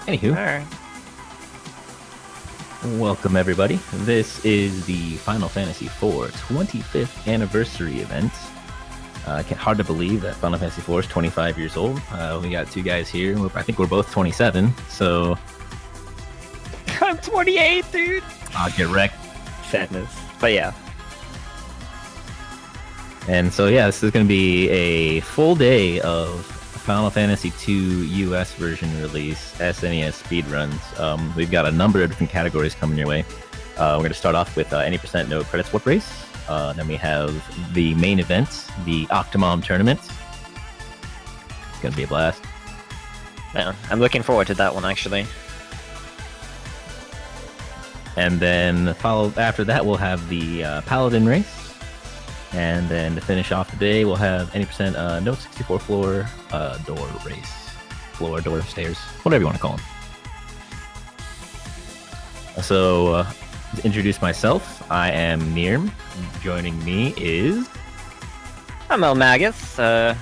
Anywho, Alright. welcome everybody. This is the Final Fantasy IV 25th anniversary event. Hard to believe that Final Fantasy IV is 25 years old. We got two guys here. I think we're both 27, so I'm 28, dude. I'll get wrecked. Sadness. But yeah. And so yeah, this is going to be a full day of Final Fantasy II US version release, SNES speedruns. We've got a number of different categories coming your way. We're going to start off with any percent no credits warp race. Then we have the main event, the Octomom tournament. It's going to be a blast. Yeah, I'm looking forward to that one actually. And then after that, we'll have the Paladin race. And then to finish off the day, we'll have any percent no 64 floor door race. Floor, door, stairs, whatever you want to call them. So, to introduce myself, I am Nirm. Joining me is... I'm Elmagus.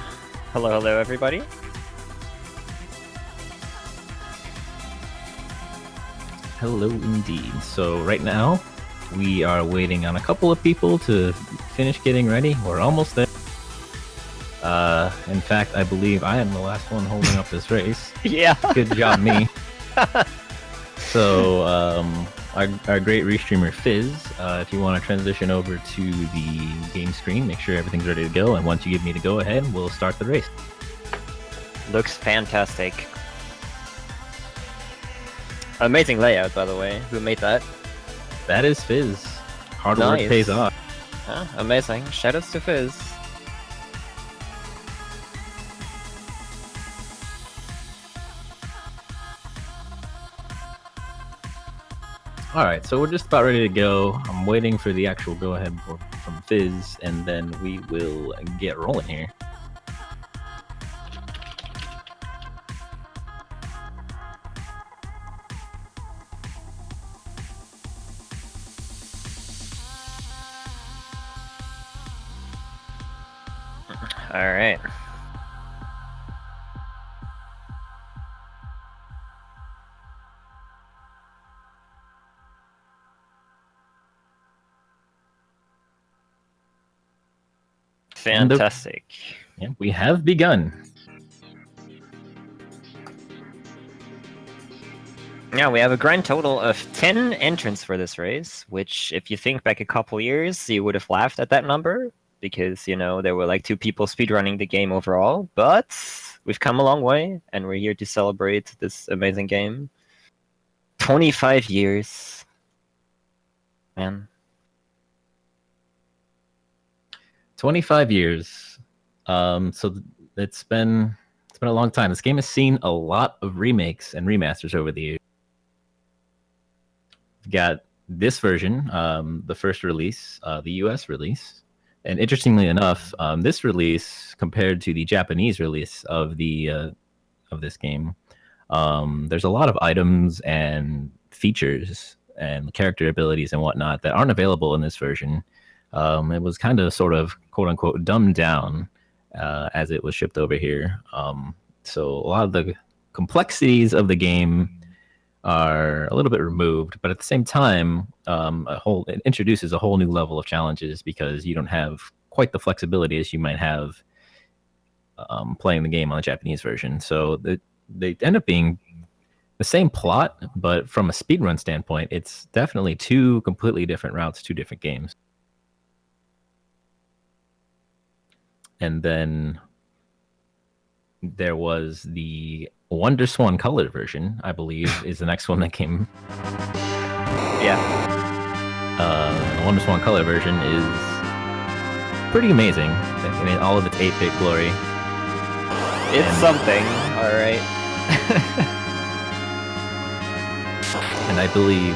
Hello everybody. Hello indeed. So right now, we are waiting on a couple of people to finish getting ready. We're almost there. In fact, I believe I am the last one holding up this race. Yeah. Good job, me. So, our great restreamer Fizz, if you want to transition over to the game screen, make sure everything's ready to go, and once you give me the go-ahead, we'll start the race. Looks fantastic. Amazing layout, by the way. Who made that? That is Fizz. Hard Nice. work pays off. Amazing. Shoutouts to Fizz. Alright, so we're just about ready to go. I'm waiting for the actual go-ahead from Fizz, and then we will get rolling here. Alright. Fantastic. Yeah, we have begun. Yeah, we have a grand total of 10 entrants for this race, which, if you think back a couple years, you would have laughed at that number, because, you know, there were like 2 people speedrunning the game overall, but we've come a long way, and we're here to celebrate this amazing game. 25 years. Man. 25 years. So it's been a long time. This game has seen a lot of remakes and remasters over the years. We've got this version, the first release, the US release. And interestingly enough, this release compared to the Japanese release of this game, there's a lot of items and features and character abilities and whatnot that aren't available in this version. It was kind of sort of quote unquote dumbed down as it was shipped over here. So a lot of the complexities of the game are a little bit removed, but at the same time, it introduces a whole new level of challenges because you don't have quite the flexibility as you might have playing the game on the Japanese version. So they end up being the same plot, but from a speedrun standpoint, it's definitely 2 completely different routes, 2 different games. And then there was the WonderSwan Color version, I believe, is the next one that came. Yeah. The WonderSwan Color version is pretty amazing. I mean, all of its 8-bit glory. It's something, alright. And I believe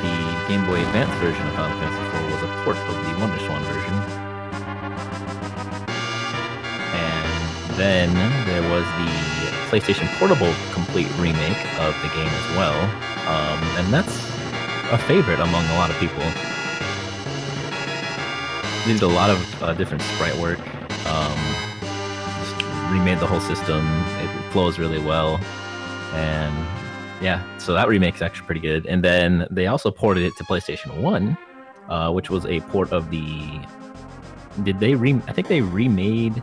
the Game Boy Advance version of Final Fantasy IV was a port of the WonderSwan version. Then there was the PlayStation Portable complete remake of the game as well, and that's a favorite among a lot of people. They did a lot of different sprite work, just remade the whole system. It flows really well, and Yeah, so that remake's actually pretty good. And then they also ported it to PlayStation 1, which was a port of the. I think they remade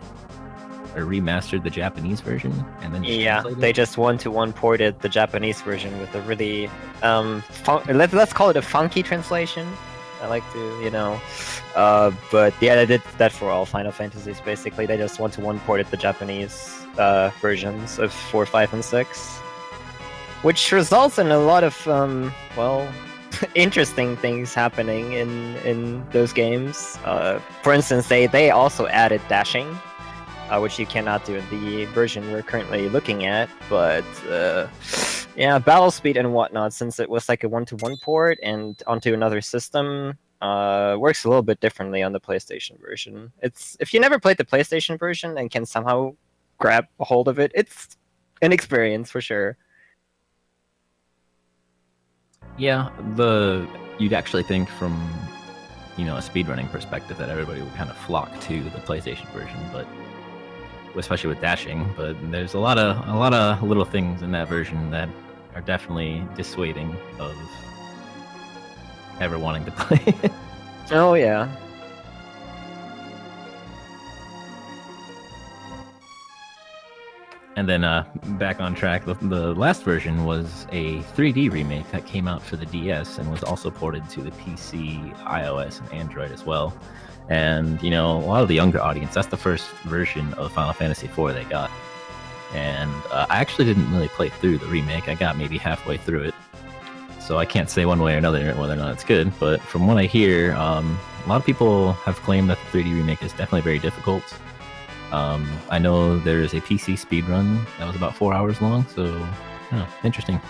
or remastered the Japanese version and then just translated they it? just one-to-one ported the Japanese version with a really let's call it a funky translation. I like to, but yeah, they did that for all Final Fantasies. Basically, they just one-to-one ported the Japanese versions of 4, 5, and 6, which results in a lot of interesting things happening in those games. For instance, they also added dashing, which you cannot do in the version we're currently looking at. But yeah, battle speed and whatnot, since it was like a one-to-one port and onto another system, works a little bit differently on the PlayStation version. If you never played the PlayStation version and can somehow grab a hold of it, it's an experience for sure. Yeah, you'd actually think from a speedrunning perspective that everybody would kind of flock to the PlayStation version, but especially with dashing. But there's a lot of little things in that version that are definitely dissuading of ever wanting to play it. Oh yeah. And then back on track, the last version was a 3D remake that came out for the DS and was also ported to the PC, iOS, and Android as well. And a lot of the younger audience, that's the first version of Final Fantasy IV they got. And I actually didn't really play through the remake. I got maybe halfway through it, so I can't say one way or another whether or not it's good. But from what I hear, a lot of people have claimed that the 3D remake is definitely very difficult. I know there's a PC speedrun that was about 4 hours long, so interesting.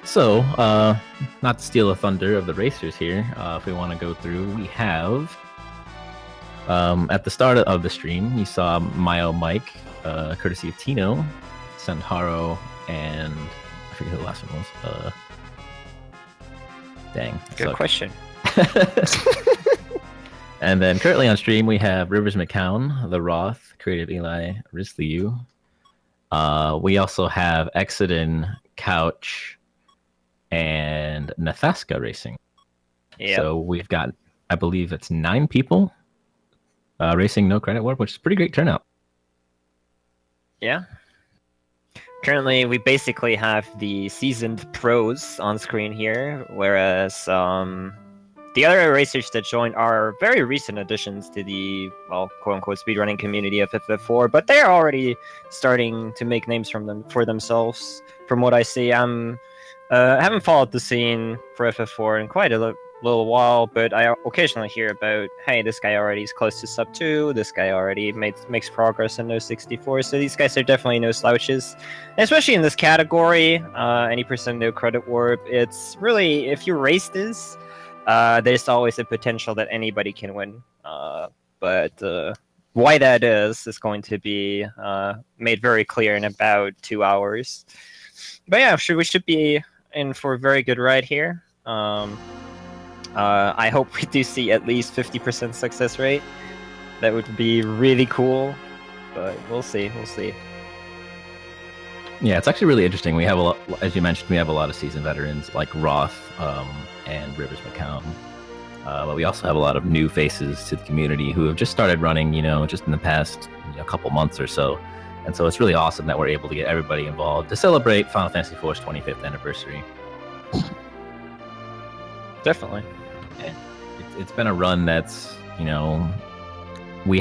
So, not to steal the thunder of the racers here, if we want to go through, we have at the start of the stream, you saw Mayo Mike, courtesy of Tino, Santaro, and I forget who the last one was. Dang. Good question. And then currently on stream, we have Rivers McCown, The Roth, Creative Eli Risliu. We also have Exodin, Couch, and Nathaska Racing. Yeah. So we've got, I believe it's 9 people racing No Credit Warp, which is a pretty great turnout. Yeah. Currently, we basically have the seasoned pros on screen here, whereas the other racers that joined are very recent additions to the, quote-unquote speedrunning community of FF4, but they're already starting to make names for themselves. From what I see, I haven't followed the scene for FF4 in quite a little while, but I occasionally hear about, hey, this guy already is close to sub 2, this guy already makes progress in those 64, so these guys are definitely no slouches. And especially in this category, any percent no credit warp, it's really, if you race this, there's always a potential that anybody can win. But why that is going to be made very clear in about 2 hours. But yeah, we should be in for a very good ride here. I hope we do see at least 50% success rate. That would be really cool, but we'll see. Yeah, it's actually really interesting. We have a lot, as you mentioned, we have a lot of seasoned veterans like Roth and Rivers McCown. But we also have a lot of new faces to the community who have just started running, just in the past couple months or so. And so it's really awesome that we're able to get everybody involved to celebrate Final Fantasy IV's 25th anniversary. Definitely. It's been a run that's, we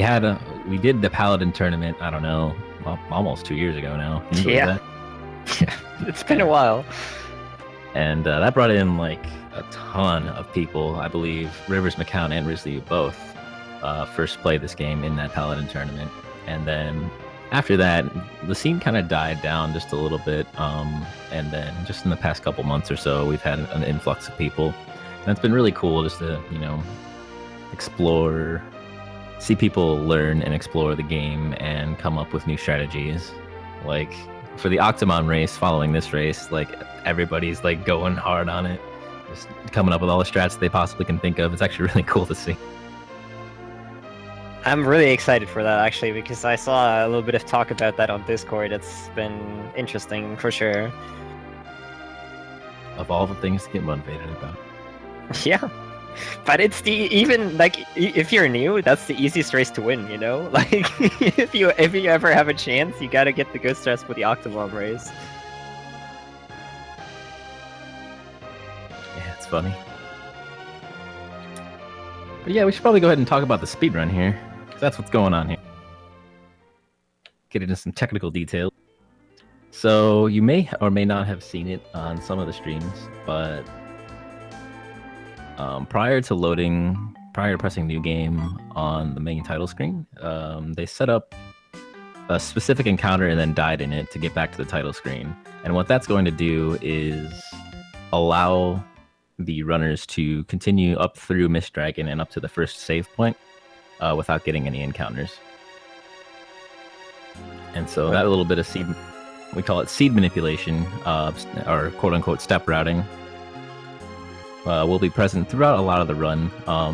did the Paladin tournament, I don't know, almost 2 years ago now. Can you believe that? It's been a while. And that brought in like a ton of people. I believe Rivers McCown and Risley both first played this game in that Paladin tournament. And then after that, the scene kind of died down just a little bit. And then just in the past couple months or so, we've had an influx of people. And it's been really cool just to, explore, see people learn and explore the game and come up with new strategies. Like for the Octomon race, following this race, like everybody's like going hard on it, just coming up with all the strats they possibly can think of. It's actually really cool to see. I'm really excited for that actually, because I saw a little bit of talk about that on Discord. It's been interesting for sure. Of all the things to get motivated about. Yeah. But it's the even like if you're new, that's the easiest race to win, you know? Like if you ever have a chance, you gotta get the Ghost Stress for the Octobomb race. Yeah, it's funny. But yeah, we should probably go ahead and talk about the speedrun here, because that's what's going on here. Get into some technical details. So you may or may not have seen it on some of the streams, but prior to pressing new game on the main title screen, they set up a specific encounter and then died in it to get back to the title screen. And what that's going to do is allow the runners to continue up through Mist Dragon and up to the first save point without getting any encounters. And so that little bit of seed, we call it seed manipulation, or quote-unquote step routing, will be present throughout a lot of the run.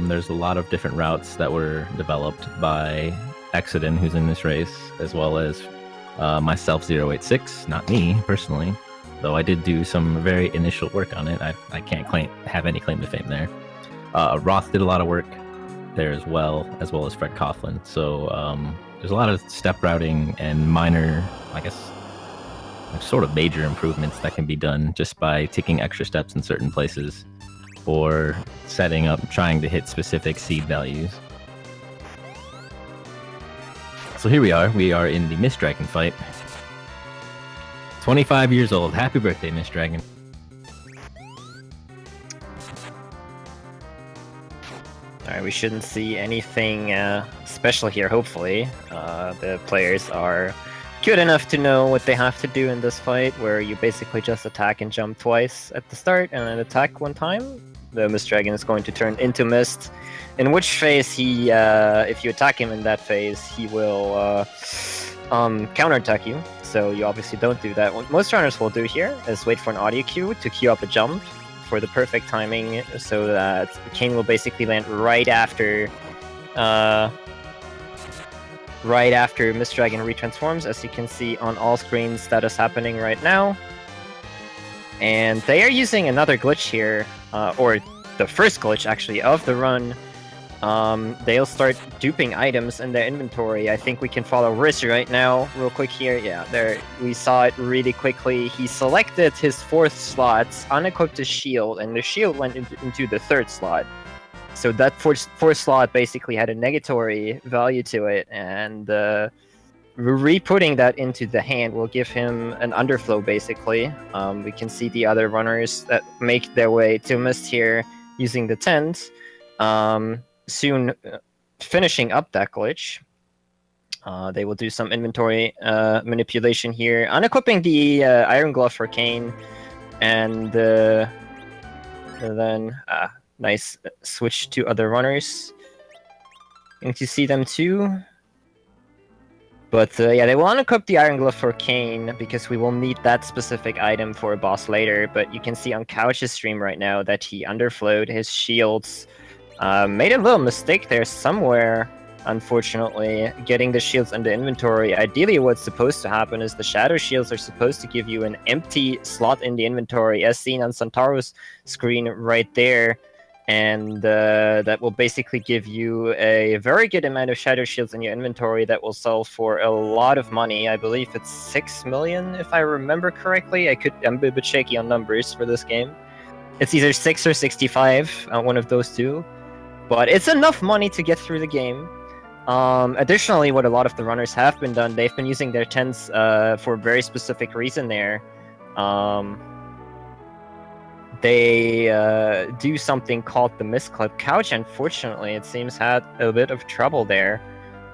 There's a lot of different routes that were developed by Exodin, who's in this race, as well as myself, 086, not me personally, though I did do some very initial work on it. I can't have any claim to fame there. Roth did a lot of work there as well as Fred Coughlin. So there's a lot of step routing and minor, I guess, sort of major improvements that can be done just by taking extra steps in certain places or setting up, trying to hit specific seed values. So here we are in the Mist Dragon fight. 25 years old. Happy birthday, Mist Dragon. Alright, we shouldn't see anything special here, hopefully. The players are good enough to know what they have to do in this fight, where you basically just attack and jump twice at the start and then attack one time. The Mist Dragon is going to turn into Mist, in which phase he, if you attack him in that phase, he will counterattack you. So you obviously don't do that. What most runners will do here is wait for an audio cue to queue up a jump for the perfect timing, so that Kain will basically land right after Mist Dragon retransforms, as you can see on all screens that is happening right now. And they are using another glitch here, or the first glitch actually of the run. They'll start duping items in their inventory. I think we can follow Riz right now, real quick here. Yeah, there we saw it really quickly. He selected his 4th slot, unequipped his shield, and the shield went into the 3rd slot. So that 4th slot basically had a negatory value to it, and re-putting that into the hand will give him an underflow, basically. We can see the other runners that make their way to Mist here using the tent. Soon finishing up that glitch. They will do some inventory manipulation here, unequipping the Iron Glove for Kain, and then nice switch to other runners. Going to see them too. But yeah, they will unequip the Iron Glove for Kain, because we will need that specific item for a boss later. But you can see on Couch's stream right now that he underflowed his shields. Made a little mistake there somewhere, unfortunately, getting the shields into inventory. Ideally, what's supposed to happen is the shadow shields are supposed to give you an empty slot in the inventory, as seen on Santaro's screen right there. And that will basically give you a very good amount of shadow shields in your inventory that will sell for a lot of money. I believe it's 6 million, if I remember correctly. I'm a bit shaky on numbers for this game. It's either 6 or 65, one of those two. But it's enough money to get through the game. Additionally, what a lot of the runners have been done, they've been using their tents for a very specific reason there. They do something called the Misclip. Couch, unfortunately, it seems had a bit of trouble there.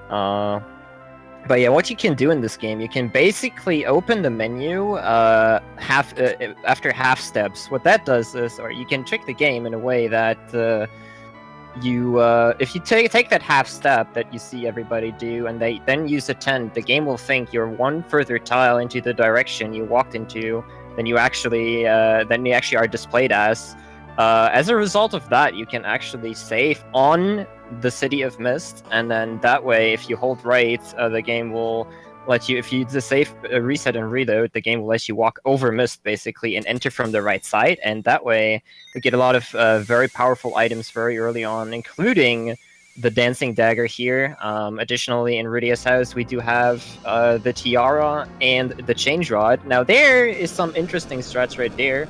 But yeah, what you can do in this game, you can basically open the menu after half steps. What that does is, or you can trick the game in a way that if you take that half step that you see everybody do, and they then use a tent, the game will think you're one further tile into the direction you walked into than you actually are displayed as. As a result of that, you can actually save on the City of Mist, and then that way, if you hold right, the game will let you, if you save, reset and reload, the game will let you walk over Mist basically and enter from the right side, and that way we get a lot of very powerful items very early on, including the Dancing Dagger here. Additionally, in Rydia's house, we do have the Tiara and the Change Rod. Now, there is some interesting strats right there.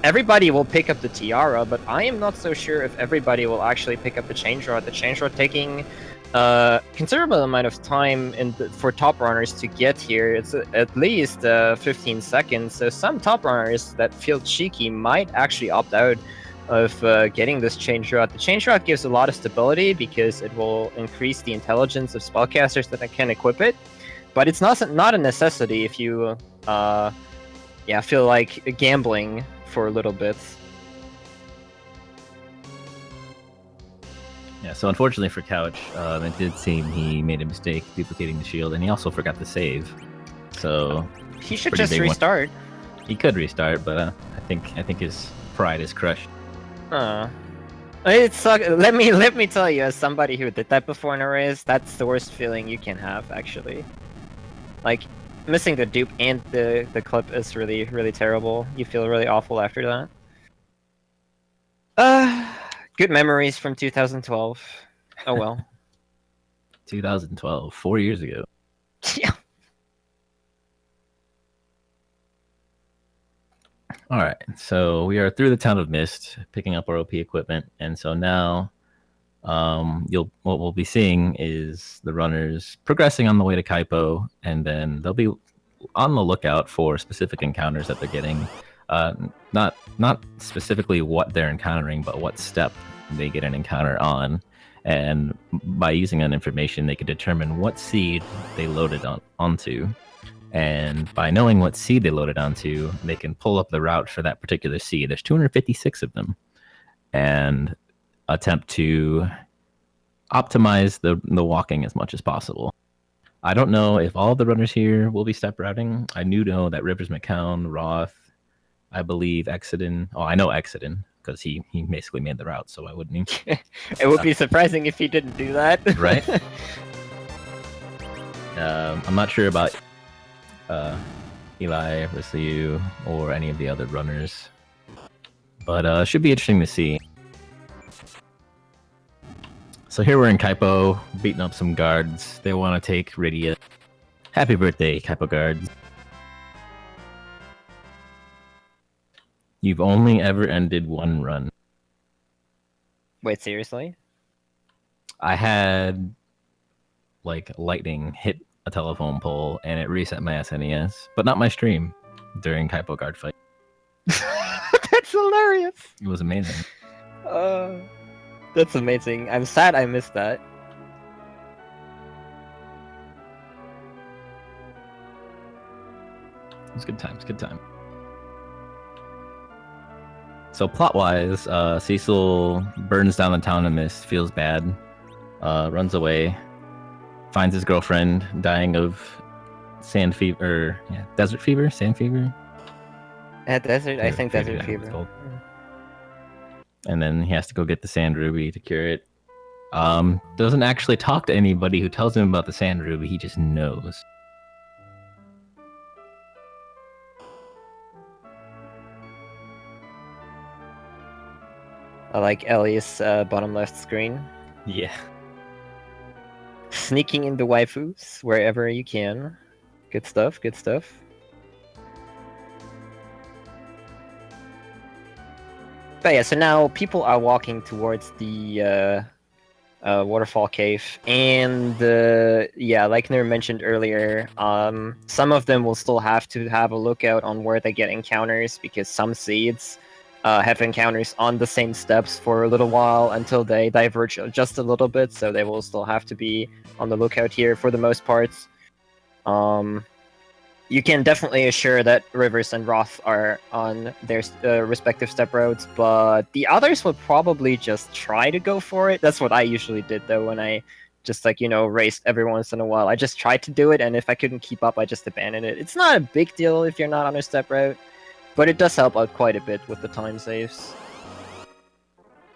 Everybody will pick up the Tiara, but I am not so sure if everybody will actually pick up the Change Rod. The Change Rod taking considerable amount of time for top runners to get here. It's at least 15 seconds, so some top runners that feel cheeky might actually opt out of getting this Change Rod. The Change Rod gives a lot of stability because it will increase the intelligence of spellcasters that can equip it, but it's not a necessity if you feel like gambling for a little bit. Yeah, so unfortunately for Couch, it did seem he made a mistake duplicating the shield, and he also forgot to save. So he should just restart. He could restart, but I think his pride is crushed. It sucks. Let me tell you, as somebody who did that before in a race, that's the worst feeling you can have, actually. Like, missing the dupe and the clip is really, really terrible. You feel really awful after that. Good memories from 2012. Oh well. 2012, 4 years ago. Yeah. All right, so we are through the Town of Mist, picking up our OP equipment, and so now, what we'll be seeing is the runners progressing on the way to Kaipo, and then they'll be on the lookout for specific encounters that they're getting. Not specifically what they're encountering, but what step they get an encounter on, and by using that information, they can determine what seed they loaded onto. And by knowing what seed they loaded onto, they can pull up the route for that particular seed. There's 256 of them, and attempt to optimize the walking as much as possible. I don't know if all the runners here will be step routing. I do know that Rivers McCown, Roth, I believe Exodin. Oh, I know Exodin because he basically made the route, so why wouldn't he? It would be surprising if he didn't do that. Right? I'm not sure about Eli, Risliu, or any of the other runners, but should be interesting to see. So here we're in Kaipo, beating up some guards. They want to take Rydia. Happy birthday, Kaipo guards. You've only ever ended one run. Wait, seriously? I had, like, lightning hit a telephone pole, and it reset my SNES, but not my stream during Kaipo guard fight. That's hilarious! It was amazing. That's amazing. I'm sad I missed that. It was good times, good time. So plot-wise, Cecil burns down the Town of Mist, feels bad, runs away, finds his girlfriend dying of sand fever, desert fever, sand fever. Desert, I think desert fever. And then he has to go get the sand ruby to cure it. Doesn't actually talk to anybody who tells him about the sand ruby. He just knows. I like Ellie's bottom left screen. Yeah. Sneaking into waifus wherever you can. Good stuff, good stuff. But yeah, so now people are walking towards the waterfall cave, and yeah, like Nur mentioned earlier, some of them will still have to have a lookout on where they get encounters, because some seeds have encounters on the same steps for a little while until they diverge just a little bit, so they will still have to be on the lookout here for the most part. You can definitely assure that Rivers and Roth are on their respective step roads, but the others will probably just try to go for it. That's what I usually did, though, when I just, like, you know, raced every once in a while. I just tried to do it, and if I couldn't keep up, I just abandoned it. It's not a big deal if you're not on a step route, but it does help out quite a bit with the time saves.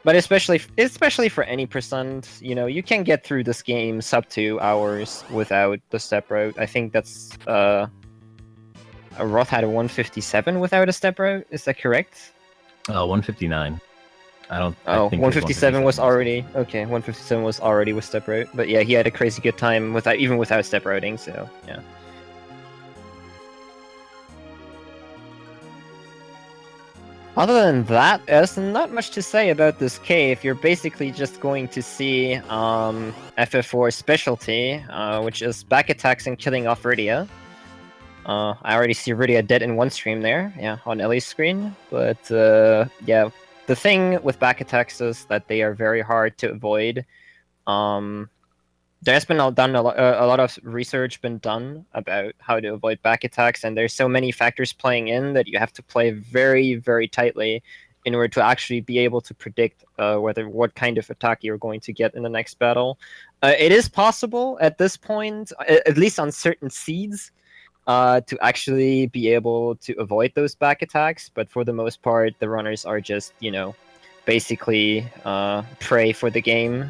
But especially for any percent, you know, you can get through this game sub 2 hours without the step route. I think that's Roth had a 157 without a step route. Is that correct? 159. I think 157 was already okay. 157 was already with step route, but yeah, he had a crazy good time without step routing. So yeah. Other than that, there's not much to say about this cave. You're basically just going to see FF4's specialty, which is back attacks and killing off Rydia. I already see Rydia dead in one stream there, yeah, on Ellie's screen. But yeah, the thing with back attacks is that they are very hard to avoid. There's been a lot of research been done about how to avoid back attacks, and there's so many factors playing in that you have to play very, very tightly in order to actually be able to predict what kind of attack you're going to get in the next battle. It is possible at this point, at least on certain seeds, to actually be able to avoid those back attacks, but for the most part, the runners are just, you know, basically prey for the game.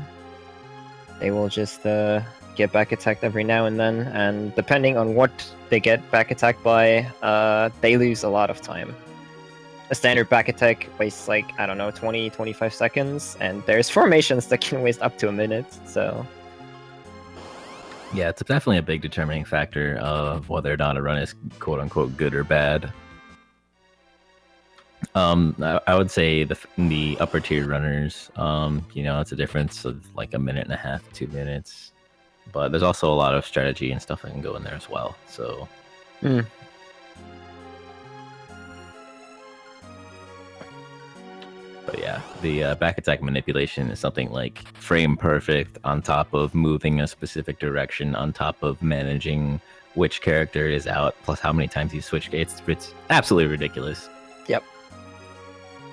They will just get back attacked every now and then, and depending on what they get back attacked by, they lose a lot of time. A standard back attack wastes like, I don't know, 20-25 seconds, and there's formations that can waste up to a minute, so... Yeah, it's definitely a big determining factor of whether or not a run is quote-unquote good or bad. I would say the upper tier runners, you know, it's a difference of like 1.5 minutes, 2 minutes, but there's also a lot of strategy and stuff that can go in there as well. So, but yeah, the back attack manipulation is something like frame perfect on top of moving a specific direction, on top of managing which character is out, plus how many times you switch. It's absolutely ridiculous. Yep.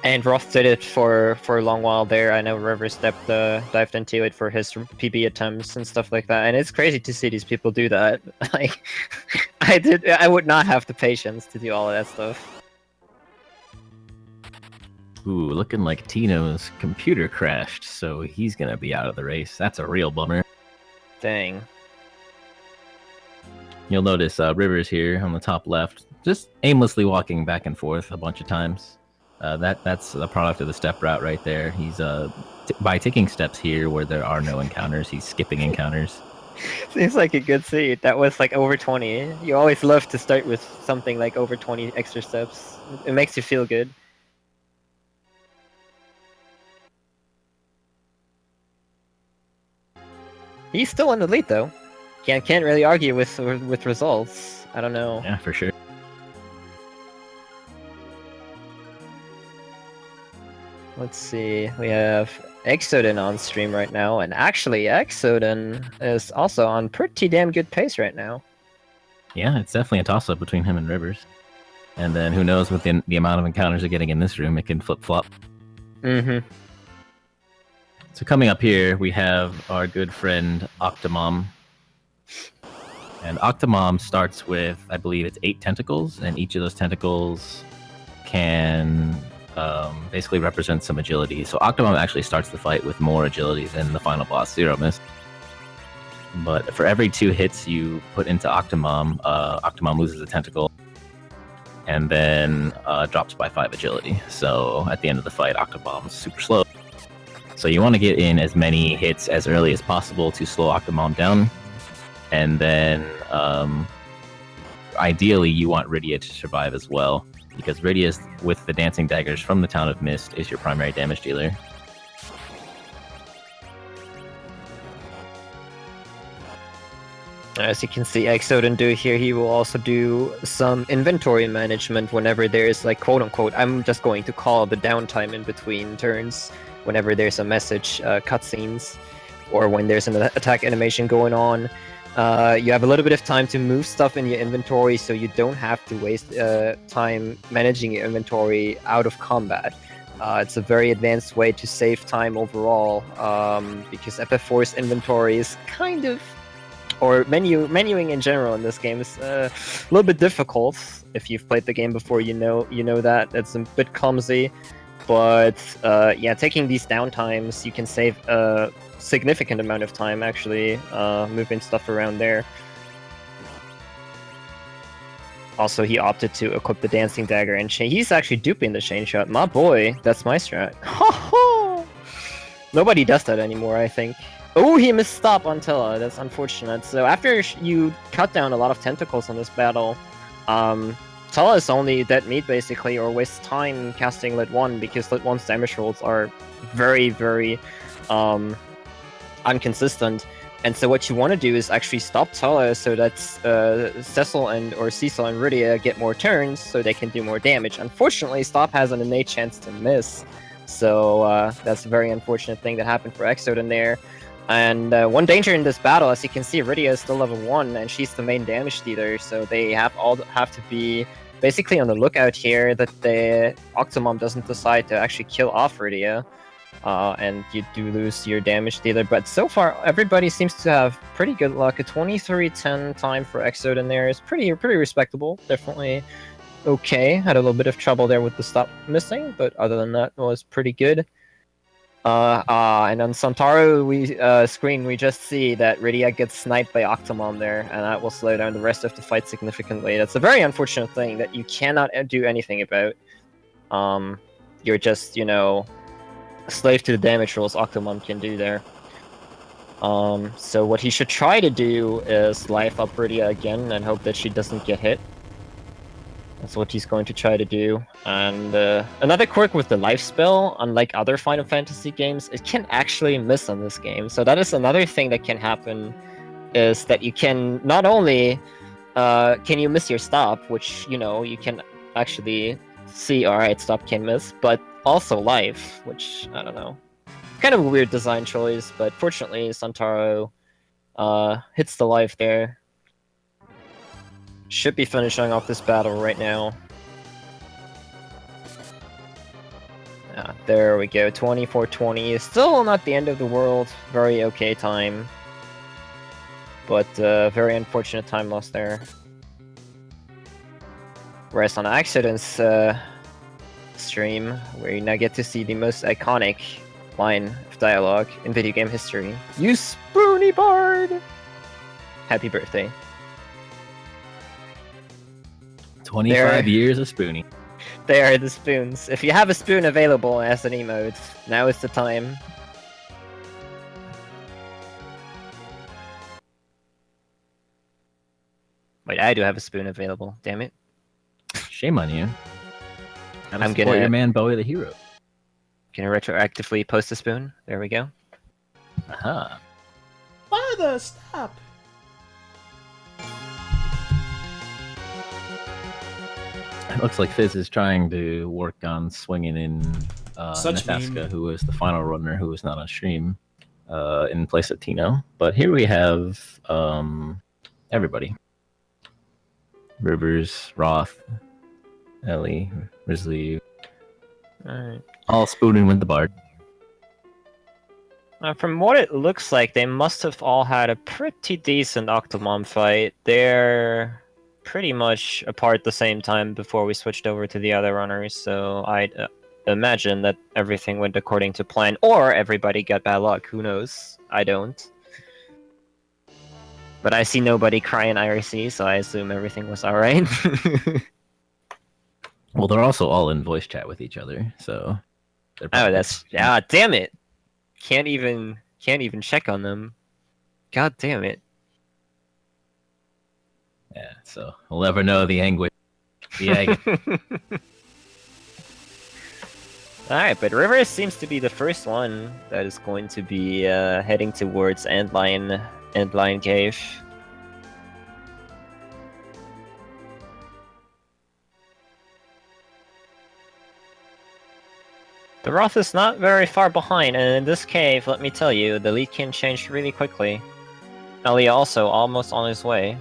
And Roth did it for a long while there. I know Rivers dived into it for his PB attempts and stuff like that. And it's crazy to see these people do that. Like, I would not have the patience to do all of that stuff. Ooh, looking like Tino's computer crashed, so he's gonna be out of the race. That's a real bummer. Dang. You'll notice Rivers here on the top left, just aimlessly walking back and forth a bunch of times. That's the product of the step route right there. He's by taking steps here where there are no encounters, he's skipping encounters. Seems like a good seed. That was like over 20. You always love to start with something like over 20 extra steps. It makes you feel good. He's still in the lead though. Can't really argue with results. I don't know. Yeah, for sure. Let's see, we have Exoden on stream right now, and actually Exoden is also on pretty damn good pace right now. Yeah, it's definitely a toss-up between him and Rivers. And then who knows, with the amount of encounters they're getting in this room, it can flip-flop. Mm-hmm. So coming up here, we have our good friend Octomom. And Octomom starts with, I believe it's 8 tentacles, and each of those tentacles can... basically represents some agility. So Octomom actually starts the fight with more agility than the final boss, Zero Mist. But for every 2 hits you put into Octomom, Octomom loses a tentacle and then drops by 5 agility. So at the end of the fight, Octomom's super slow. So you want to get in as many hits as early as possible to slow Octomom down. And then ideally you want Rydia to survive as well, because Rydia, with the Dancing Daggers from the Town of Mist, is your primary damage dealer. As you can see Exoden do here, he will also do some inventory management whenever there's like quote-unquote, I'm just going to call the downtime in between turns, whenever there's a message cutscenes, or when there's an attack animation going on. You have a little bit of time to move stuff in your inventory, so you don't have to waste time managing your inventory out of combat. It's a very advanced way to save time overall, because FF4's inventory is kind of, or menuing in general in this game is a little bit difficult. If you've played the game before, you know that it's a bit clumsy. But yeah, taking these downtimes, you can save a significant amount of time actually moving stuff around there. Also, he opted to equip the Dancing Dagger, and he's actually duping the Chain Shot. My boy, that's my strat. Nobody does that anymore, I think. Oh, he missed stop on Tilla. That's unfortunate. So after you cut down a lot of tentacles in this battle, Tilla is only dead meat, basically, or wastes time casting Lit 1, because Lit 1's damage rolls are very, very inconsistent. And so what you want to do is actually stop Tala so that Cecil or Cecil and Rydia get more turns so they can do more damage. Unfortunately, Stop has an innate chance to miss. So that's a very unfortunate thing that happened for Exoden there. And one danger in this battle, as you can see, Rydia is still level 1 and she's the main damage dealer. So they have to be basically on the lookout here that the Octomom doesn't decide to actually kill off Rydia. And you do lose your damage dealer, but so far everybody seems to have pretty good luck. A 23-10 time for Exoden there is pretty respectable. Definitely okay. Had a little bit of trouble there with the stop missing, but other than that, it was pretty good. And on Santaro screen, we just see that Rydia gets sniped by Octomom there, and that will slow down the rest of the fight significantly. That's a very unfortunate thing that you cannot do anything about. You're just, you know, slave to the damage rolls Octomom can do there. So what he should try to do is life up Rydia again and hope that she doesn't get hit. That's what he's going to try to do. And another quirk with the life spell, unlike other Final Fantasy games, it can actually miss on this game. So that is another thing that can happen, is that you can not only can you miss your stop, which, you know, you can actually see, alright, stop can miss, but also life, which, I don't know. Kind of a weird design choice, but fortunately Santaro hits the life there. Should be finishing off this battle right now. There we go, 24-20. Still not the end of the world, very okay time. But very unfortunate time loss there. Whereas on Accident's stream, where you now get to see the most iconic line of dialogue in video game history. You spoony bard! Happy birthday. 25 years of spooning. They are the spoons. If you have a spoon available as an emote, now is the time. Wait, I do have a spoon available, damn it. Shame on you. I'm support your man Bowie the hero. Gonna retroactively post a spoon. There we go. Aha. Father, stop! It looks like Fizz is trying to work on swinging in Such Nataska, meme. who was the final runner who was not on stream, in place of Tino. But here we have everybody. Rivers, Roth, Ellie, Risley, Alright. all spooning with the Bard. From what it looks like, they must have all had a pretty decent Octomom fight. They're pretty much apart the same time before we switched over to the other runners, so I'd imagine that everything went according to plan. Or everybody got bad luck, who knows? I don't. But I see nobody crying IRC, so I assume everything was alright. Well, they're also all in voice chat with each other, so. Oh, that's damn it! Can't even check on them. God damn it! Yeah, so we'll never know the anguish. The agony. Alright, but Rivers seems to be the first one that is going to be heading towards Endline Cave. The Roth is not very far behind, and in this cave, let me tell you, the lead can change really quickly. Ellie also almost on his way.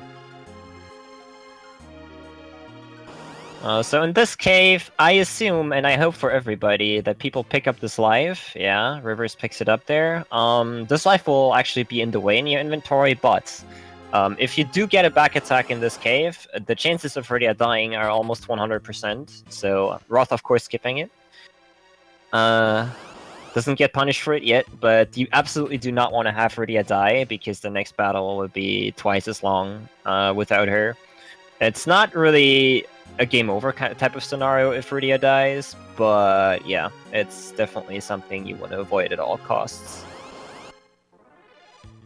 So in this cave, I assume, and I hope for everybody, that people pick up this life. Yeah, Rivers picks it up there. This life will actually be in the way in your inventory, but if you do get a back attack in this cave, the chances of Rydia dying are almost 100%, so Roth of course skipping it. Doesn't get punished for it yet, but you absolutely do not want to have Rydia die because the next battle would be twice as long without her. It's not really a game over type of scenario if Rydia dies, but yeah, it's definitely something you want to avoid at all costs.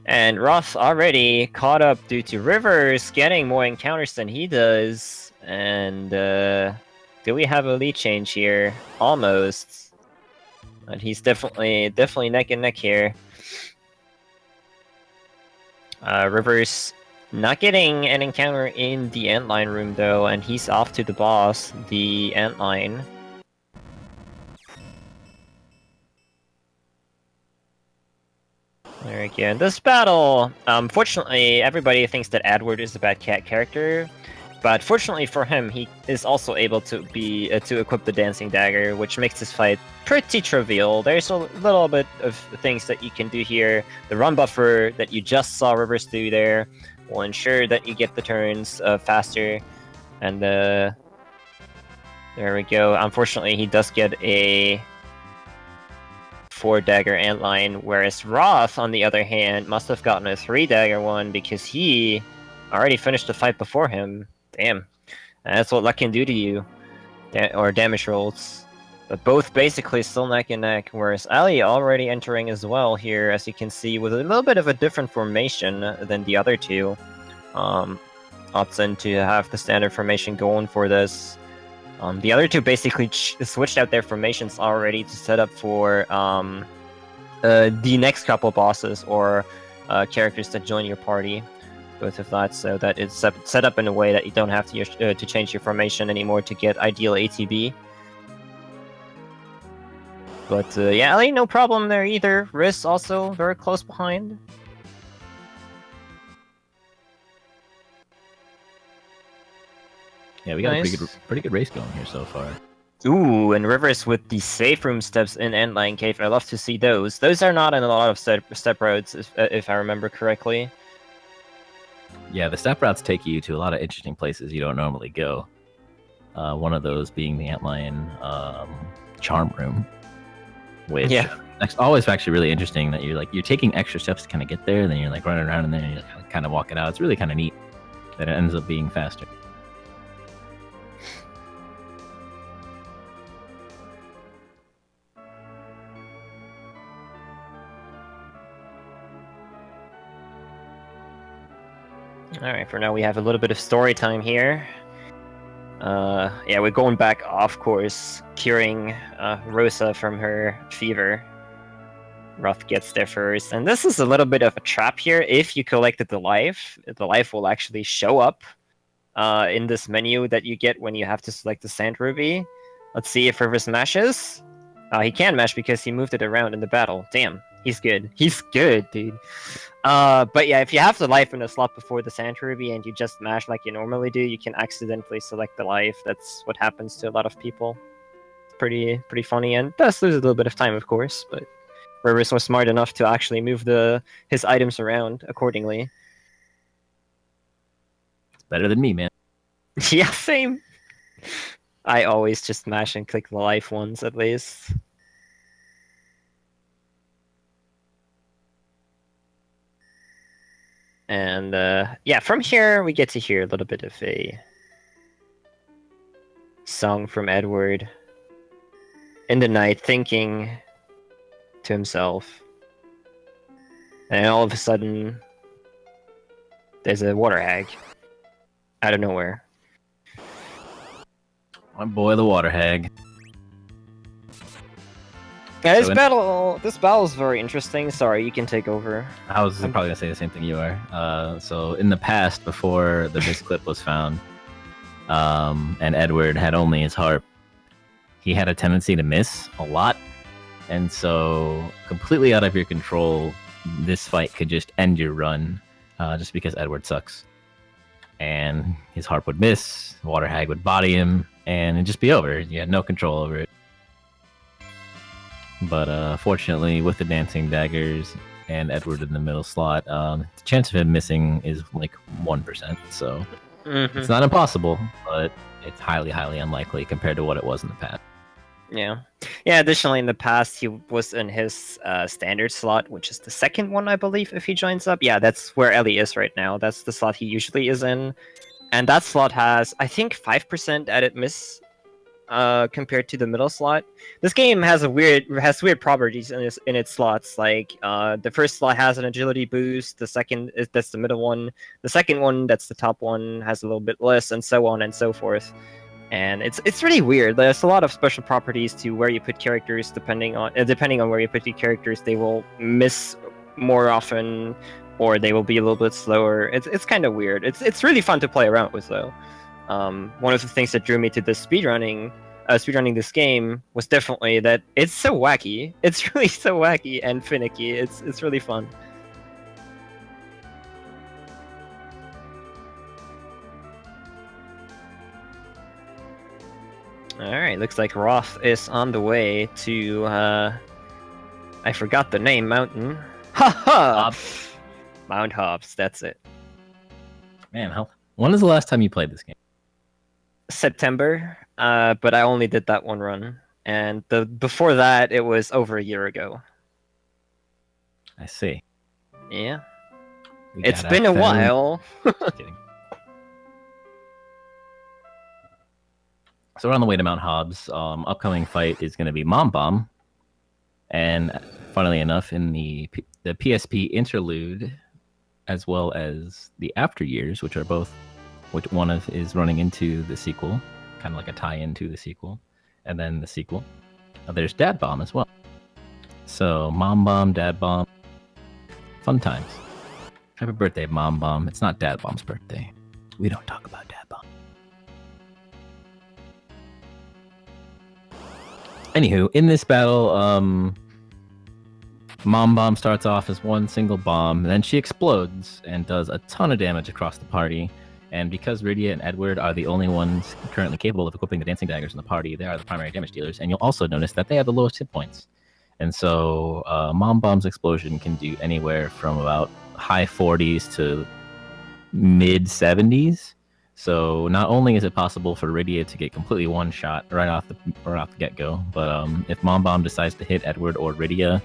And Roth already caught up due to Rivers getting more encounters than he does. And do we have a lead change here? Almost. But he's definitely neck and neck here. Rivers not getting an encounter in the Antline room though, and he's off to the boss, the Antline. There we go. In this battle, fortunately, everybody thinks that Edward is a bad cat character, but fortunately for him, he is also able to be to equip the Dancing Dagger, which makes this fight pretty trivial. There's a little bit of things that you can do here. The run buffer that you just saw Rivers do there will ensure that you get the turns faster, and there we go. Unfortunately, he does get a 4-dagger antline, whereas Roth, on the other hand, must have gotten a 3-dagger one because he already finished the fight before him. Damn. That's what luck can do to you. Or damage rolls. But both basically still neck and neck, whereas Ali already entering as well here, as you can see, with a little bit of a different formation than the other two. Opts in to have the standard formation going for this. The other two basically switched out their formations already to set up for the next couple bosses or characters that join your party. Both of that, so that it's set up in a way that you don't have to change your formation anymore to get ideal ATB. But yeah, Ali, no problem there either. Riz also very close behind. Yeah, we got Nice. a pretty good race going here so far. Ooh, and Rivers with the safe room steps in Endline Cave. I love to see those. Those are not in a lot of step roads, if I remember correctly. Yeah, the step routes take you to a lot of interesting places you don't normally go. One of those being the Antlion Charm Room, which that's always actually really interesting. That you're taking extra steps to kind of get there, and then you're like running around in there, and you're kind of walking out. It's really kind of neat that it ends up being faster. Alright, for now we have a little bit of story time here. Yeah, we're going back off course, curing Rosa from her fever. Roth gets there first, and this is a little bit of a trap here. If you collected the life will actually show up in this menu that you get when you have to select the Sand Ruby. Let's see if Rivers mashes. He can mash because he moved it around in the battle. Damn, he's good. He's good, dude. But yeah, if you have the life in the slot before the Sand Ruby and you just mash like you normally do, you can accidentally select the life. That's what happens to a lot of people. It's pretty funny, and does lose a little bit of time, of course, but Rivers was smart enough to actually move his items around accordingly. It's better than me, man. Yeah, same. I always just mash and click the life ones at least. And yeah, from here we get to hear a little bit of a song from Edward in the night, thinking to himself. And all of a sudden, there's a water hag out of nowhere. My boy, the water hag. Yeah, this battle is very interesting. Sorry, you can take over. I was probably gonna say the same thing you are. So in the past, before the Miss Clip was found, and Edward had only his harp, he had a tendency to miss a lot, and so completely out of your control, this fight could just end your run, just because Edward sucks. And his harp would miss, the water hag would body him, and it'd just be over. You had no control over it. But fortunately, with the dancing daggers and Edward in the middle slot, the chance of him missing is like 1%. So it's not impossible, but it's highly, highly unlikely compared to what it was in the past. Yeah. Yeah, additionally, in the past, he was in his standard slot, which is the second one, I believe, if he joins up. Yeah, that's where Ellie is right now. That's the slot he usually is in. And that slot has, I think, 5% added miss compared to the middle slot. This game has weird properties in its slots. Like the first slot has an agility boost. The second is that's the middle one. The second one, that's the top one, has a little bit less, and so on and so forth. And it's really weird. There's a lot of special properties to where you put characters. Depending on where you put your characters, they will miss more often, or they will be a little bit slower. It's kind of weird. It's really fun to play around with though. One of the things that drew me to this speedrunning this game was definitely that it's so wacky. It's really so wacky and finicky. It's really fun. Alright, looks like Roth is on the way to, I forgot the name, Mountain. Ha! Mount Hobbs, that's it. Man, when was the last time you played this game? September, but I only did that one run. And before that, it was over a year ago. I see. Yeah. It's been a while. Just kidding. So we're on the way to Mount Hobbs. Upcoming fight is going to be Mom Bomb, and funnily enough, in the PSP interlude, as well as the After Years, which one is running into the sequel, kind of like a tie-in to the sequel, and then the sequel. There's Dad Bomb as well. So Mom Bomb, Dad Bomb, fun times. Happy birthday, Mom Bomb. It's not Dad Bomb's birthday. We don't talk about Dad Bomb. Anywho, in this battle, Mom Bomb starts off as one single bomb, and then she explodes and does a ton of damage across the party. And because Rydia and Edward are the only ones currently capable of equipping the dancing daggers in the party, they are the primary damage dealers. And you'll also notice that they have the lowest hit points. And so Mom Bomb's explosion can do anywhere from about high 40s to mid 70s. So not only is it possible for Rydia to get completely one shot right off the get-go, but if Mom Bomb decides to hit Edward or Rydia,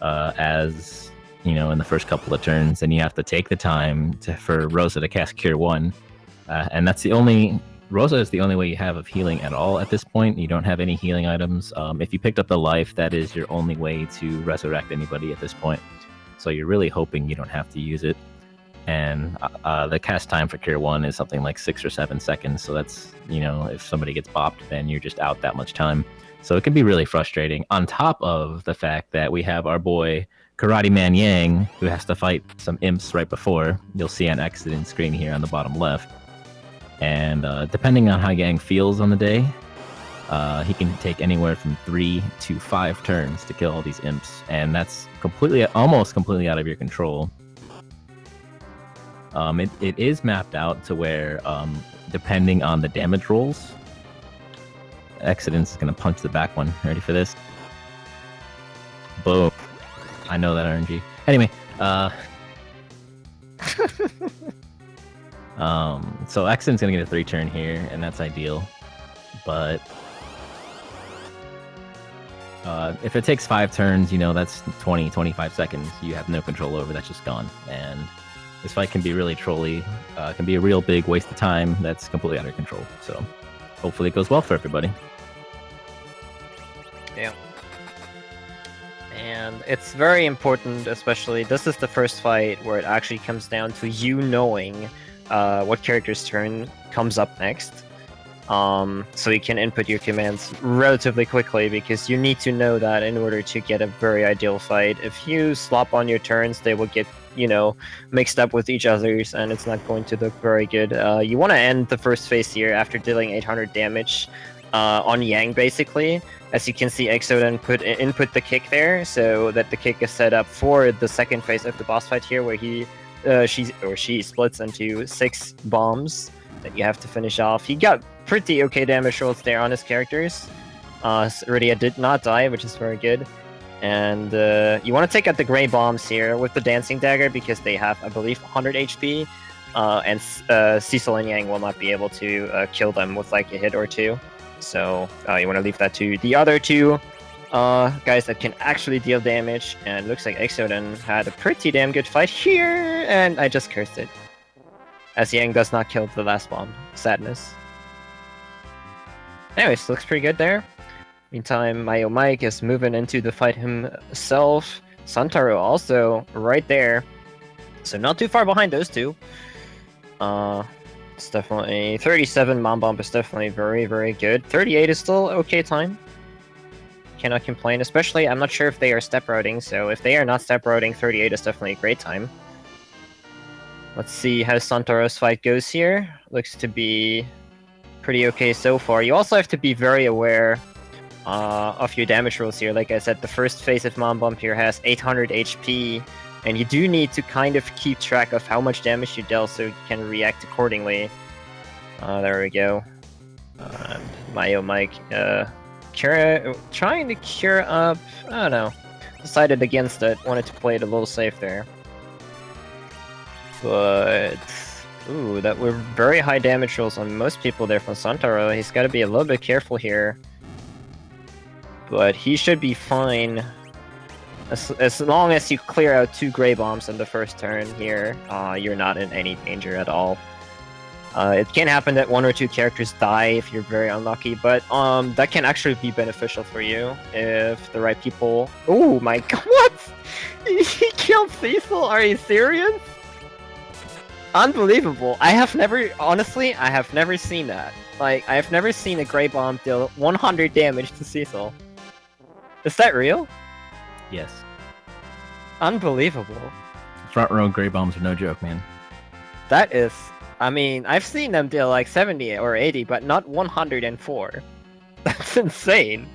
as you know, in the first couple of turns, then you have to take the time for Rosa to cast Cure 1, and Rosa is the only way you have of healing at all at this point. You don't have any healing items. If you picked up the life, that is your only way to resurrect anybody at this point. So you're really hoping you don't have to use it. And the cast time for Cure 1 is something like 6 or 7 seconds. So that's, if somebody gets bopped, then you're just out that much time. So it can be really frustrating. On top of the fact that we have our boy Karate Man Yang, who has to fight some imps right before. You'll see an accident screen here on the bottom left. And depending on how Yang feels on the day, he can take anywhere from 3 to 5 turns to kill all these imps. And that's almost completely out of your control. It is mapped out to where, depending on the damage rolls, Accident's is going to punch the back one. Ready for this? Boom. I know that RNG. Anyway, so Accident's going to get a 3-turn here, and that's ideal. But if it takes 5 turns, that's 20, 25 seconds you have no control over. That's just gone. And this fight can be really trolly, can be a real big waste of time that's completely out of control. So hopefully it goes well for everybody. Yeah. And it's very important, especially, this is the first fight where it actually comes down to you knowing what character's turn comes up next. So you can input your commands relatively quickly, because you need to know that in order to get a very ideal fight. If you slop on your turns, they will get mixed up with each other's, and it's not going to look very good. You want to end the first phase here after dealing 800 damage on Yang, basically. As you can see, Exoden input the kick there, so that the kick is set up for the second phase of the boss fight here, where she splits into 6 bombs that you have to finish off. He got pretty okay damage rolls there on his characters. Rydia did not die, which is very good. And you want to take out the gray bombs here with the dancing dagger, because they have, I believe, 100 HP, and Cecil and Yang will not be able to kill them with like a hit or two. So you want to leave that to the other two guys that can actually deal damage. And looks like Exoden had a pretty damn good fight here, and I just cursed it. As Yang does not kill the last bomb. Sadness. Anyways, looks pretty good there. Meantime, Mayo Mike is moving into the fight himself. Santaro also right there. So not too far behind those two. It's definitely 37 Mom Bomb is definitely very, very good. 38 is still okay time. Cannot complain, especially I'm not sure if they are step routing, so if they are not step routing, 38 is definitely a great time. Let's see how Santaro's fight goes here. Looks to be pretty okay so far. You also have to be very aware of your damage rolls here. Like I said, the first phase of Mom Bomb here has 800 HP, and you do need to kind of keep track of how much damage you dealt so you can react accordingly. There we go. Mayo Mike trying to cure up, I don't know. Decided against it, wanted to play it a little safe there. But, ooh, that were very high damage rolls on most people there from Santaro. He's got to be a little bit careful here. But he should be fine. As long as you clear out 2 Grey Bombs in the first turn here, you're not in any danger at all. It can happen that 1 or 2 characters die if you're very unlucky, but that can actually be beneficial for you if the right people... Oh my god, what? He killed Cecil? Are you serious? Unbelievable. I have never seen that. Like, I have never seen a Grey Bomb deal 100 damage to Cecil. Is that real? Yes. Unbelievable. Front row Grey Bombs are no joke, man. That is... I mean, I've seen them deal like 70 or 80, but not 104. That's insane.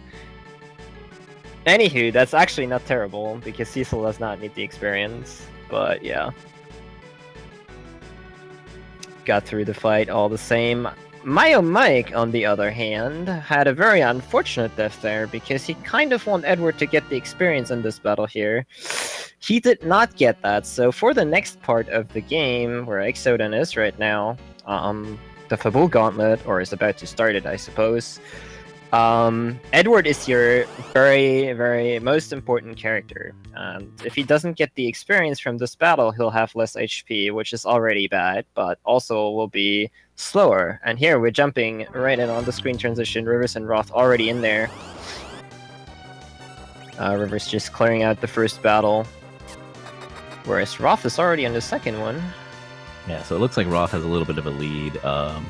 Anywho, that's actually not terrible, because Cecil does not need the experience. But yeah. Got through the fight all the same. Mayo Mike, on the other hand, had a very unfortunate death there, because he kind of wanted Edward to get the experience in this battle here. He did not get that, so for the next part of the game, where Exoden is right now, the Fabul Gauntlet, or is about to start it, I suppose, Edward is your very, very most important character. And if he doesn't get the experience from this battle, he'll have less HP, which is already bad, but also will be slower. And here we're jumping right in on the screen transition, Rivers and Roth already in there. Rivers just clearing out the first battle, whereas Roth is already on the second one. Yeah, so it looks like Roth has a little bit of a lead,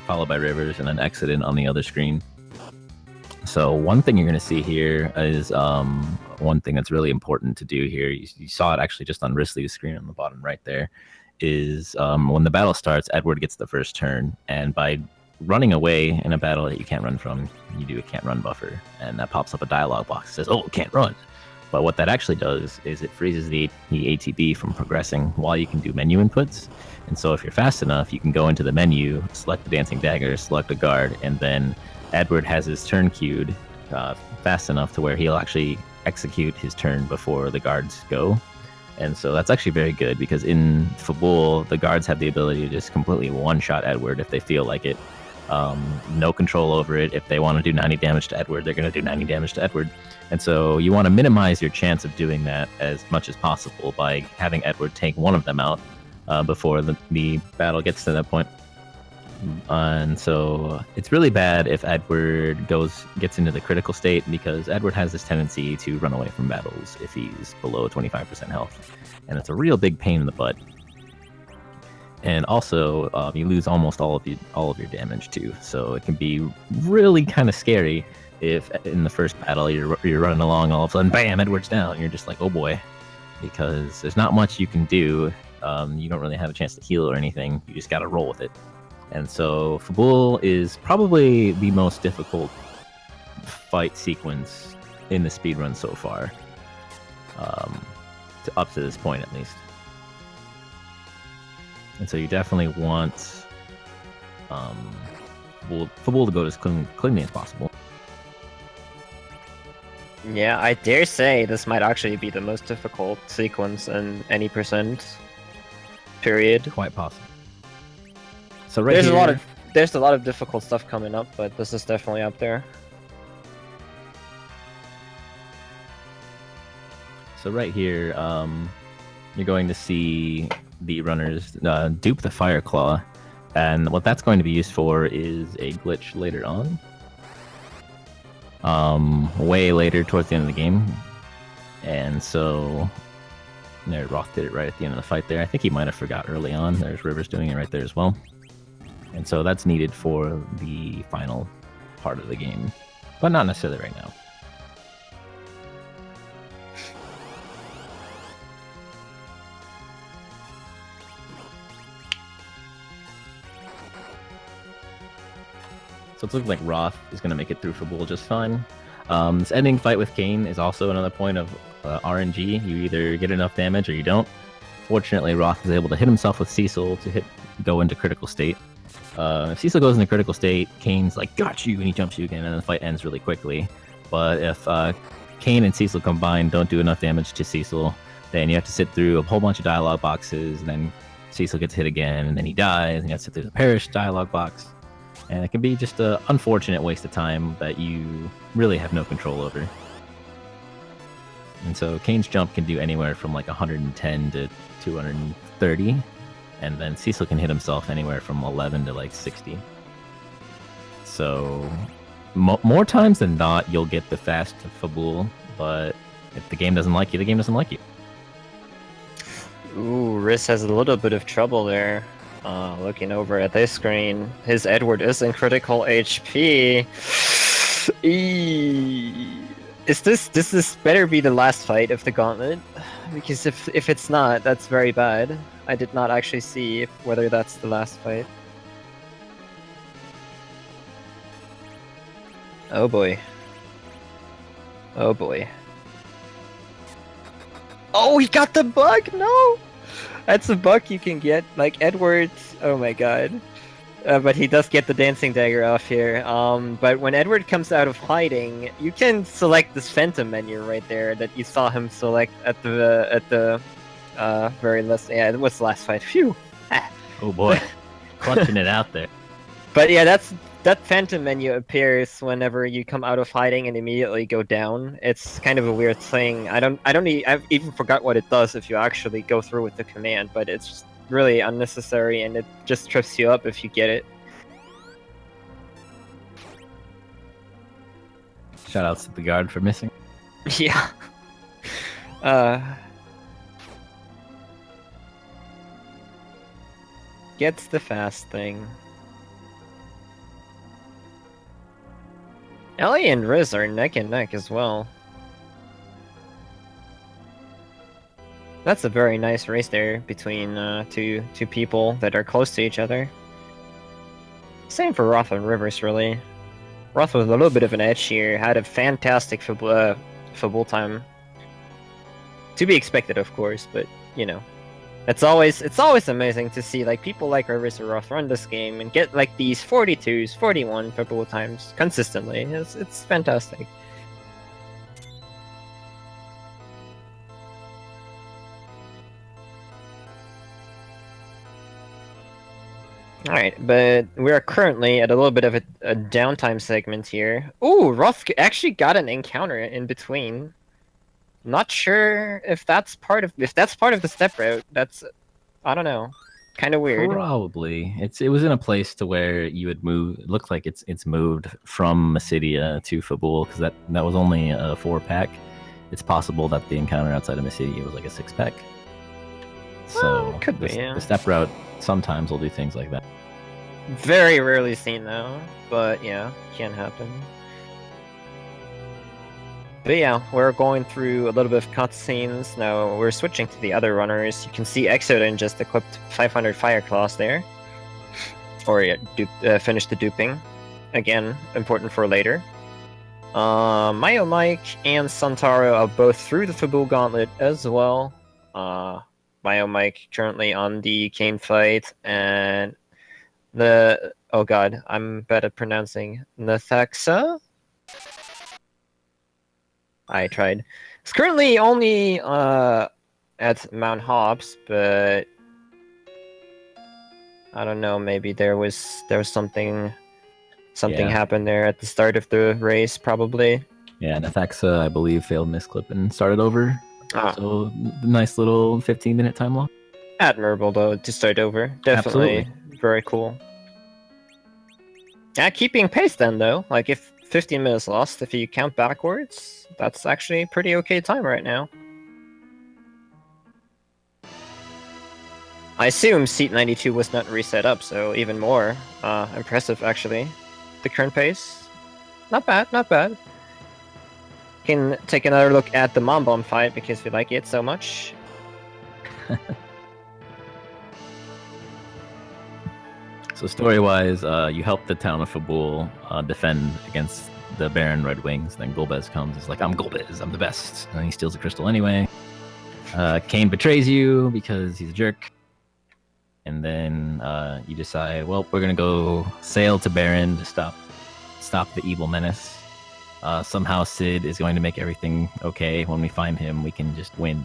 followed by Rivers and then Exoden on the other screen. So one thing you're going to see here is one thing that's really important to do here. You saw it actually just on Risley's screen on the bottom right there, is when the battle starts, Edward gets the first turn, and by running away in a battle that you can't run from, you do a can't run buffer, and that pops up a dialog box that says, oh, can't run. But what that actually does is it freezes the ATB from progressing while you can do menu inputs. And so if you're fast enough, you can go into the menu, select the Dancing Dagger, select a guard, and then Edward has his turn queued fast enough to where he'll actually execute his turn before the guards go. And so that's actually very good, because in Fabul, the guards have the ability to just completely one-shot Edward if they feel like it. No control over it. If they want to do 90 damage to Edward, they're going to do 90 damage to Edward. And so you want to minimize your chance of doing that as much as possible by having Edward take one of them out before the battle gets to that point. And so it's really bad if Edward gets into the critical state, because Edward has this tendency to run away from battles if he's below 25% health. And it's a real big pain in the butt. And also, you lose almost all of your damage too. So it can be really kind of scary if in the first battle you're running along, all of a sudden, bam, Edward's down. And you're just like, oh boy, because there's not much you can do. You don't really have a chance to heal or anything. You just got to roll with it. And so Fabul is probably the most difficult fight sequence in the speedrun so far, up to this point at least. And so you definitely want Fabul to go as cleanly as possible. Yeah, I dare say this might actually be the most difficult sequence in any percent period. Quite possible. So there's a lot of difficult stuff coming up, but this is definitely up there. So right here, you're going to see the runners dupe the Fire Claw, and what that's going to be used for is a glitch later on. Way later towards the end of the game. And so there, Roth did it right at the end of the fight there. I think he might have forgot early on. There's Rivers doing it right there as well. And so that's needed for the final part of the game, but not necessarily right now. So it's looking like Roth is going to make it through Fabul just fine. This ending fight with Kayn is also another point of RNG. You either get enough damage or you don't. Fortunately, Roth is able to hit himself with Cecil to go into critical state. If Cecil goes into critical state, Kayn's like, got you, and he jumps you again, and the fight ends really quickly. But if Kayn and Cecil combined don't do enough damage to Cecil, then you have to sit through a whole bunch of dialogue boxes, and then Cecil gets hit again, and then he dies, and you have to sit through the Perish dialogue box. And it can be just an unfortunate waste of time that you really have no control over. And so Kayn's jump can do anywhere from like 110 to 230, and then Cecil can hit himself anywhere from 11 to like 60. So more times than not, you'll get the fast Fabul, but if the game doesn't like you, the game doesn't like you. Ooh, Riss has a little bit of trouble there. Looking over at this screen, his Edward is in critical HP. This better be the last fight of the gauntlet, because if it's not, that's very bad. I did not actually see whether that's the last fight. Oh boy. Oh boy. Oh, he got the bug! No! That's a bug you can get, like Edward's. Oh my god. But he does get the dancing dagger off here. But when Edward comes out of hiding, you can select this phantom menu right there that you saw him select at the very last. Yeah, it was the last fight. Phew. Oh boy, clutching it out there. But yeah, that phantom menu appears whenever you come out of hiding and immediately go down. It's kind of a weird thing. I've even forgot what it does if you actually go through with the command, but it's just really unnecessary and it just trips you up if you get it. Shoutouts to the guard for missing. Yeah. Gets the fast thing. Ellie and Riz are neck and neck as well. That's a very nice race there between two people that are close to each other. Same for Roth and Rivers, really. Roth with a little bit of an edge here, had a fantastic Fabul time. To be expected, of course, but you know, it's always amazing to see like people like Rivers or Roth run this game and get like these 42s, 41 Fabul times consistently. It's fantastic. Alright, but we are currently at a little bit of a downtime segment here. Ooh, Roth actually got an encounter in between. Not sure if that's part of the step route. That's, I don't know, kind of weird. Probably it was in a place to where you would move. It looks like it's moved from Mysidia to Fabul because that was only a 4-pack. It's possible that the encounter outside of Mysidia was like a 6-pack. So could be, yeah. The step route sometimes will do things like that. Very rarely seen though, but yeah, can happen. But yeah, we're going through a little bit of cutscenes. Now we're switching to the other runners. You can see Exoden just equipped 500 Fire Claws there. Or yeah, finished the duping. Again, important for later. Mayo Mike and Santaro are both through the Fabul Gauntlet as well. Mayo Mike currently on the Kayn fight, and oh god, I'm bad at pronouncing Nathaxa? I tried. It's currently only at Mount Hobbs, but I don't know, maybe there was something happened there at the start of the race, probably. Yeah, Nathaxa, I believe, failed misclip and started over. Ah, So nice little 15-minute time lock. admirable though to start over. Definitely very cool. Yeah, keeping pace then though. Like if 15 minutes lost, if you count backwards, that's actually a pretty okay time right now. I assume seat 92 was not reset up, so even more impressive actually. The current pace, not bad, not bad. Can take another look at the Mom Bomb fight because we like it so much. So story-wise, you help the town of Fabul defend against the Baron Red Wings. Then Golbez comes. He's like, "I'm Golbez. I'm the best," and then he steals the crystal anyway. Kane betrays you because he's a jerk. And then you decide, well, we're gonna go sail to Baron to stop the evil menace. Somehow Sid is going to make everything okay. When we find him, we can just win.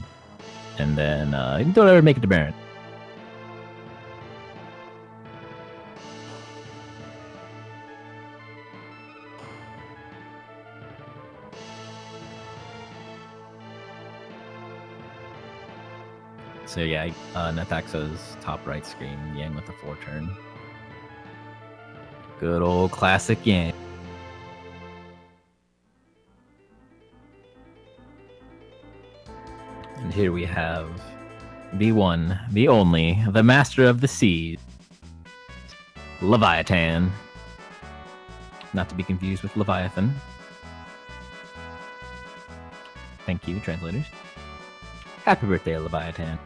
And then don't ever make it to Baron. So yeah, Nethaxa's top right screen, Yang with the 4-turn. Good old classic Yang. And here we have the one, the only, the master of the seas, Leviathan. Not to be confused with Leviathan. Thank you, translators. Happy birthday, Leviathan.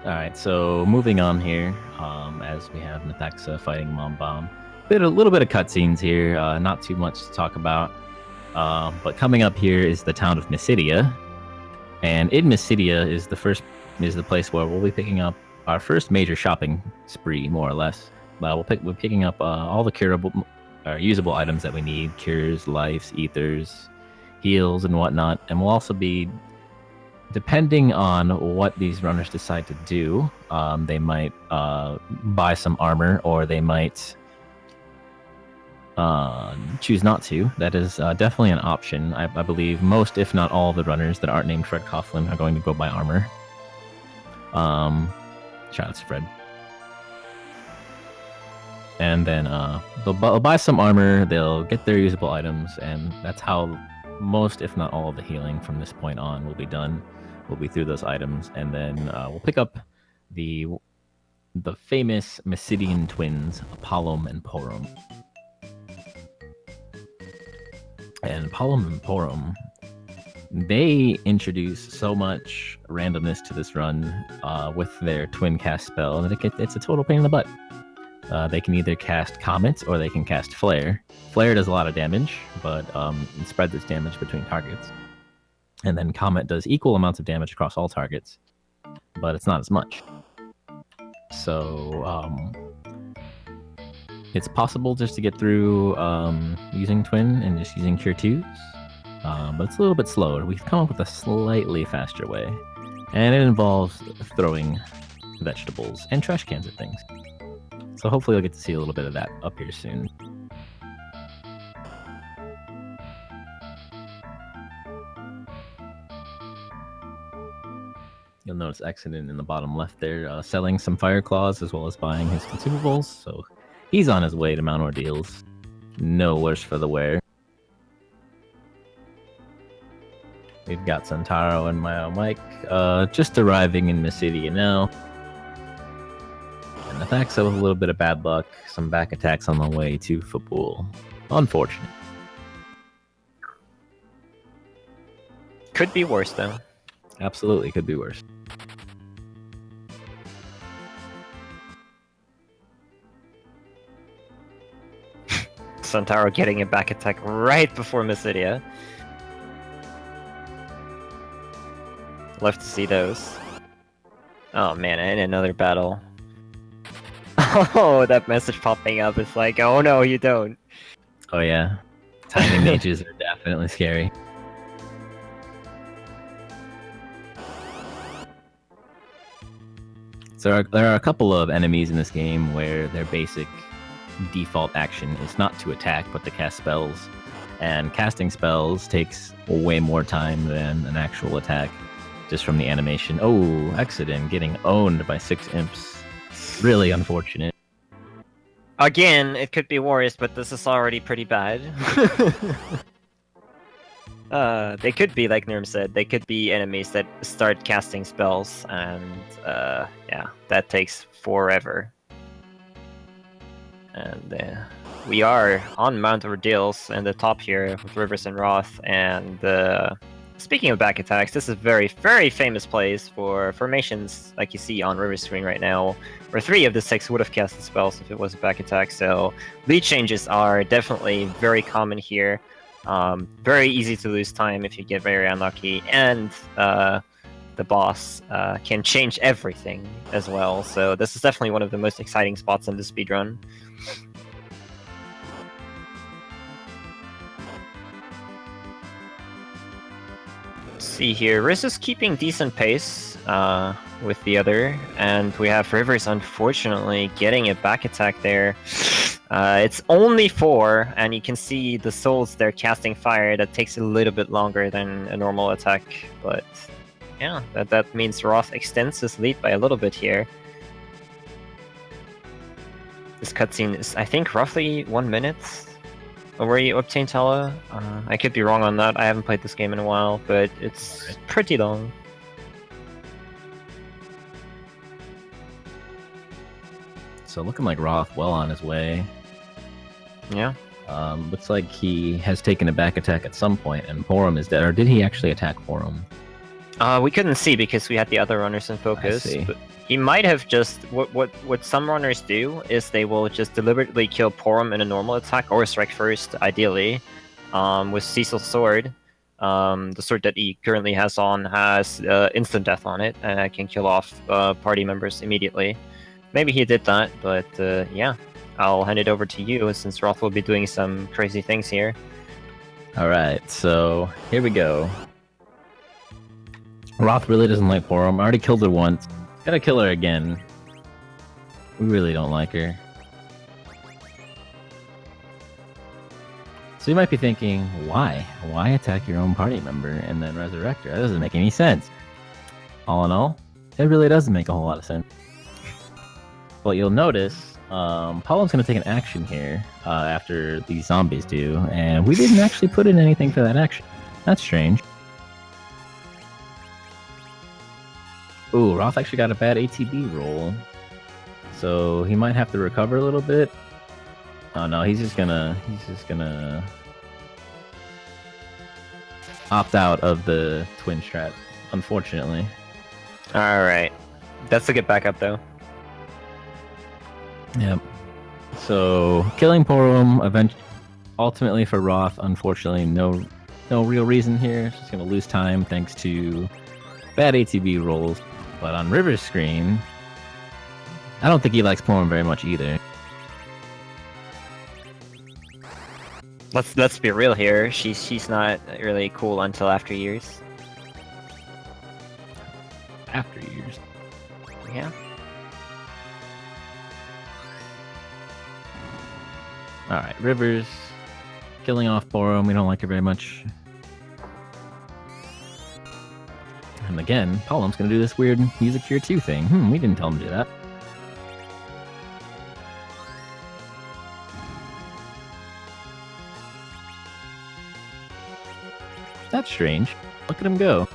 Alright, so moving on here, as we have Nethaxa fighting Mom Bomb. A little bit of cutscenes here, not too much to talk about. But coming up here is the town of Mysidia. And in Mysidia is the place where we'll be picking up our first major shopping spree, more or less. We're picking up all the curable, usable items that we need: cures, lives, ethers, heals, and whatnot. And we'll also be, depending on what these runners decide to do, they might buy some armor, or they might choose not to. That is definitely an option. I believe most, if not all, the runners that aren't named Fred Coughlin are going to go buy armor. Shout out to Fred. And then they'll buy some armor, they'll get their usable items, and that's how most, if not all, of the healing from this point on will be done. We'll be through those items, and then we'll pick up the famous Mysidian twins, Apollum and Porum. And Apollum and Porum, they introduce so much randomness to this run with their twin cast spell, and it's a total pain in the butt. They can either cast Comet or they can cast Flare. Flare does a lot of damage, but it spreads its damage between targets. And then Comet does equal amounts of damage across all targets, but it's not as much. So it's possible just to get through using Twin and just using Cure 2s, but it's a little bit slower. We've come up with a slightly faster way, and it involves throwing vegetables and trash cans at things. So hopefully you'll get to see a little bit of that up here soon. You'll notice Exodus in the bottom left there, selling some Fire Claws as well as buying his consumables. So he's on his way to Mount Ordeals. No worse for the wear. We've got Santaro and Mike just arriving in Mysidia now. And Nethaxa with a little bit of bad luck. Some back attacks on the way to Fabul. Unfortunate. Could be worse, though. Absolutely could be worse. Santaro getting a back attack right before Mysidia. Love to see those. Oh man, and another battle. Oh, that message popping up is like, oh no, you don't. Oh yeah, tiny mages are definitely scary. So there are a couple of enemies in this game where their basic default action is not to attack, but to cast spells. And casting spells takes way more time than an actual attack, just from the animation. Oh, Exodin getting owned by 6 imps. Really unfortunate. Again, it could be worse, but this is already pretty bad. They could be, like Nurm said, they could be enemies that start casting spells, and yeah, that takes forever. And we are on Mount Ordeals in the top here with Rivers and Roth, and speaking of back attacks, this is a very, very famous place for formations like you see on River's screen right now, where 3 of the 6 would have casted spells if it was a back attack, so lead changes are definitely very common here. Very easy to lose time if you get very unlucky, and the boss can change everything as well, so this is definitely one of the most exciting spots in the speedrun. See here, Riz is keeping decent pace with the other, and we have Rivers unfortunately getting a back attack there. It's only 4, and you can see the souls there casting fire. That takes a little bit longer than a normal attack, but yeah, that means Roth extends his lead by a little bit here. This cutscene is, I think, roughly 1 minute where you obtain Tala. I could be wrong on that, I haven't played this game in a while, but it's pretty long. So looking like Roth well on his way. Yeah. Looks like he has taken a back attack at some point, and Porum is dead. Or did he actually attack Porum? We couldn't see because we had the other runners in focus. I see. But he might have just what some runners do is they will just deliberately kill Porum in a normal attack or strike first, ideally, with Cecil's sword. The sword that he currently has on has instant death on it, and can kill off party members immediately. Maybe he did that, but yeah, I'll hand it over to you since Roth will be doing some crazy things here. All right, so here we go. Roth really doesn't like Porum. I already killed her once. Gotta kill her again. We really don't like her. So you might be thinking, why? Why attack your own party member and then resurrect her? That doesn't make any sense. All in all, it really doesn't make a whole lot of sense. But you'll notice, Pollum's going to take an action here after these zombies do, and we didn't actually put in anything for that action. That's strange. Ooh, Roth actually got a bad ATB roll, so he might have to recover a little bit. Oh no, he's just gonna opt out of the twin strat, unfortunately. Alright. That's a good backup, though. Yep. So killing Porum ultimately for Roth, unfortunately, no real reason here. Just gonna lose time thanks to bad ATB rolls. But on River's screen, I don't think he likes Porum very much either. Let's be real here. She's not really cool until after years. After years. Yeah. Alright, Rivers killing off Porum. We don't like her very much. And again, Pollum's gonna do this weird use a cure 2 thing. We didn't tell him to do that. That's strange. Look at him go.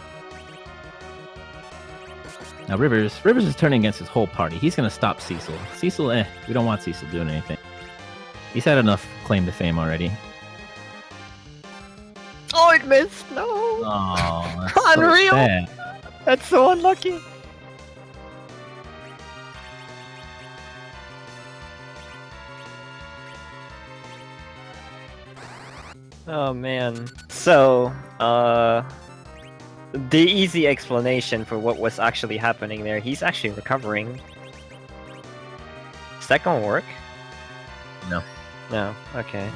Now Rivers is turning against his whole party. He's gonna stop Cecil. Cecil, we don't want Cecil doing anything. He's had enough claim to fame already. Oh, it missed! No! Oh, Unreal! So That's so unlucky! Oh man. So, the easy explanation for what was actually happening there, he's actually recovering. that gonna work? No. No. Okay.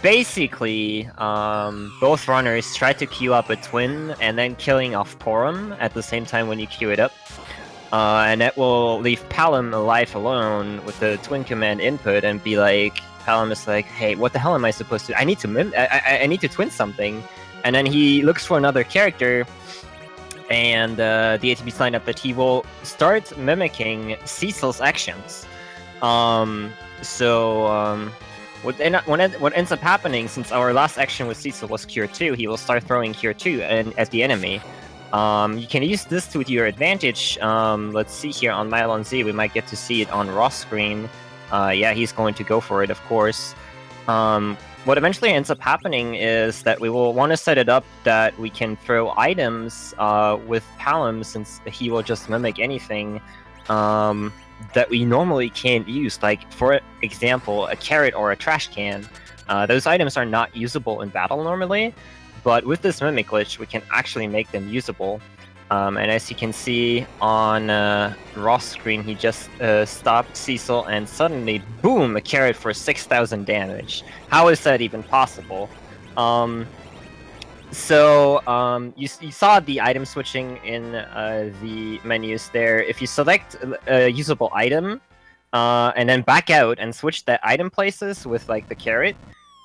Basically, both runners try to queue up a twin and then killing off Porum at the same time when you queue it up. And that will leave Palom alive alone with the twin command input and be like, Palom is like, hey, what the hell am I supposed to? I need to twin something. And then he looks for another character, and the ATB signed up that he will start mimicking Cecil's actions. What ends up happening, since our last action with Cecil was Cure 2, he will start throwing Cure 2 at the enemy. You can use this to your advantage. Let's see here on Mylon Z, we might get to see it on Ross screen. Yeah, he's going to go for it, of course. What eventually ends up happening is that we will want to set it up that we can throw items with Palom, since he will just mimic anything that we normally can't use. Like, for example, a carrot or a trash can. Those items are not usable in battle normally, but with this mimic glitch, we can actually make them usable. And as you can see on Ross' screen, he just stopped Cecil, and suddenly, boom, a carrot for 6,000 damage. How is that even possible? You saw the item switching in the menus there. If you select a usable item, and then back out and switch the item places with like the carrot,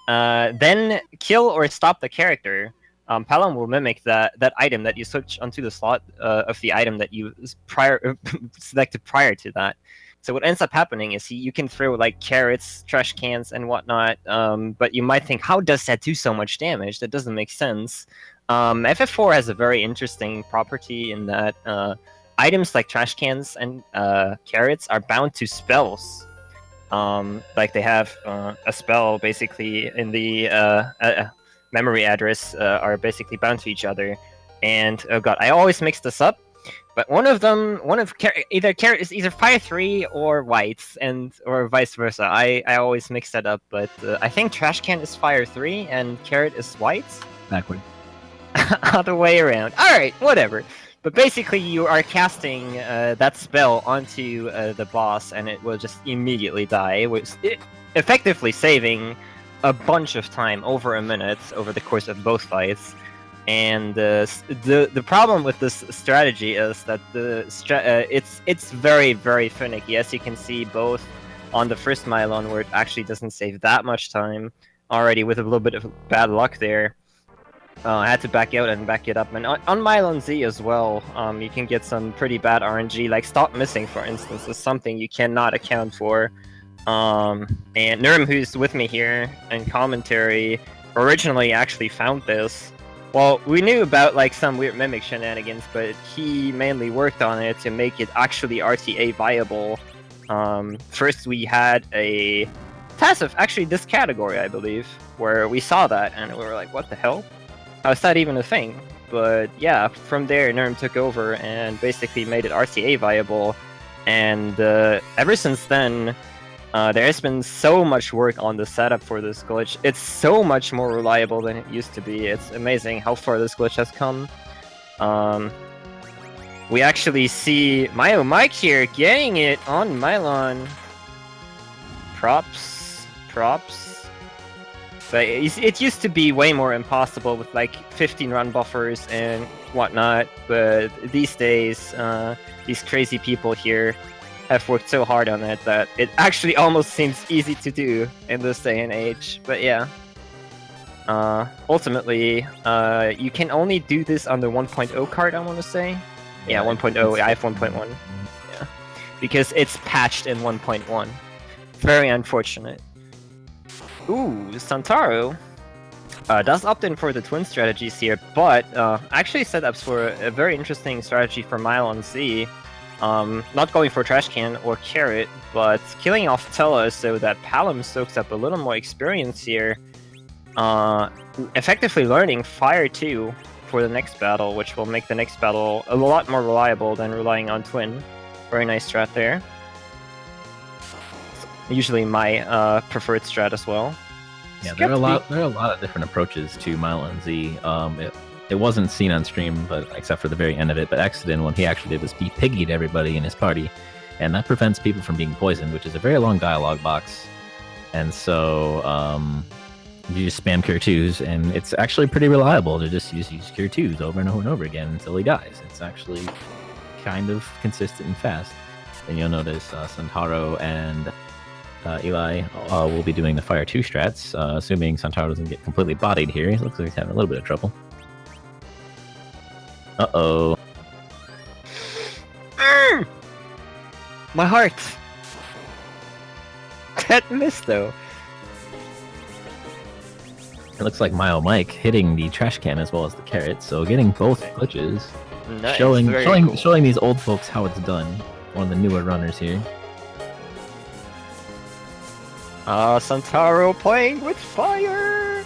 then kill or stop the character, Palom will mimic that item that you switch onto the slot of the item that you selected prior to that. So what ends up happening is you can throw like carrots, trash cans, and whatnot, but you might think, how does that do so much damage? That doesn't make sense. FF4 has a very interesting property in that items like trash cans and carrots are bound to spells. Like they have a spell basically in the memory address are basically bound to each other. And oh god, I always mix this up. But either carrot is either fire 3 or whites, or vice versa. I always mix that up, but I think trash can is fire 3 and carrot is whites. Backward. Other way around. All right, whatever. But basically, you are casting that spell onto the boss, and it will just immediately die, effectively saving a bunch of time, over a minute, over the course of both fights. And the problem with this strategy is that it's very, very finicky. As you can see, both on the first Mylon, where it actually doesn't save that much time, already with a little bit of bad luck there. I had to back out and back it up. And on Mylon Z as well, you can get some pretty bad RNG, like Stop Missing, for instance, is something you cannot account for. And Nurm, who's with me here in commentary, originally actually found this. Well, we knew about like some weird mimic shenanigans, but he mainly worked on it to make it actually RTA viable. First we had a test of actually this category, I believe, where we saw that and we were like, what the hell? How's that even a thing? But yeah, from there Nurm took over and basically made it RTA viable. And ever since then, there has been so much work on the setup for this glitch. It's so much more reliable than it used to be. It's amazing how far this glitch has come. We actually see Mayo Mike here getting it on Mylon. Props. But it used to be way more impossible with like 15 run buffers and whatnot. But these days, these crazy people here have worked so hard on it that it actually almost seems easy to do in this day and age. But yeah, ultimately, you can only do this on the 1.0 card, I want to say. Yeah, 1.0, I have 1.1. Yeah, because it's patched in 1.1. Very unfortunate. Ooh, Santaro does opt in for the twin strategies here, but actually set up for a very interesting strategy for Mylon Z. Not going for Trash Can or Carrot, but killing off Tella so that Palom soaks up a little more experience here. Effectively learning Fire 2 for the next battle, which will make the next battle a lot more reliable than relying on Twin. Very nice strat there. Usually my preferred strat as well. Yeah, there are a lot of different approaches to Mylon Z. It wasn't seen on stream, but except for the very end of it. But Exodin, when he actually did this, he piggied everybody in his party, and that prevents people from being poisoned, which is a very long dialogue box. And so you just spam cure 2s, and it's actually pretty reliable to just use cure 2s over and over and over again until he dies. It's actually kind of consistent and fast. And you'll notice Santaro and Eli will be doing the Fire 2 strats, assuming Santaro doesn't get completely bodied here. He looks like he's having a little bit of trouble. Uh-oh. My heart! That missed, though. It looks like Mike hitting the trash can as well as the carrot, so getting both glitches. Nice, Showing these old folks how it's done. One of the newer runners here. Santaro playing with fire!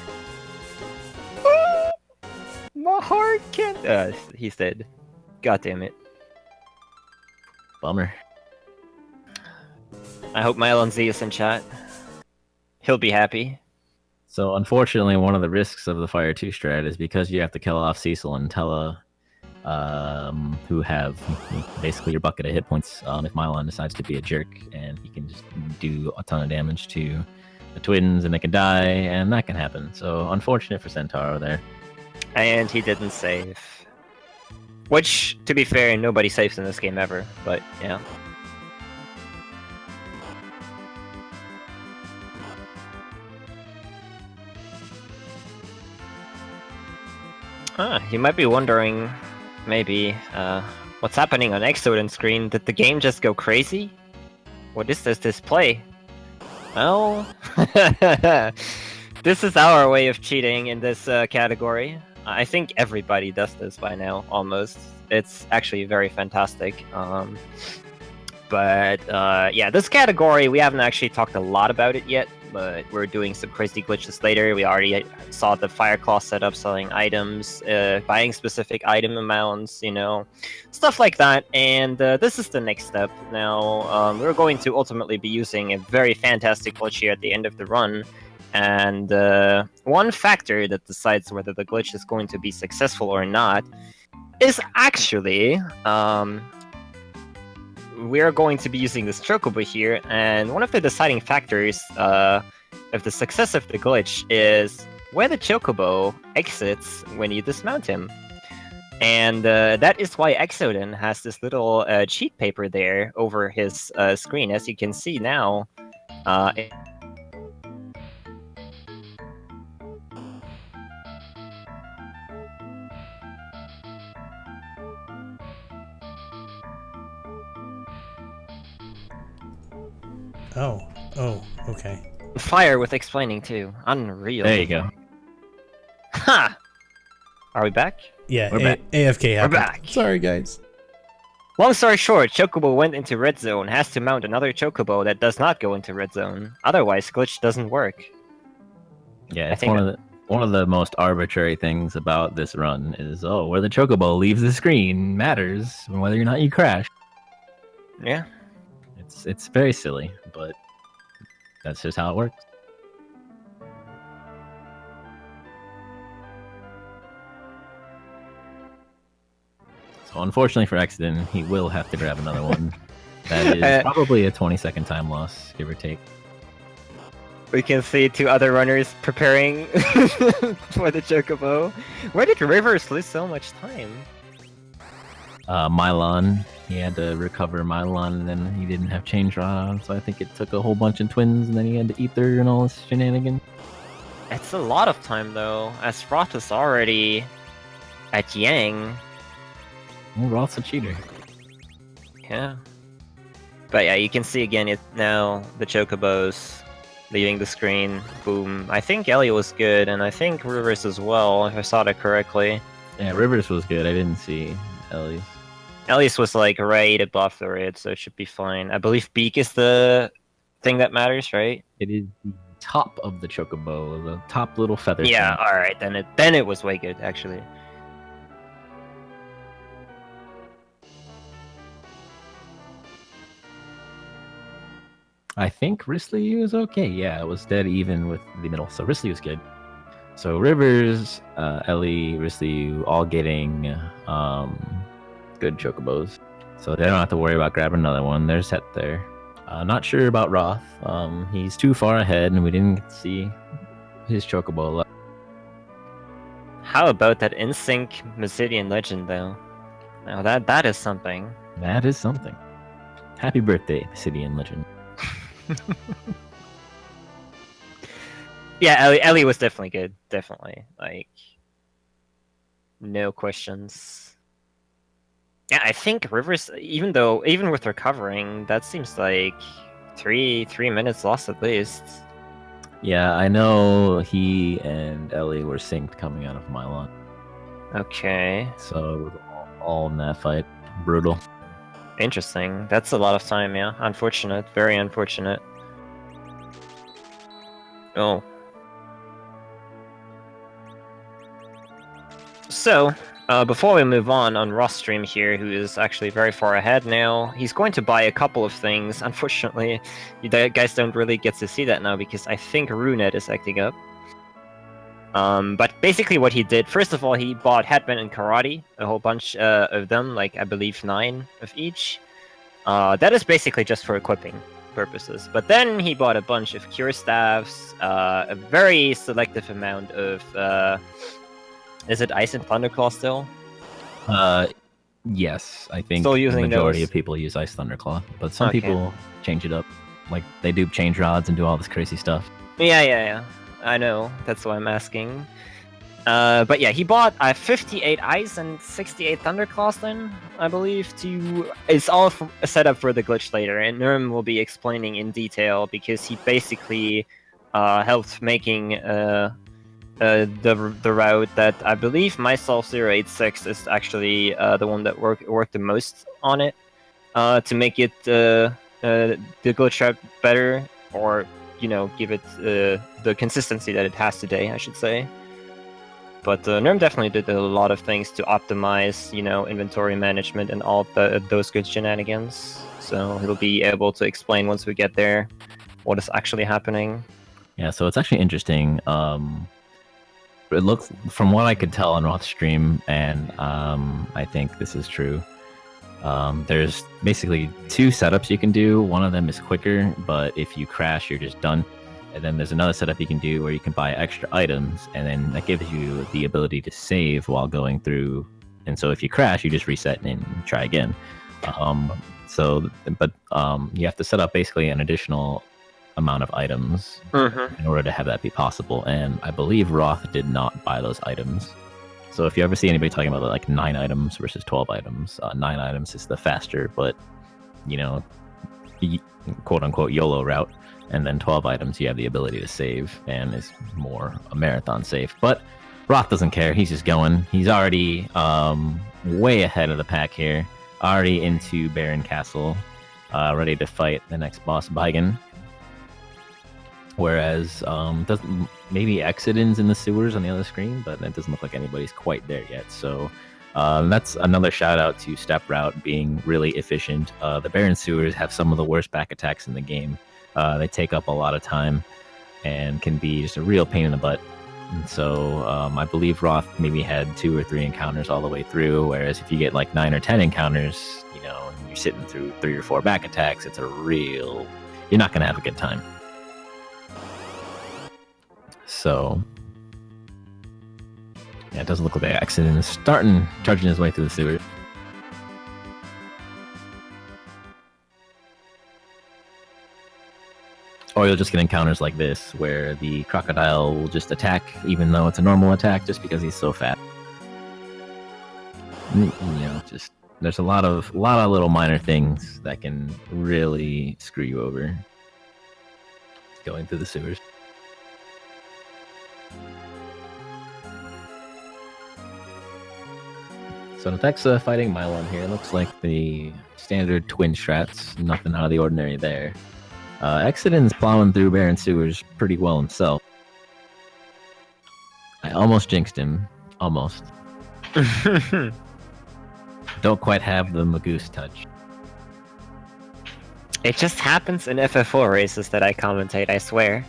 Ah! My heart can't... he's dead. God damn it. Bummer. I hope Mylon Z is in chat. He'll be happy. So unfortunately, one of the risks of the Fire 2 strat is because you have to kill off Cecil and Tella, who have basically your bucket of hit points. If Mylon decides to be a jerk, and he can just do a ton of damage to the twins, and they can die, and that can happen. So unfortunate for Santaro there. And he didn't save. Which, to be fair, nobody saves in this game ever, but yeah. You might be wondering, maybe, what's happening on Exodus screen? Did the game just go crazy? What is this display? Well, this is our way of cheating in this category. I think everybody does this by now, almost. It's actually very fantastic. But yeah, this category, we haven't actually talked a lot about it yet, but we're doing some crazy glitches later. We already saw the Fireclaw setup, selling items, buying specific item amounts, you know, stuff like that. And this is the next step. Now, we're going to ultimately be using a very fantastic glitch here at the end of the run. And one factor that decides whether the glitch is going to be successful or not is actually... we are going to be using this Chocobo here, and one of the deciding factors of the success of the glitch is where the Chocobo exits when you dismount him. And that is why Exodus has this little cheat paper there over his screen. As you can see now, Oh, okay. fire with explaining too. Unreal. There you go. Ha! Are we back? Yeah, We're back. AFK happened. We're back. Sorry, guys. Long story short, Chocobo went into red zone, has to mount another Chocobo that does not go into red zone. Otherwise, glitch doesn't work. Yeah, I it's think one of the most arbitrary things about this run is where the Chocobo leaves the screen matters whether or not you crash. Yeah. It's very silly, but that's just how it works. So unfortunately for Exodus, he will have to grab another one. That is probably a 20-second time loss, give or take. We can see two other runners preparing for the Chocobo. Where did Rivers lose so much time? Mylon, he had to recover Mylon, and then he didn't have change on, so I think it took a whole bunch of twins, and then he had to Ether and all this shenanigans. It's a lot of time though, as Roth is already at Yang. Well, Roth's a cheater. Yeah. But yeah, you can see again it now the Chocobos leaving the screen. Boom. I think Ellie was good, and I think Rivers as well, if I saw that correctly. Yeah, Rivers was good. I didn't see Ellie's. Ellie's was like right above the red, so it should be fine. I believe Beak is the thing that matters, right? It is the top of the Chocobo, the top little feather. Yeah, thing. alright, then it was way good, actually. I think Risley was okay. Yeah, it was dead even with the middle, so Risley was good. So Rivers, Ellie, Risley, all getting good Chocobos. So they don't have to worry about grabbing another one. They're set there. Not sure about Roth. He's too far ahead, and we didn't get to see his chocobo. How about that InSync Mesidian Legend, though? Now that is something. That is something. Happy birthday, Obsidian Legend. Yeah, Ellie was definitely good. Definitely. Like, no questions. Yeah, I think Rivers, even with recovering, that seems like three minutes lost at least. Yeah, I know he and Ellie were synced coming out of Mylon. Okay. So it was all in that fight. Brutal. Interesting. That's a lot of time, yeah. Unfortunate. Very unfortunate. Oh. So, before we move on Ross stream here, who is actually very far ahead now, he's going to buy a couple of things. Unfortunately, you guys don't really get to see that now because I think Runet is acting up. But basically what he did, first of all, he bought Headband and Karate, a whole bunch of them, like I believe 9 of each. That is basically just for equipping purposes. But then he bought a bunch of Cure Staffs, a very selective amount of... is it Ice and Thunderclaw still? Yes, I think Still the using majority those? of people use Ice Thunderclaw, but some Okay. people change it up. Like they do change rods and do all this crazy stuff. Yeah. I know. That's why I'm asking. But yeah, he bought 58 Ice and 68 Thunderclaws then, I believe, it's all set up for the glitch later, and Nurm will be explaining in detail because he basically helped making the route that I believe myself 086 is actually the one that worked the most on it to make it the glitch route better, or give it the consistency that it has today, I should say. But Nurm definitely did a lot of things to optimize, inventory management and all those good shenanigans. So he'll be able to explain once we get there what is actually happening. Yeah, so it's actually interesting. It looks, from what I could tell on Roth's stream, and I think this is true. There's basically 2 setups you can do. One of them is quicker, but if you crash, you're just done. And then there's another setup you can do where you can buy extra items, and then that gives you the ability to save while going through. And so if you crash, you just reset and try again. You have to set up basically an additional amount of items in order to have that be possible. And I believe Roth did not buy those items. So if you ever see anybody talking about like 9 items versus 12 items, 9 items is the faster, but quote unquote YOLO route. And then 12 items, you have the ability to save, and is more a marathon save. But Roth doesn't care. He's just going. He's already way ahead of the pack here. Already into Baron Castle, ready to fight the next boss, Baigen. Whereas, maybe Exodin's in the sewers on the other screen, but it doesn't look like anybody's quite there yet. So that's another shout out to Step Route being really efficient. The Baron sewers have some of the worst back attacks in the game. They take up a lot of time and can be just a real pain in the butt. And so I believe Roth maybe had 2 or 3 encounters all the way through, whereas if you get like 9 or 10 encounters, and you're sitting through 3 or 4 back attacks, you're not going to have a good time. So, yeah, it doesn't look like the accident is charging his way through the sewers. Or you'll just get encounters like this, where the crocodile will just attack, even though it's a normal attack, just because he's so fat. There's a lot of little minor things that can really screw you over going through the sewers. So Natexa fighting Mylon here. Looks like the standard twin strats. Nothing out of the ordinary there. Exodin's plowing through Baron Sewers pretty well himself. I almost jinxed him. Almost. Don't quite have the Magoose touch. It just happens in FF4 races that I commentate, I swear.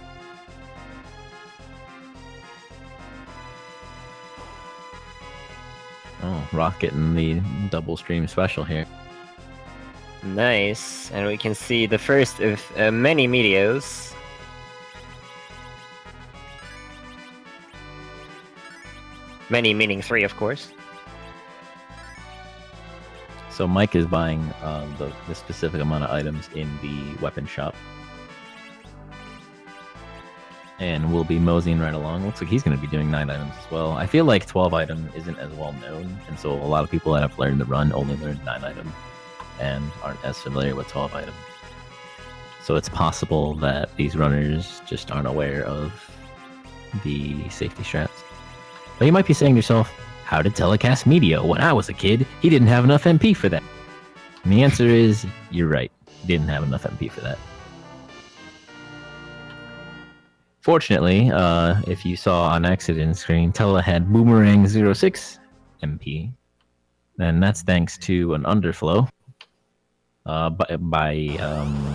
Oh, Rock getting the double stream special here. Nice, and we can see the first of many Meteos. Many meaning 3, of course. So Mike is buying the specific amount of items in the weapon shop. And we'll be moseying right along. Looks like he's going to be doing 9 items as well. I feel like 12 item isn't as well known, and so a lot of people that have learned the run only learned 9 item and aren't as familiar with 12 item. So it's possible that these runners just aren't aware of the safety strats. But you might be saying to yourself, how did telecast Meteo? When I was a kid, he didn't have enough MP for that. And the answer is, you're right. He didn't have enough MP for that. Fortunately, if you saw on accident screen, Tela had Boomerang 06 MP. And that's thanks to an underflow. By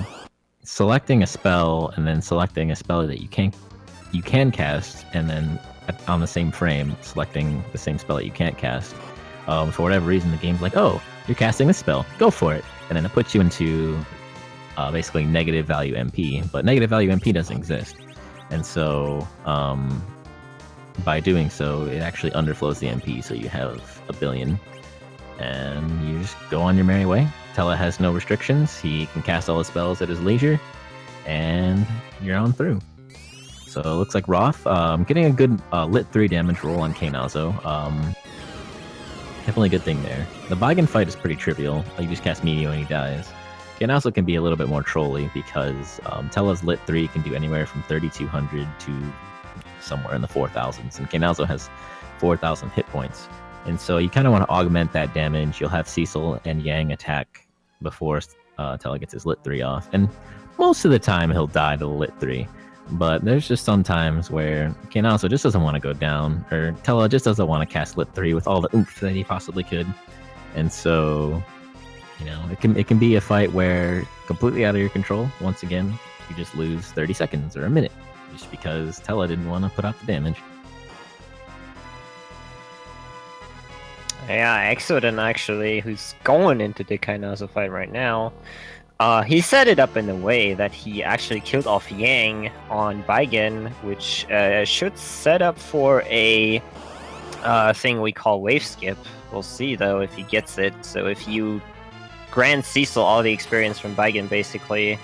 selecting a spell and then selecting a spell that you can cast, and then on the same frame selecting the same spell that you can't cast. For whatever reason, the game's like, oh, you're casting this spell, go for it, and then it puts you into basically negative value MP. But negative value MP doesn't exist, and so by doing so, it actually underflows the MP, so you have a billion, and you just go on your merry way. Tela has no restrictions. He can cast all his spells at his leisure, and you're on through. So it looks like Roth getting a good lit 3 damage roll on Kainazo. Definitely a good thing there. The Baigen fight is pretty trivial. You just cast Meteo and he dies. Kainazo can be a little bit more trolly because Tela's lit 3 can do anywhere from 3,200 to somewhere in the 4,000s, and Kainazo has 4,000 hit points. And so you kind of want to augment that damage. You'll have Cecil and Yang attack before Tela gets his lit 3 off. And most of the time he'll die to the lit 3. But there's just some times where Kainazo just doesn't want to go down, or Tela just doesn't want to cast lit 3 with all the oomph that he possibly could. And so, you know, it can be a fight where completely out of your control. Once again, you just lose 30 seconds or a minute just because Tela didn't want to put out the damage. Yeah, Exodon actually, who's going into the Kainazo fight right now, he set it up in a way that he actually killed off Yang on Baigen, which should set up for a thing we call wave skip. We'll see though if he gets it. So if you grant Cecil all the experience from Baigen, basically,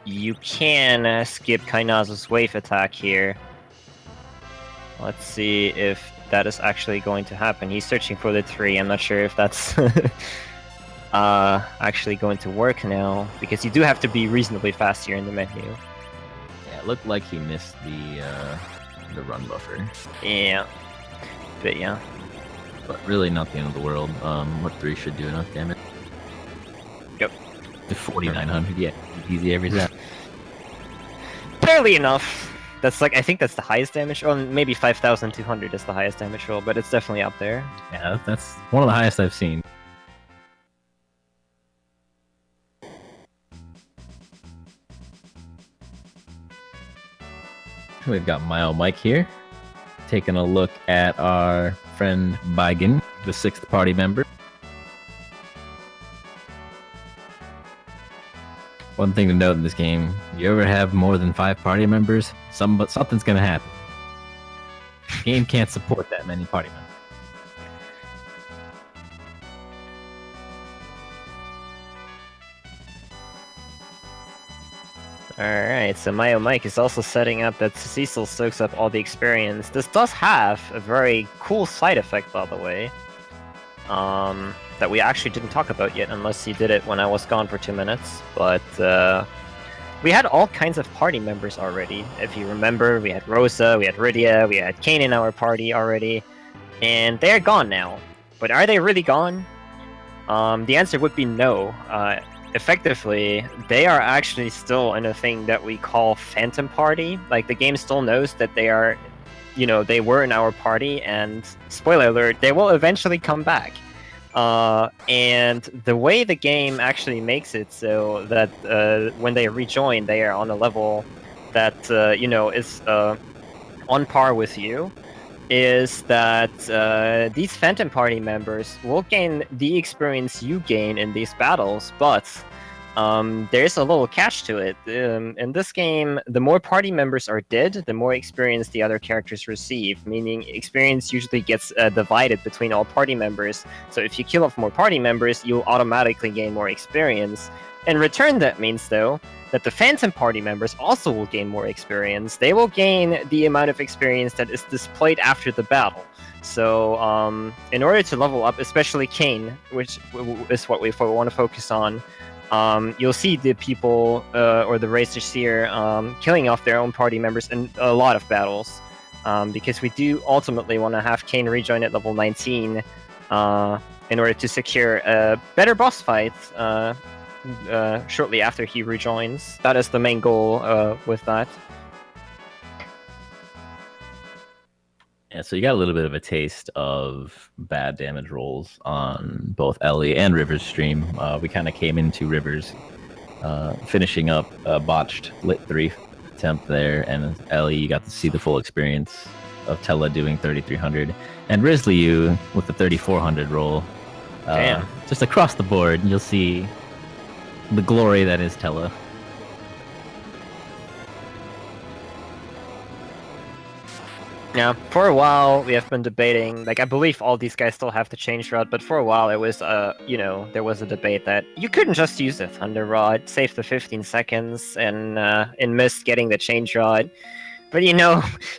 you can skip Kainazo's wave attack here. Let's see if that is actually going to happen. He's searching for the 3. I'm not sure if that's actually going to work now, because you do have to be reasonably fast here in the menu. Yeah, it looked like he missed the run buffer. Yeah. But yeah. But really not the end of the world. What 3 should do enough damage? Yep. To 4,900, yeah. Easy every time. Barely enough. That's like, I think that's the highest damage, or maybe 5,200 is the highest damage roll, but it's definitely up there. Yeah, that's one of the highest I've seen. We've got Mile Mike here, taking a look at our friend Baigen, the 6th party member. One thing to note in this game, you ever have more than 5 party members, something's gonna happen. The game can't support that many party members. Alright, so Mayo Mike is also setting up that Cecil soaks up all the experience. This does have a very cool side effect, by the way, that we actually didn't talk about yet, unless he did it when I was gone for 2 minutes. But we had all kinds of party members already. If you remember, we had Rosa, we had Rydia, we had Kane in our party already, and they're gone now. But are they really gone? The answer would be no. Effectively, they are actually still in a thing that we call Phantom Party. Like, the game still knows that they are, you know, they were in our party, and spoiler alert, they will eventually come back. And the way the game actually makes it so that when they rejoin, they are on a level that, you know, is on par with you, is that these Phantom Party members will gain the experience you gain in these battles, but there's a little catch to it. In this game, the more party members are dead, the more experience the other characters receive, meaning experience usually gets divided between all party members. So if you kill off more party members, you'll automatically gain more experience. In return, that means, though, that the Phantom Party members also will gain more experience. They will gain the amount of experience that is displayed after the battle. So, in order to level up, especially Kain, which is what we want to focus on, you'll see the people, or the Razor Seer, killing off their own party members in a lot of battles. Because we do ultimately want to have Kain rejoin at level 19 in order to secure a better boss fight shortly after he rejoins. That is the main goal with that. Yeah, so you got a little bit of a taste of bad damage rolls on both Ellie and River's stream. We kind of came into River's finishing up a botched Lit 3 attempt there, and Ellie, you got to see the full experience of Tella doing 3300, and Rizlyu with the 3400 roll. Damn. Just across the board, you'll see the glory that is Tella. Yeah, for a while we have been debating, like I believe all these guys still have the change rod, but for a while it was, there was a debate that you couldn't just use the Thunder Rod, save the 15 seconds, and miss getting the change rod. But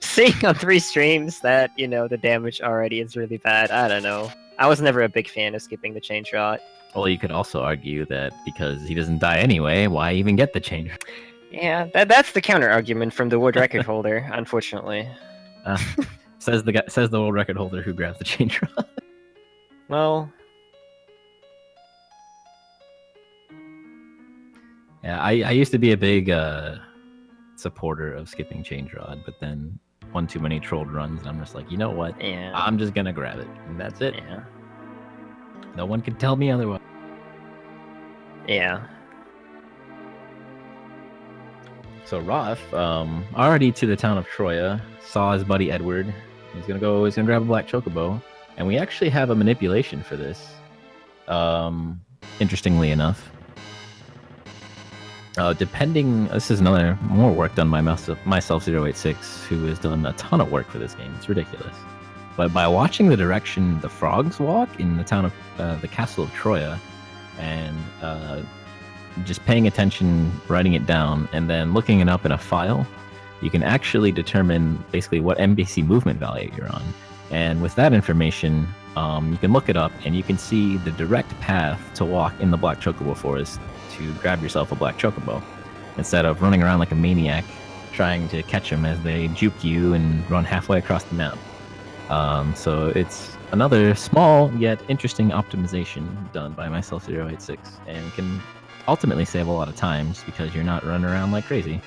seeing on 3 streams that, the damage already is really bad, I don't know. I was never a big fan of skipping the change rod. Well, you could also argue that because he doesn't die anyway, why even get the change? Yeah, that's the counter argument from the world record holder, unfortunately. Says the world record holder who grabs the change rod. Well, yeah, I used to be a big supporter of skipping change rod, but then one too many trolled runs, and I'm just like, you know what? yeah. I'm just gonna grab it, and that's it. Yeah. No one can tell me otherwise. Yeah. So Roth, already to the town of Troya, saw his buddy Edward. He's gonna grab a black chocobo, and we actually have a manipulation for this. Interestingly enough, this is another more work done by myself 086, who has done a ton of work for this game. It's ridiculous. But by watching the direction the frogs walk in the town of the castle of Troya, and just paying attention, writing it down, and then looking it up in a file, you can actually determine basically what NPC movement value you're on. And with that information, you can look it up and you can see the direct path to walk in the Black Chocobo Forest to grab yourself a Black Chocobo, instead of running around like a maniac trying to catch them as they juke you and run halfway across the map. So it's another small yet interesting optimization done by myself 086, and can ultimately save a lot of times because you're not running around like crazy.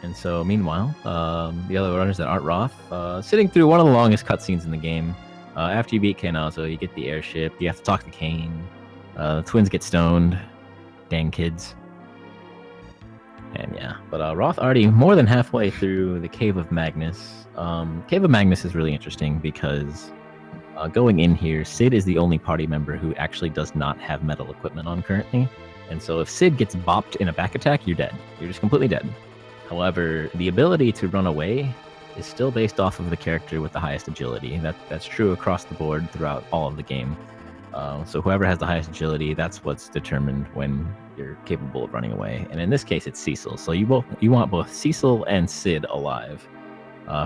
And so meanwhile, the other runners that aren't Roth, sitting through one of the longest cutscenes in the game. After you beat Kainazo, you get the airship, you have to talk to Kain, the twins get stoned, dang kids. And yeah, but Roth already more than halfway through the Cave of Magnus. Cave of Magnus is really interesting because going in here, Cid is the only party member who actually does not have metal equipment on currently. And so if Cid gets bopped in a back attack, you're dead. You're just completely dead. However, the ability to run away is still based off of the character with the highest agility. That's true across the board throughout all of the game. So whoever has the highest agility, that's what's determined when you're capable of running away. And in this case, it's Cecil. So you want both Cecil and Cid alive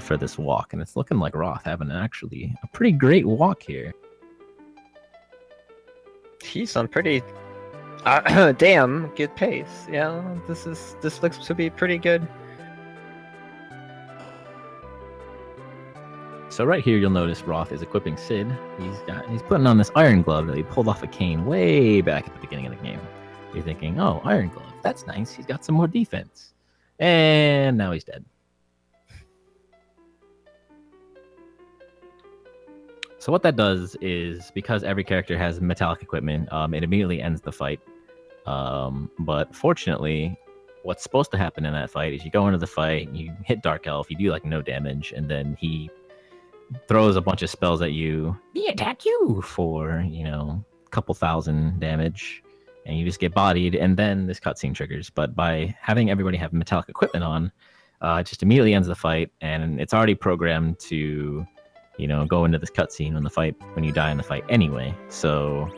for this walk. And it's looking like Roth having actually a pretty great walk here. He's on pretty damn good pace. Yeah, this looks to be pretty good. So right here, you'll notice Roth is equipping Cid. He's putting on this iron glove that he pulled off of Kain way back at the beginning of the game. You're thinking, oh, iron glove, that's nice. He's got some more defense. And now he's dead. So what that does is, because every character has metallic equipment, it immediately ends the fight. But fortunately, what's supposed to happen in that fight is you go into the fight, you hit Dark Elf, you do like no damage, and then he throws a bunch of spells at you. He attack you for, a couple thousand damage, and you just get bodied, and then this cutscene triggers. But by having everybody have metallic equipment on, it just immediately ends the fight, and it's already programmed to, go into this cutscene when you die in the fight anyway. So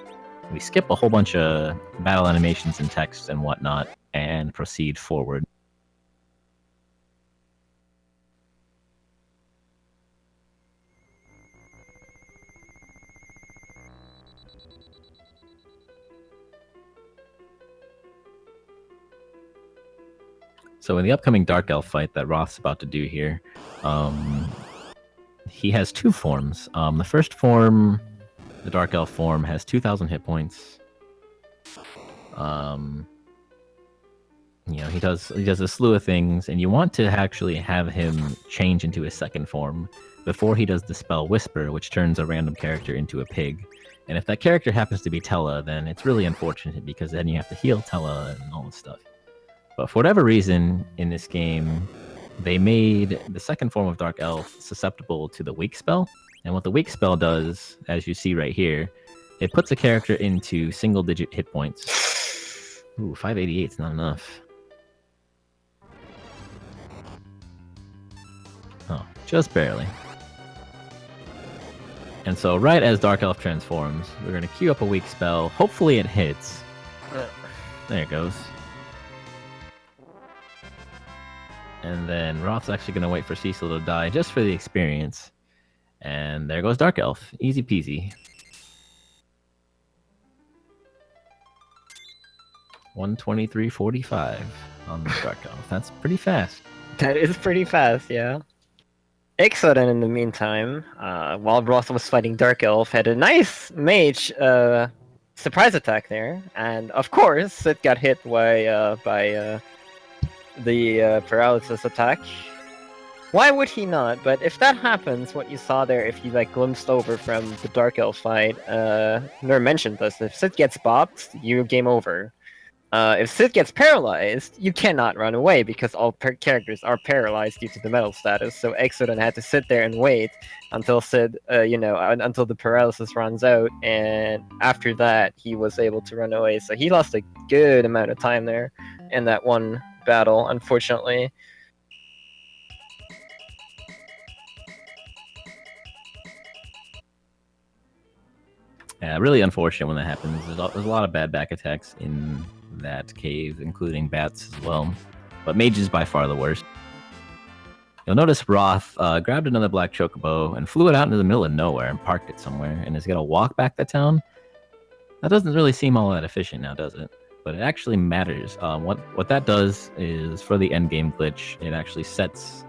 we skip a whole bunch of battle animations and text and whatnot, and proceed forward. So in the upcoming Dark Elf fight that Roth's about to do here, he has two forms. The first form, the Dark Elf form, has 2,000 hit points. He does a slew of things, and you want to actually have him change into his second form before he does the spell Whisper, which turns a random character into a pig. And if that character happens to be Tella, then it's really unfortunate, because then you have to heal Tella and all this stuff. But for whatever reason, in this game, they made the second form of Dark Elf susceptible to the weak spell. And what the weak spell does, as you see right here, it puts a character into single-digit hit points. Ooh, 588 is not enough. Oh, just barely. And so right as Dark Elf transforms, we're going to queue up a weak spell. Hopefully it hits. There it goes. And then Roth's actually going to wait for Cecil to die just for the experience. And there goes Dark Elf. Easy peasy. 123.45 on the Dark Elf. That's pretty fast. That is pretty fast, yeah. Ixoden, in the meantime, while Roth was fighting Dark Elf, had a nice mage surprise attack there. And of course, it got hit by the paralysis attack. Why would he not? But if that happens, what you saw there, if you glimpsed over from the Dark Elf fight, Nur mentioned this, if Sid gets bopped, you game over. If Sid gets paralyzed, you cannot run away, because all characters are paralyzed due to the metal status, so Exodon had to sit there and wait until Sid, until the paralysis runs out, and after that, he was able to run away, so he lost a good amount of time there in that one battle, unfortunately. Yeah, really unfortunate when that happens. There's a lot of bad back attacks in that cave, including bats as well. But mage is by far the worst. You'll notice Roth grabbed another black chocobo and flew it out into the middle of nowhere and parked it somewhere, and is going to walk back to town. That doesn't really seem all that efficient now, does it? But it actually matters. What that does is, for the endgame glitch, it actually sets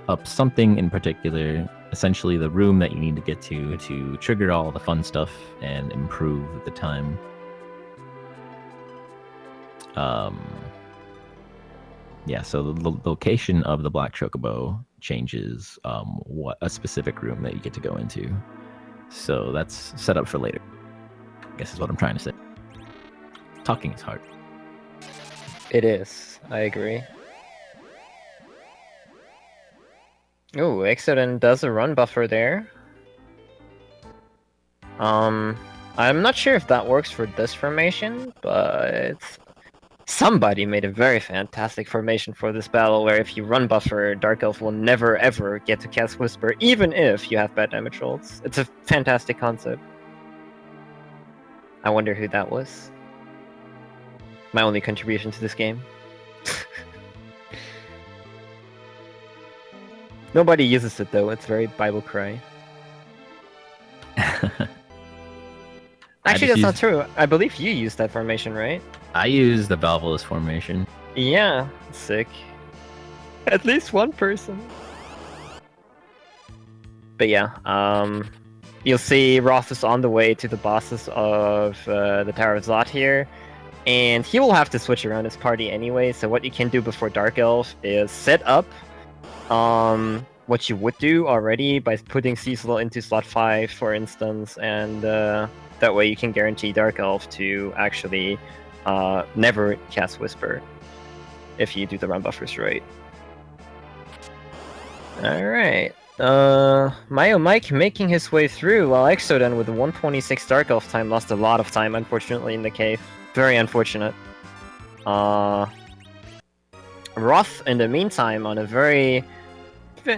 up something in particular, essentially the room that you need to get to trigger all the fun stuff and improve the time. Yeah, so the location of the black chocobo changes what a specific room that you get to go into. So that's set up for later, I guess is what I'm trying to say. Talking is hard. It is. I agree. Oh, Exodon does a run buffer there. I'm not sure if that works for this formation, but somebody made a very fantastic formation for this battle, where if you run buffer, Dark Elf will never ever get to cast Whisper, even if you have bad damage rolls. It's a fantastic concept. I wonder who that was. My only contribution to this game. Nobody uses it though, it's very Bible cry. Actually, that's not true. I believe you used that formation, right? I use the Valvolus formation. Yeah, sick. At least one person. But yeah, you'll see Roth is on the way to the bosses of the Tower of Zot here. And he will have to switch around his party anyway, so what you can do before Dark Elf is set up what you would do already by putting Cecil into slot 5, for instance, and that way you can guarantee Dark Elf to actually never cast Whisper if you do the run buffers right. Alright. Mayo Mike making his way through, while Exoden with the 126 Dark Elf time lost a lot of time, unfortunately, in the cave. Very unfortunate. Roth, in the meantime, on a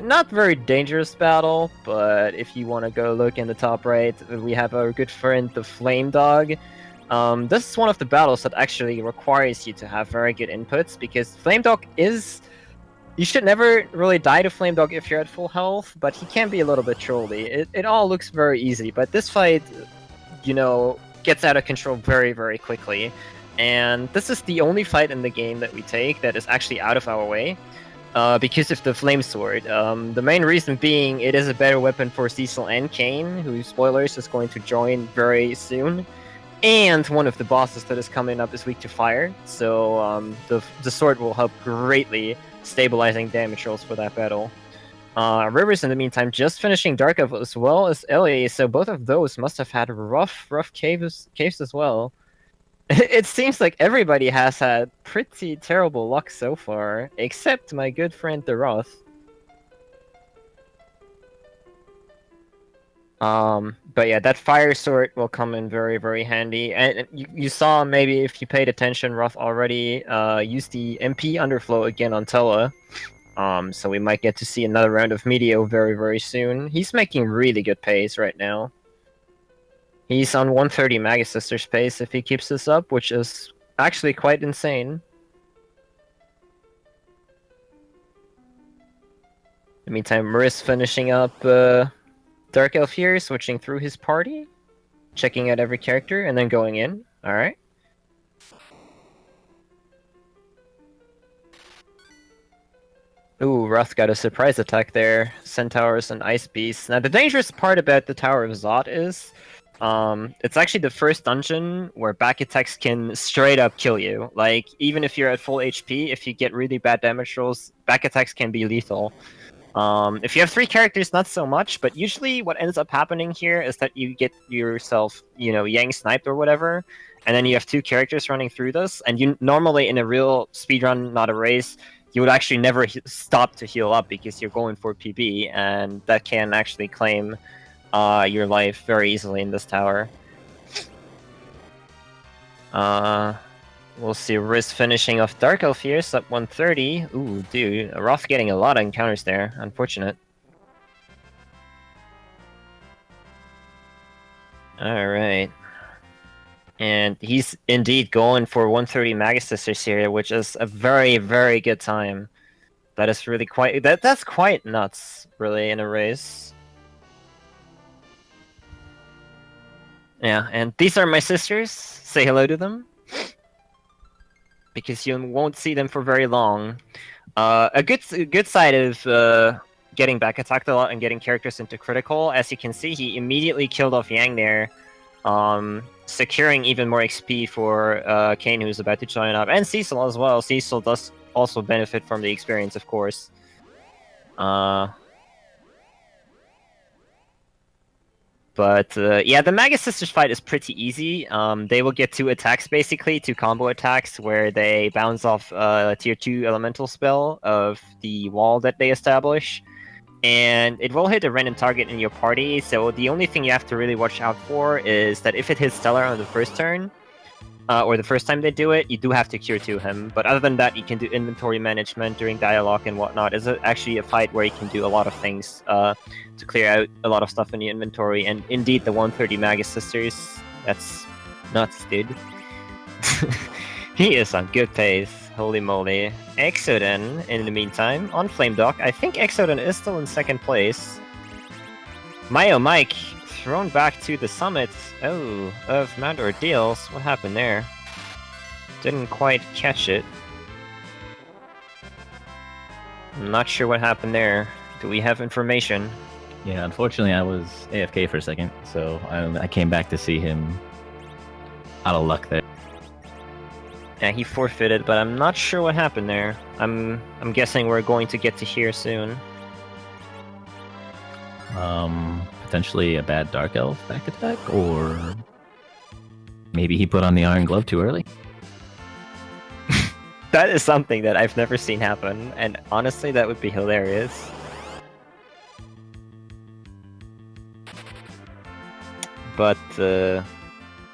not very dangerous battle, but if you want to go look in the top right, we have our good friend, the Flame Dog. This is one of the battles that actually requires you to have very good inputs, because Flame Dog is... You should never really die to Flame Dog if you're at full health, but he can be a little bit trolly. It all looks very easy, but this fight, you know, gets out of control very, very quickly. And this is the only fight in the game that we take that is actually out of our way, because of the Flame Sword. The main reason being it is a better weapon for Cecil and Kain, who, spoilers, is going to join very soon. And one of the bosses that is coming up is weak to fire, so the sword will help greatly stabilizing damage rolls for that battle. Rivers, in the meantime, just finishing Dark Elf as well as Ellie, so both of those must have had rough caves as well. It seems like everybody has had pretty terrible luck so far, except my good friend the Roth. But yeah, that fire sword will come in very, very handy. And you saw, maybe if you paid attention, Roth already used the MP underflow again on Tella. So we might get to see another round of Meteo very, very soon. He's making really good pace right now. He's on 130 Magus Sisters pace if he keeps this up, which is actually quite insane. In the meantime, Maris finishing up Dark Elf here, switching through his party, checking out every character, and then going in. Alright. Ooh, Roth got a surprise attack there. Centaurs and Ice Beasts. Now, the dangerous part about the Tower of Zot is it's actually the first dungeon where back attacks can straight up kill you. Like, even if you're at full HP, if you get really bad damage rolls, back attacks can be lethal. If you have 3 characters, not so much, but usually what ends up happening here is that you get yourself, you know, Yang sniped or whatever, and then you have 2 characters running through this, and you normally, in a real speedrun, not a race, you would actually never stop to heal up because you're going for PB, and that can actually claim your life very easily in this tower. We'll see Riz finishing off Dark Elf here, sub 130. Ooh, dude, Roth getting a lot of encounters there. Unfortunate. Alright. And he's indeed going for 130 Magus Sisters here, which is a very, very good time. That is really quite... That's quite nuts, really, in a race. Yeah, and these are my sisters. Say hello to them. Because you won't see them for very long. A good side of getting back attacked a lot and getting characters into critical, as you can see, he immediately killed off Yang there, securing even more XP for Kain, who's about to join up, and Cecil as well. Cecil does also benefit from the experience, of course. But yeah, the Magus Sisters fight is pretty easy. They will get 2 attacks, basically, 2 combo attacks, where they bounce off a tier 2 elemental spell of the wall that they establish. And it will hit a random target in your party, so the only thing you have to really watch out for is that if it hits Stellar on the first turn, or the first time they do it, you do have to cure to him. But other than that, you can do inventory management during dialogue and whatnot. It's actually a fight where you can do a lot of things to clear out a lot of stuff in the inventory. And indeed, the 130 Magus Sisters, that's nuts, dude. He is on good pace. Holy moly. Exoden, in the meantime, on Flame Dog. I think Exoden is still in 2nd place. Mayo Mike thrown back to the summit of Mount Ordeals. What happened there? Didn't quite catch it. I'm not sure what happened there. Do we have information? Yeah, unfortunately, I was AFK for a second, so I came back to see him out of luck there. Yeah, he forfeited, but I'm not sure what happened there. I'm guessing we're going to get to hear soon. Potentially a bad Dark Elf back attack, or maybe he put on the Iron Glove too early. That is something that I've never seen happen, and honestly, that would be hilarious. But,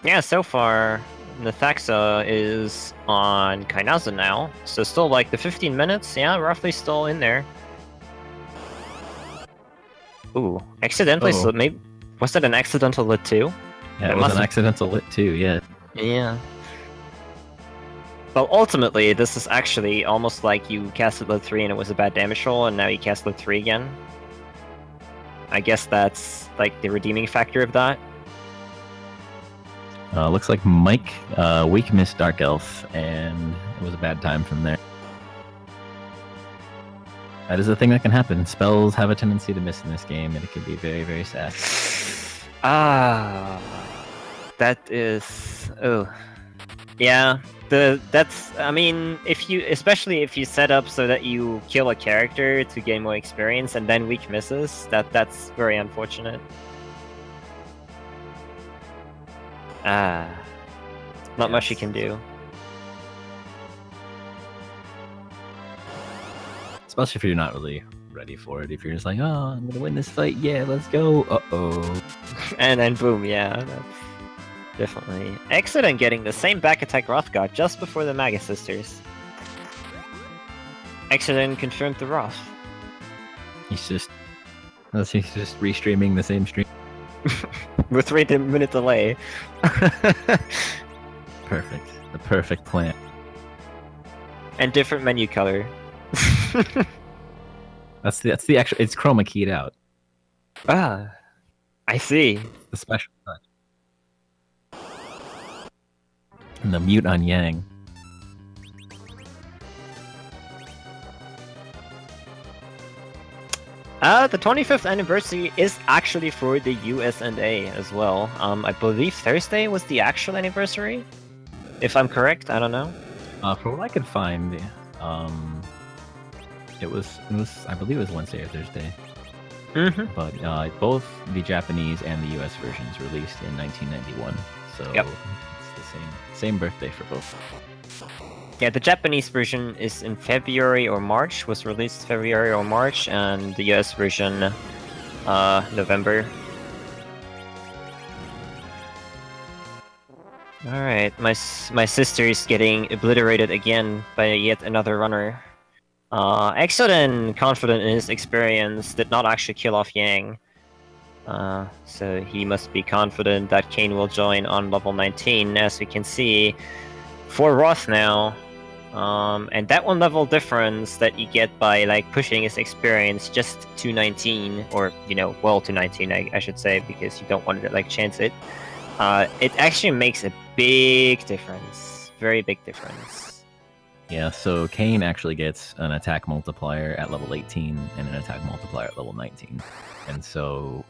yeah, so far, Nathaxa is on Kainaza now, so still like the 15 minutes, yeah, roughly still in there. Ooh, accidentally Oh. slipped. Maybe was that an accidental lit too? Yeah, It it was must an have- accidental lit too. Yeah. Yeah. Well, ultimately, this is actually almost like you casted lit 3 and it was a bad damage roll, and now you cast lit 3 again. I guess that's like the redeeming factor of that. Looks like Mike weak missed Dark Elf, and it was a bad time from there. That is a thing that can happen. Spells have a tendency to miss in this game, and it can be very, very sad. Ah, that is. Oh, yeah. I mean, if you, especially if you set up so that you kill a character to gain more experience and then weak misses, that's very unfortunate. Ah, not much you Yes. can do. Especially if you're not really ready for it. If you're just like, oh, I'm gonna win this fight, yeah, let's go. Uh-oh. And then boom, yeah, that's definitely. Excellent getting the same back attack Rothgard just before the Maga Sisters. Excellent confirmed the Roth. He's just restreaming the same stream. With 3-minute delay. Perfect. The perfect plan. And different menu color. That's the actual. It's chroma keyed out. Ah, I see. The special touch. And the mute on Yang. The 25th anniversary is actually for the US&A as well. I believe Thursday was the actual anniversary. If I'm correct, I don't know. From what I could find, it was I believe it was Wednesday or Thursday. Mm-hmm. But both the Japanese and the US versions released in 1991, so Yep. it's the same birthday for both. Yeah, the Japanese version is in February or March, was released February or March, and the US version, November. Alright, my sister is getting obliterated again by yet another runner. Exoden, confident in his experience, did not actually kill off Yang. So he must be confident that Kane will join on level 19, as we can see. For Roth now, and that 1 level difference that you get by like pushing his experience just to 19, or well to 19, I should say, because you don't want to like chance it. It actually makes a big difference, very big difference. Yeah, so Kane actually gets an attack multiplier at level 18 and an attack multiplier at level 19. And so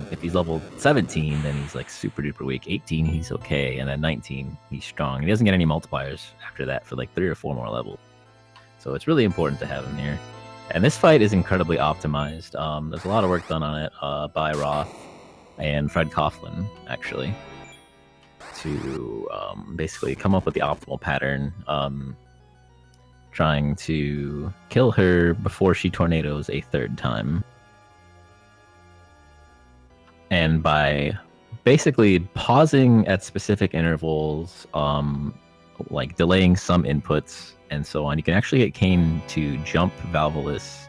if he's level 17, then he's like super duper weak. 18, he's okay. And then 19, he's strong. He doesn't get any multipliers after that for like 3 or 4 more levels. So it's really important to have him here. And this fight is incredibly optimized. There's a lot of work done on it by Roth and Fred Coughlin, actually, to basically come up with the optimal pattern. Trying to kill her before she tornadoes a 3rd time. And by basically pausing at specific intervals, like delaying some inputs and so on, you can actually get Kane to jump Valvalis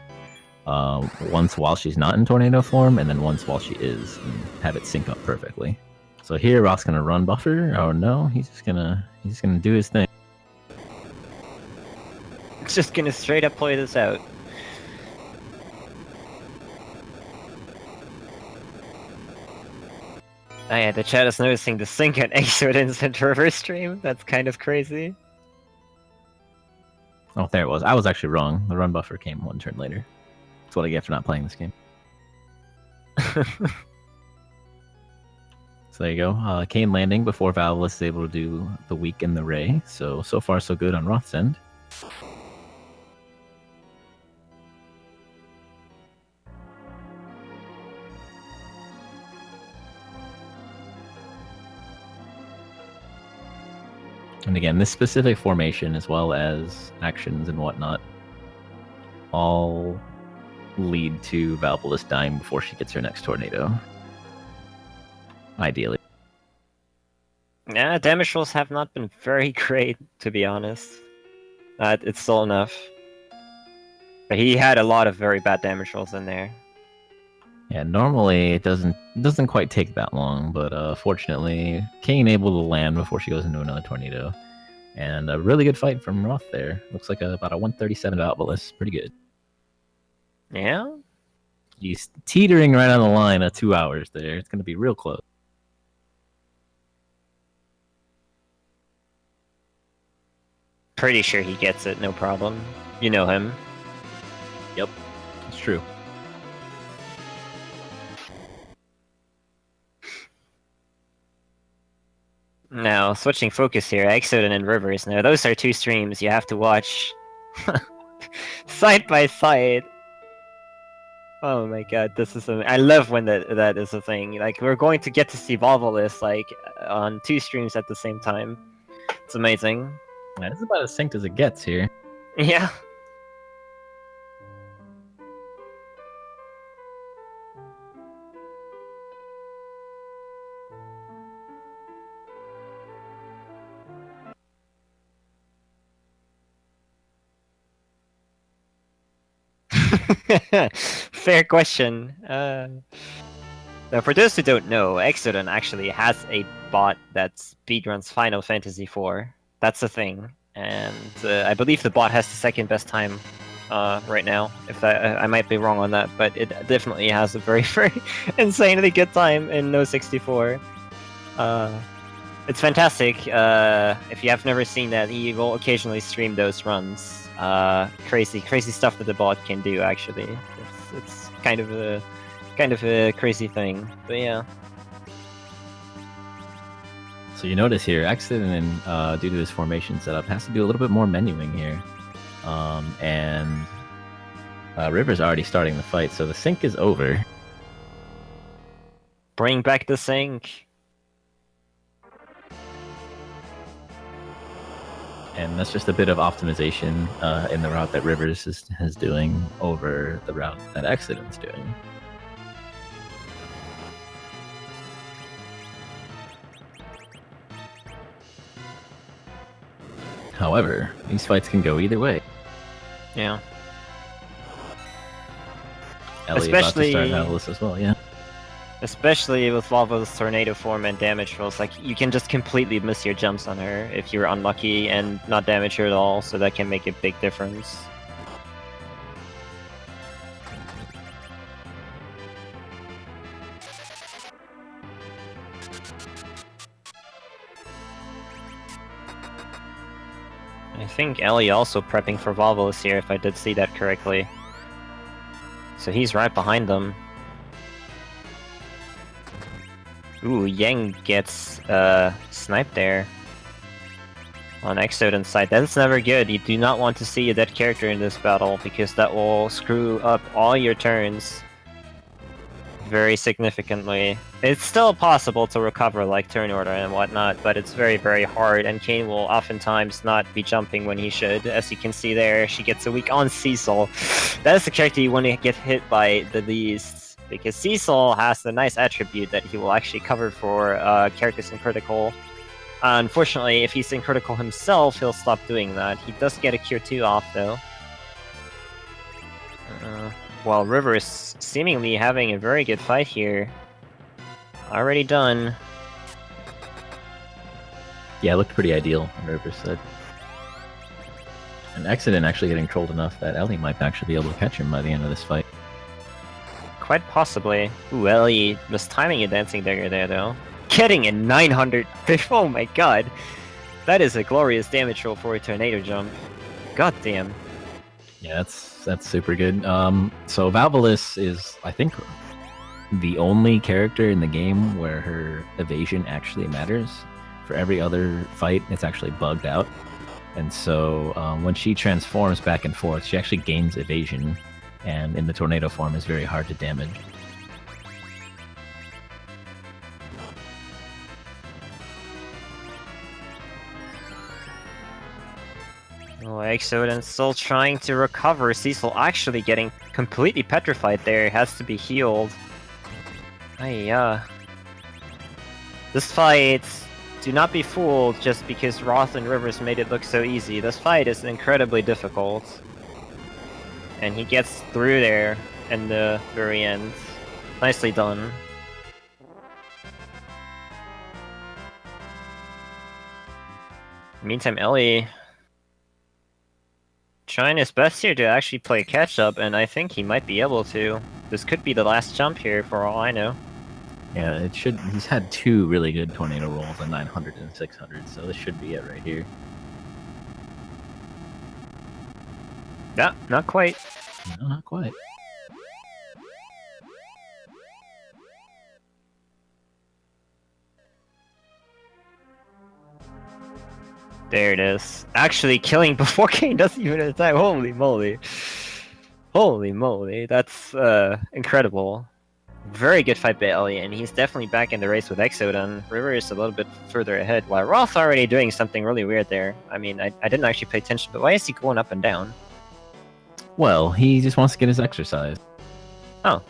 once while she's not in tornado form, and then once while she is, and have it sync up perfectly. So here, Roth's gonna run buffer. Oh no, he's just gonna do his thing. Just gonna straight up play this out. Oh yeah, the chat is noticing the sync at Exodus and reverse stream. That's kind of crazy. Oh, there it was. I was actually wrong. The run buffer came 1 turn later. That's what I get for not playing this game. So there you go. Kane landing before Valvalis is able to do the weak and the ray. So far so good on Roth's end. And again, this specific formation, as well as actions and whatnot, all lead to Valvolus dying before she gets her next tornado. Ideally. Yeah, damage rolls have not been very great, to be honest. It's still enough. But he had a lot of very bad damage rolls in there. Yeah, normally it doesn't quite take that long, but fortunately, Kane able to land before she goes into another tornado. And a really good fight from Roth there. Looks like about a 137 Valvolus. Pretty good. Yeah? He's teetering right on the line of 2 hours there. It's going to be real close. Pretty sure he gets it, no problem. You know him. Yep, it's true. Now, switching focus here, Exodus and Rivers. Now, those are two streams you have to watch side by side. Oh my god, this is I love when that is a thing. Like, we're going to get to see Valvolus, like, on two streams at the same time. It's amazing. Yeah, this is about as synced as it gets here. Yeah. Fair question. Now, for those who don't know, Exodon actually has a bot that speedruns Final Fantasy IV. That's a thing, and I believe the bot has the second best time right now. If I might be wrong on that, but it definitely has a very, very insanely good time in No 64. It's fantastic. If you have never seen that, he will occasionally stream those runs. Crazy stuff that the bot can do. Actually, it's kind of a crazy thing. But yeah. So you notice here, Exodus, due to his formation setup, has to do a little bit more menuing here, and River's already starting the fight, so the sync is over. Bring back the sync. And that's just a bit of optimization in the route that Rivers is doing over the route that Exodus is doing. However, these fights can go either way. Yeah. Ellie Especially about to start Valvolus as well, yeah. Especially with Valvo's tornado form and damage rolls, like, you can just completely miss your jumps on her if you're unlucky and not damage her at all, so that can make a big difference. I think Ellie also prepping for Valvolus here, if I did see that correctly. So he's right behind them. Ooh, Yang gets sniped there on Exodon's side. That's never good. You do not want to see a dead character in this battle, because that will screw up all your turns very significantly. It's still possible to recover, like turn order and whatnot, but it's very, very hard, and Kane will oftentimes not be jumping when he should. As you can see there, she gets a weak on Cecil. That is the character you want to get hit by the least, because Cecil has the nice attribute that he will actually cover for characters in critical. Unfortunately, if he's in critical himself, he'll stop doing that. He does get a Cure 2 off, though. While River is seemingly having a very good fight here. Already done. Yeah, it looked pretty ideal on River's side. And Exodus actually getting trolled enough that Ellie might actually be able to catch him by the end of this fight. Quite possibly. Ooh, Ellie was timing a dancing dagger there, though. Getting a 900. Oh my god. That is a glorious damage roll for a tornado jump. God damn. Yeah, that's super good. So Valvolus is, I think, the only character in the game where her evasion actually matters. For every other fight, it's actually bugged out. And so when she transforms back and forth, she actually gains evasion, and in the tornado form is very hard to damage. Exoden still trying to recover. Cecil actually getting completely petrified there. Has to be healed. This fight, do not be fooled just because Roth and Rivers made it look so easy. This fight is incredibly difficult. And he gets through there in the very end. Nicely done. Meantime, Ellie trying his best here to actually play catch up, and I think he might be able to. This could be the last jump here for all I know. Yeah, it should. He's had 2 really good tornado rolls, a 900 and 600, so this should be it right here. Yeah, not quite. No, not quite. There it is. Actually killing before Kane doesn't even attack. Holy moly. Holy moly, that's incredible. Very good fight by Ellie, and he's definitely back in the race with Exoden. River is a little bit further ahead, while Roth already doing something really weird there. I mean, I didn't actually pay attention, but why is he going up and down? Well, he just wants to get his exercise. Oh.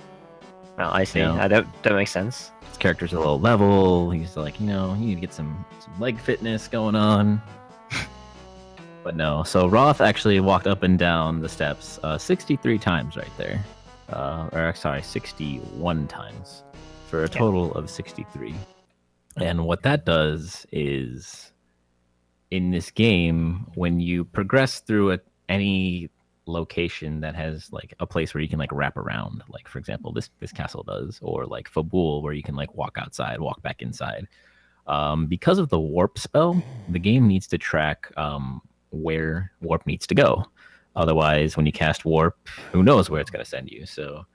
Well, I see. Yeah. That makes sense. His character's a low level. He's like, you need to get some leg fitness going on. But no, so Roth actually walked up and down the steps 63 times right there. Or sorry, 61 times for a total of 63. And what that does is, in this game, when you progress through any location that has like a place where you can like wrap around, like for example this castle does, or like Fabul where you can like walk outside, walk back inside, because of the warp spell, the game needs to track where warp needs to go. Otherwise, when you cast warp, who knows where it's going to send you. So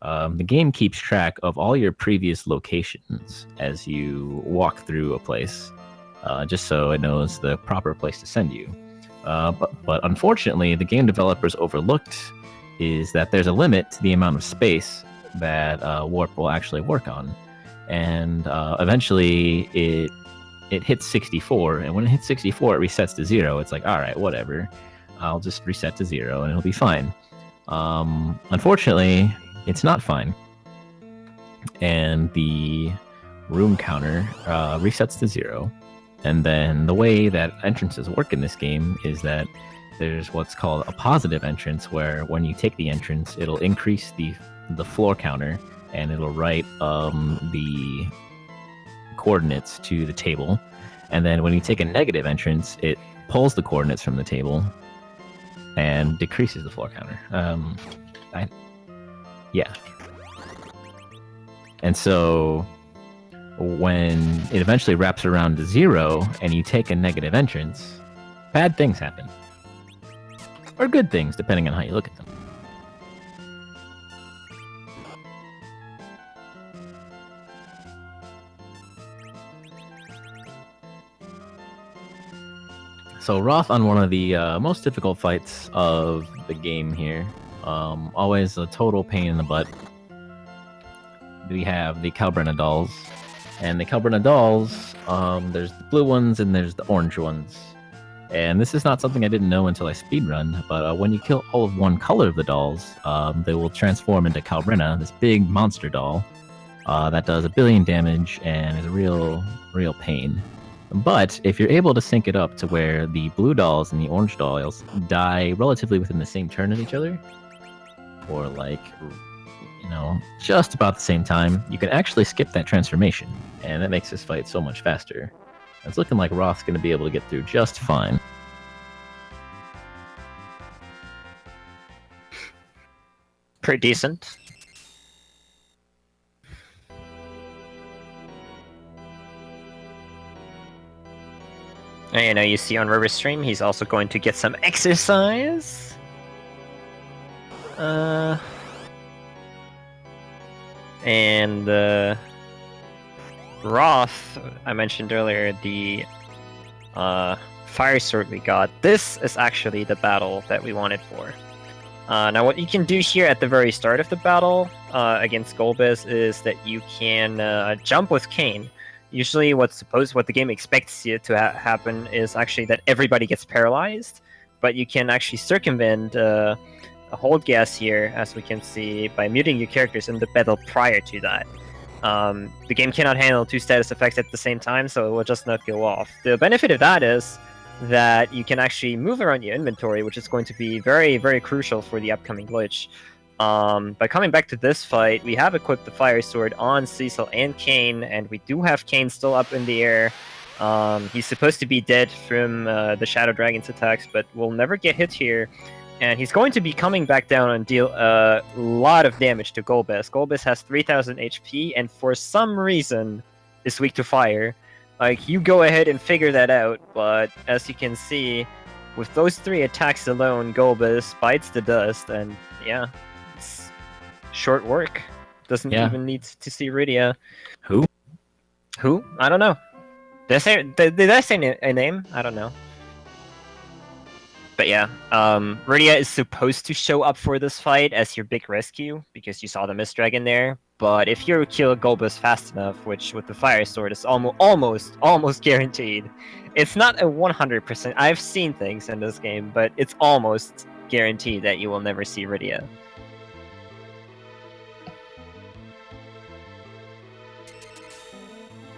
the game keeps track of all your previous locations as you walk through a place, just so it knows the proper place to send you. But unfortunately, the game developers overlooked is that there's a limit to the amount of space that warp will actually work on. And eventually it hits 64, and when it hits 64, it resets to 0. It's like, all right, whatever. I'll just reset to 0, and it'll be fine. Unfortunately, it's not fine. And the room counter resets to 0. And then the way that entrances work in this game is that there's what's called a positive entrance, where when you take the entrance, it'll increase the floor counter, and it'll write the coordinates to the table. And then when you take a negative entrance, it pulls the coordinates from the table and decreases the floor counter. Yeah. And so when it eventually wraps around to 0 and you take a negative entrance, bad things happen. Or good things, depending on how you look at them. So Roth on one of the most difficult fights of the game here. Always a total pain in the butt. We have the Calbrenna dolls. And the Calbrenna dolls, there's the blue ones and there's the orange ones. And this is not something I didn't know until I speedrun, but when you kill all of one color of the dolls, they will transform into Calbrenna, this big monster doll that does 1 billion damage and is a real pain. But if you're able to sync it up to where the blue dolls and the orange dolls die relatively within the same turn of each other, or like, just about the same time, you can actually skip that transformation, and that makes this fight so much faster. It's looking like Roth's going to be able to get through just fine. Pretty decent. And you see on River's stream, he's also going to get some exercise. And Roth, I mentioned earlier, the fire sword we got. This is actually the battle that we wanted for. Now what you can do here at the very start of the battle against Golbez is that you can jump with Kane. Usually what the game expects you to happen is actually that everybody gets paralyzed, but you can actually circumvent a hold gas here, as we can see, by muting your characters in the battle prior to that. The game cannot handle 2 status effects at the same time, so it will just not go off. The benefit of that is that you can actually move around your inventory, which is going to be very, very crucial for the upcoming glitch. By coming back to this fight, we have equipped the Fire Sword on Cecil and Kain, and we do have Kain still up in the air. He's supposed to be dead from the Shadow Dragon's attacks, but will never get hit here. And he's going to be coming back down and deal a lot of damage to Golbez. Golbez has 3000 HP, and for some reason is weak to fire. Like, you go ahead and figure that out, but as you can see, with those 3 attacks alone, Golbez bites the dust, and yeah, it's short work. Doesn't even need to see Rydia. Who? I don't know. Did I say a name? I don't know. But yeah, Rydia is supposed to show up for this fight as your big rescue, because you saw the Mist Dragon there. But if you kill Golbez fast enough, which with the Fire Sword is almost guaranteed, it's not a 100%. I've seen things in this game, but it's almost guaranteed that you will never see Rydia.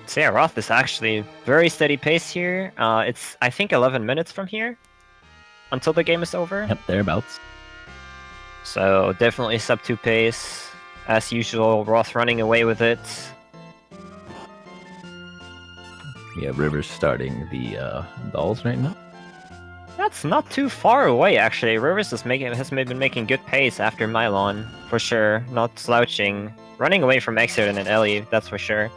So yeah, Roth is actually very steady pace here. It's, I think, 11 minutes from here until the game is over. Yep, thereabouts. So definitely sub 2 pace. As usual, Roth running away with it. Yeah, River's starting the dolls right now. That's not too far away, actually. Rivers has been making good pace after Mylon, for sure. Not slouching. Running away from Exodus and Ellie, that's for sure.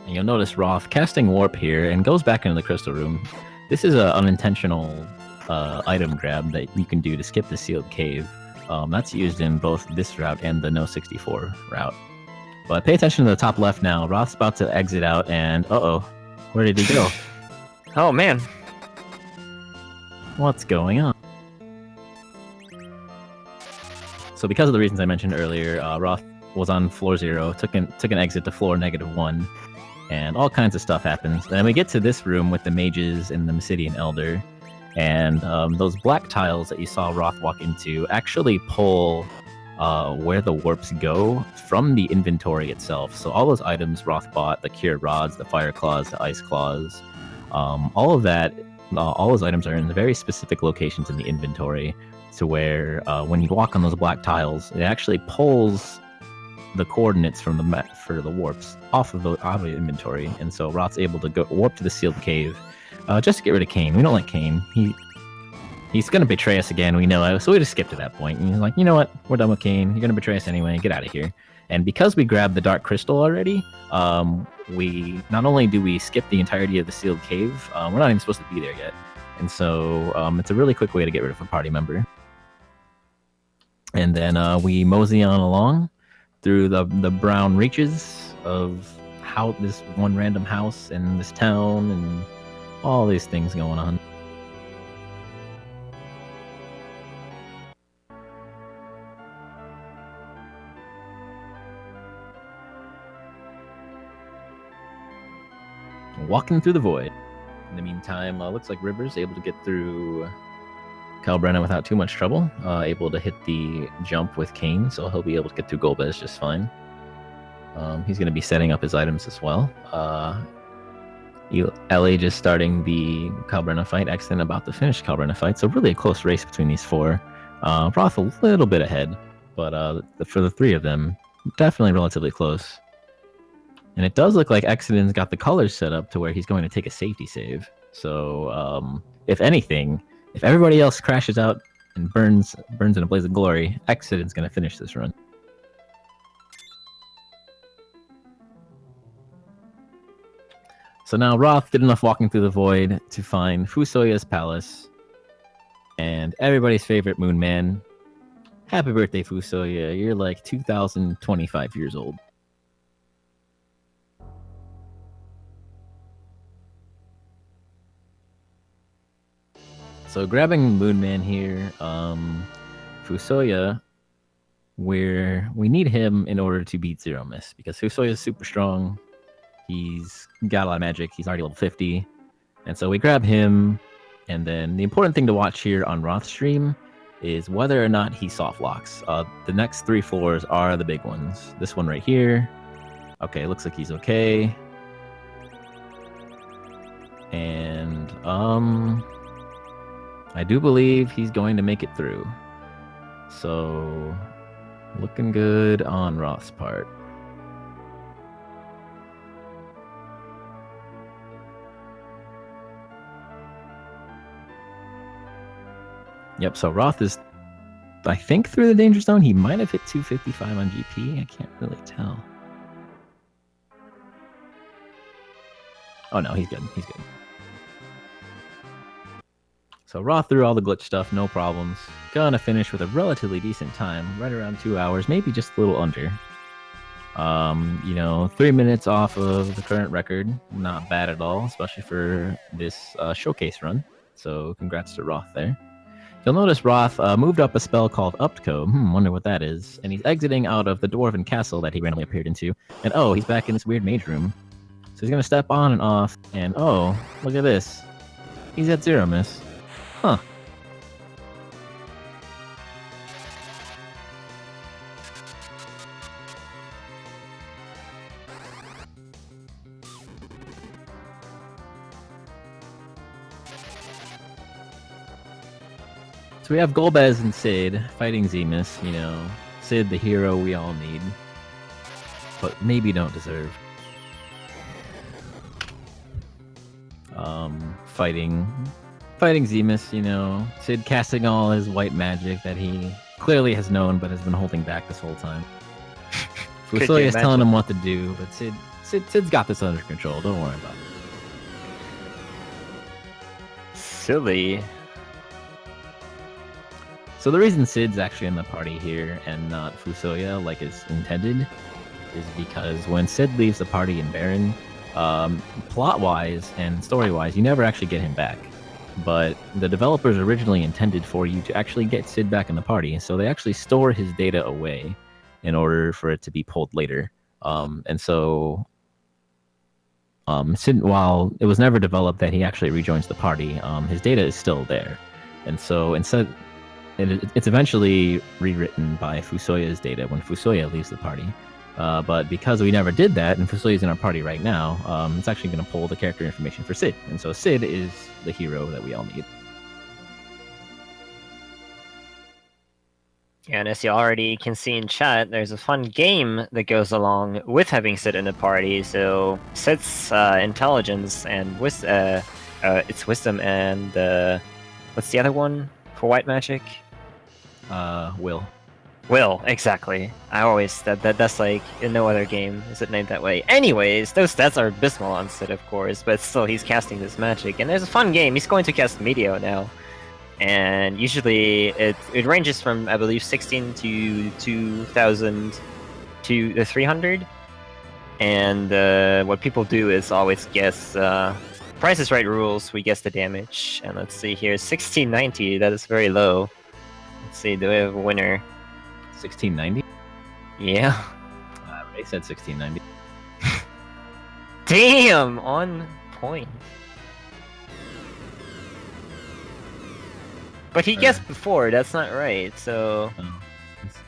And you'll notice Roth casting Warp here and goes back into the Crystal Room. This is an unintentional item grab that you can do to skip the Sealed Cave. That's used in both this route and the No 64 route. But pay attention to the top left now. Roth's about to exit out, and uh-oh, where did he go? Oh man, What's going on? So because of the reasons I mentioned earlier, Roth was on floor 0, took an exit to floor -1, and all kinds of stuff happens. And then we get to this room with the mages and the Mysidian Elder, and those black tiles that you saw Roth walk into actually pull where the warps go from the inventory itself. So all those items Roth bought, the Cure Rods, the Fire Claws, the Ice Claws, all of that, all those items are in very specific locations in the inventory, to where when you walk on those black tiles, it actually pulls the coordinates from the map for the warps off of the inventory. And so Roth's able to go warp to the Sealed Cave just to get rid of Kain. We don't like Kain. He's going to betray us again, we know. So we just skipped to that point. And he's like, you know what? We're done with Kain. You're going to betray us anyway. Get out of here. And because we grabbed the Dark Crystal already, we not only do we skip the entirety of the Sealed Cave, we're not even supposed to be there yet. And so it's a really quick way to get rid of a party member. And then we mosey on along through the brown reaches of how this one random house in this town and all these things going on. Walking through the void. In the meantime, looks like River's able to get through Kalbrenna without too much trouble. Able to hit the jump with Kain, so he'll be able to get through Golbez just fine. He's going to be setting up his items as well. LA just starting the Kalbrenna fight. Exton about to finish Kalbrenna fight. So really a close race between these four. Roth a little bit ahead, but for the three of them, definitely relatively close. And it does look like Exodus got the colors set up to where he's going to take a safety save. So if anything, if everybody else crashes out and burns in a blaze of glory, Exodus going to finish this run. So now Roth did enough walking through the void to find Fusoya's palace and everybody's favorite Moon Man. Happy birthday, Fusoya. You're like 2,025 years old. So grabbing Moon Man here, Fusoya, we need him in order to beat Zero Mist, because Fusoya is super strong. He's got a lot of magic. He's already level 50. And so we grab him, And then the important thing to watch here on Roth's stream is whether or not he soft locks. The next 3 floors are the big ones. This one right here. Okay, looks like he's okay. And I do believe he's going to make it through. So looking good on Roth's part. Yep, so Roth is, I think, through the danger zone. He might have hit 255 on GP. I can't really tell. Oh no, he's good. He's good. So Roth through all the glitch stuff, no problems. Gonna finish with a relatively decent time, right around 2 hours, maybe just a little under. 3 minutes off of the current record. Not bad at all, especially for this showcase run. So congrats to Roth there. You'll notice Roth moved up a spell called Uptco. Wonder what that is. And he's exiting out of the Dwarven Castle that he randomly appeared into. And oh, he's back in this weird mage room. So he's going to step on and off. And oh, look at this. He's at 0 miss. Huh. So we have Golbez and Sid fighting Zemus, Sid the hero we all need, but maybe don't deserve. Fighting Zemus, Sid casting all his white magic that he clearly has known but has been holding back this whole time. Fusoya is telling him what to do, but Sid's got this under control, don't worry about it. Silly. So the reason Sid's actually in the party here and not Fusoya like is intended is because when Sid leaves the party in Baron, plot-wise and story-wise, you never actually get him back. But the developers originally intended for you to actually get Sid back in the party, so they actually store his data away in order for it to be pulled later. Sid, while it was never developed that he actually rejoins the party, his data is still there. And so instead... It's eventually rewritten by Fusoya's data when Fusoya leaves the party. But because we never did that, and Fusoya's in our party right now, it's actually going to pull the character information for Sid. And so Sid is the hero that we all need. And as you already can see in chat, there's a fun game that goes along with having Sid in the party. So Sid's intelligence and it's wisdom and what's the other one for white magic? Will, exactly. I always that's like in no other game is it named that way. Anyways, those stats are abysmal on Sid, of course, but still he's casting this magic, and there's a fun game. He's going to cast Meteor now, and usually it ranges from I believe 16 to 2,000 to 300. And what people do is always guess. Price is Right rules. We guess the damage, and let's see here, 1690. That is very low. Let's see, do we have a winner? 1690? Yeah. Ray said 1690. Damn! On point. But he guessed before, that's not right, so...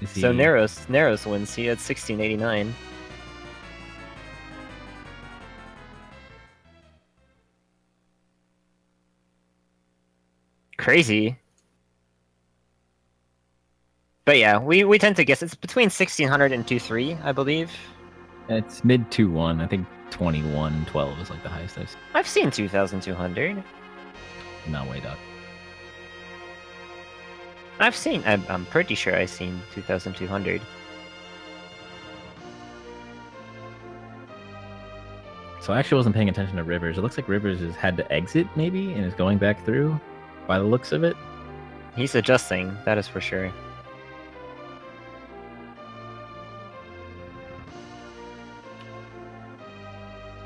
So Neros wins, he had 1689. Crazy. But yeah, we tend to guess it's between 1600 and 2.3, I believe. It's mid 2.1. I think 21.12 is like the highest I've seen. I've seen 2200. No, wait up. I'm pretty sure I've seen 2200. So I actually wasn't paying attention to Rivers. It looks like Rivers has had to exit, maybe, and is going back through, by the looks of it. He's adjusting, that is for sure.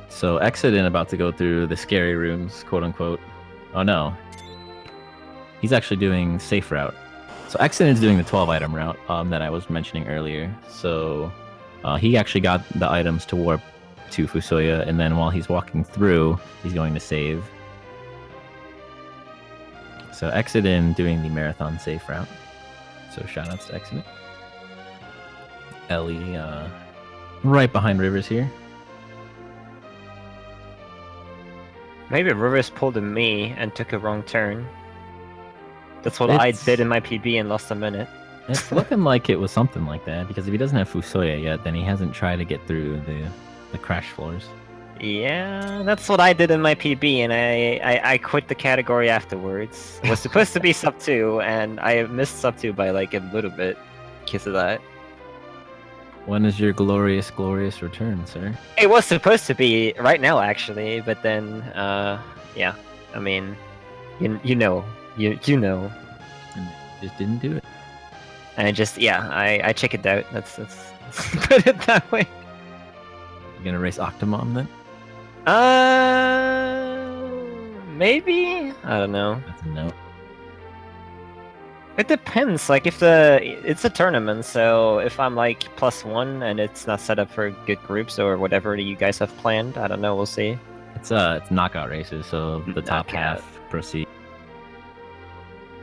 So Exodin about to go through the scary rooms, quote unquote. Oh no. He's actually doing safe route. So Exodin's doing the 12 item route that I was mentioning earlier. So he actually got the items to warp to Fusoya, and then while he's walking through, he's going to save. So Exodin doing the marathon safe route. So shoutouts to Exodin. Ellie right behind Rivers here. Maybe Rivers pulled a me and took a wrong turn. That's what I did in my PB and lost a minute. It's looking like it was something like that, because if he doesn't have Fusoya yet, then he hasn't tried to get through the crash floors. Yeah, that's what I did in my PB, and I quit the category afterwards. It was supposed to be sub 2, and I missed sub 2 by like a little bit because of that. When is your glorious, glorious return, sir? It was supposed to be right now, actually, but then, yeah, I mean, you know. And just didn't do it. And I check it out. Let's put it that way. You gonna race Octomom then? Maybe? I don't know. That's a no. It depends. Like, it's a tournament, so if I'm like +1 and it's not set up for good groups or whatever you guys have planned, I don't know. We'll see. It's knockout races, so the top half proceed.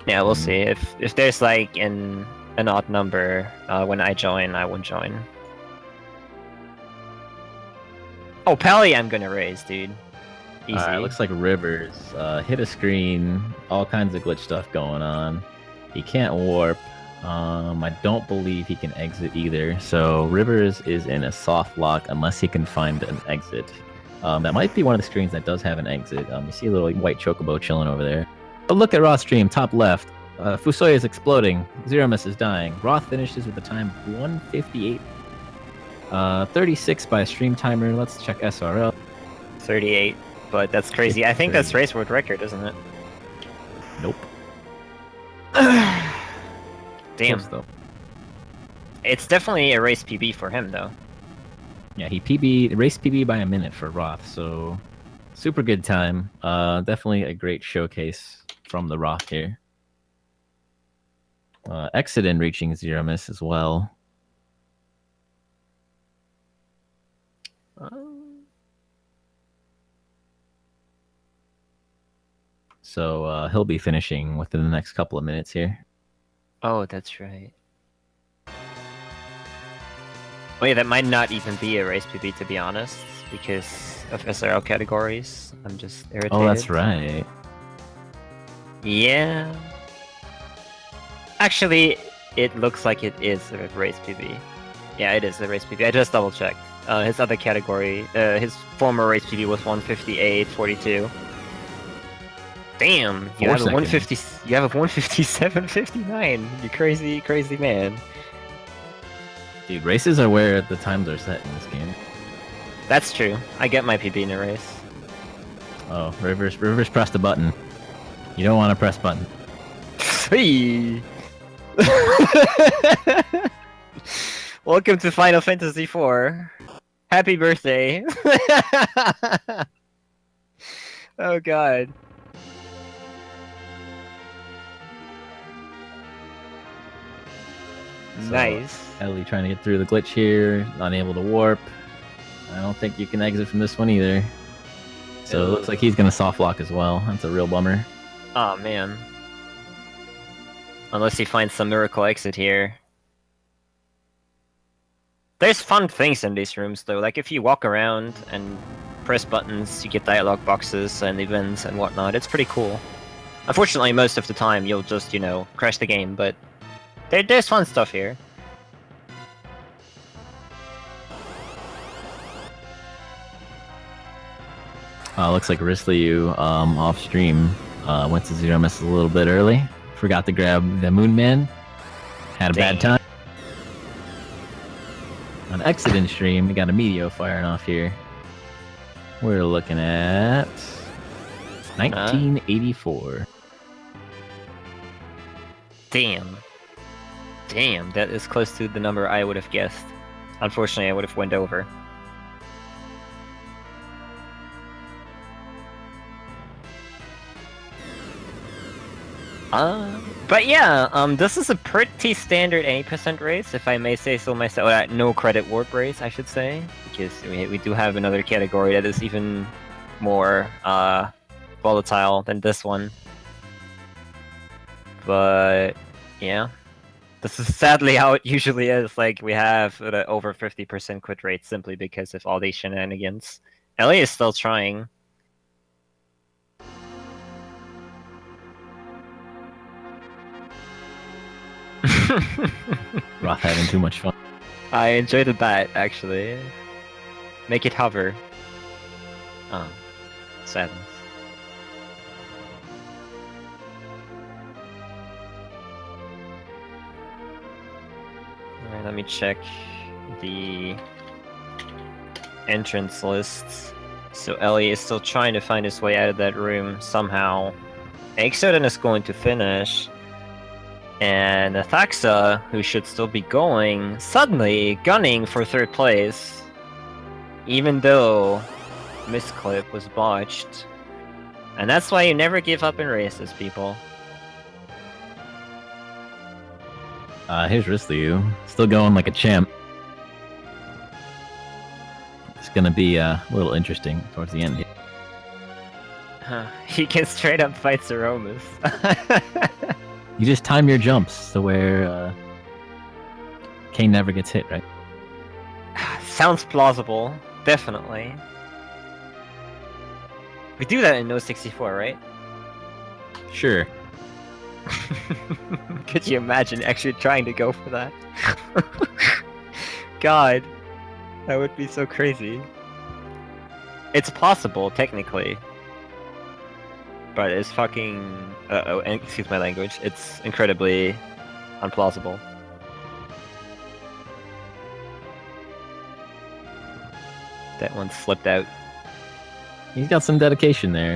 Yeah, we'll see. If there's like an odd number when I join, I won't join. Oh, Pally, I'm gonna raise, dude. Easy. Alright, looks like Rivers hit a screen, all kinds of glitch stuff going on. He can't warp. I don't believe he can exit either. So Rivers is in a soft lock unless he can find an exit. That might be one of the screens that does have an exit. You see a little white chocobo chilling over there. But look at Roth's stream, top left. Fusoya is exploding. Zeromus is dying. Roth finishes with a time of 158. 36 by stream timer. Let's check SRL. 38, but that's crazy. I think that's race world record, isn't it? Nope. Damn. Close, though. It's definitely a race PB for him, though. Yeah, he raced PB by a minute for Roth, so super good time. Definitely a great showcase from the Roth here. Exodin reaching zero miss as well. So he'll be finishing within the next couple of minutes here. Oh, that's right. Wait, that might not even be a race PB, to be honest, because of SRL categories. I'm just irritated. Oh, that's right. Yeah. Actually, it looks like it is a race PB. Yeah, it is a race PB. I just double checked. His other category, his former race PB was 158.42. Damn, you have a 150. You have a 157.59. You crazy, crazy man. Dude, races are where the times are set in this game. That's true. I get my PB in a race. Oh, Rivers pressed the button. You don't want to press button. Hey. Welcome to Final Fantasy IV. Happy birthday. Oh god. So, nice. Ellie trying to get through the glitch here, unable to warp. I don't think you can exit from this one either. So it looks like he's gonna soft lock as well. That's a real bummer. Oh man. Unless he finds some miracle exit here. There's fun things in these rooms though, like if you walk around and press buttons, you get dialogue boxes and events and whatnot. It's pretty cool. Unfortunately, most of the time you'll just, crash the game, but there's fun stuff here. Looks like Risliu off stream went to zero miss a little bit early. Forgot to grab the Moon Man. Had a bad time. On Exodin stream, we got a Meteor firing off here. We're looking at 1984. Damn, that is close to the number I would have guessed. Unfortunately, I would have went over. But yeah, this is a pretty standard 80% race, if I may say so myself. No credit warp race, I should say, because we do have another category that is even more volatile than this one. But yeah, this is sadly how it usually is. Like we have the over 50% quit rate simply because of all these shenanigans. Ellie is still trying. Roth having too much fun. I enjoy the bat actually. Make it hover. Oh, sadness. Alright, let me check the entrance lists. So Ellie is still trying to find his way out of that room somehow. Exoden is going to finish. And Athaxa, who should still be going, suddenly gunning for 3rd place. Even though Misclip was botched. And that's why you never give up in races, people. Here's Risliu, still going like a champ. It's gonna be a little interesting towards the end here. He can straight up fight Zeromus. You just time your jumps to where Kane never gets hit, right? Sounds plausible, definitely. We do that in No 64, right? Sure. Could you imagine actually trying to go for that? God, that would be so crazy. It's possible, technically. But it's fucking... excuse my language. It's incredibly unplausible. That one slipped out. He's got some dedication there.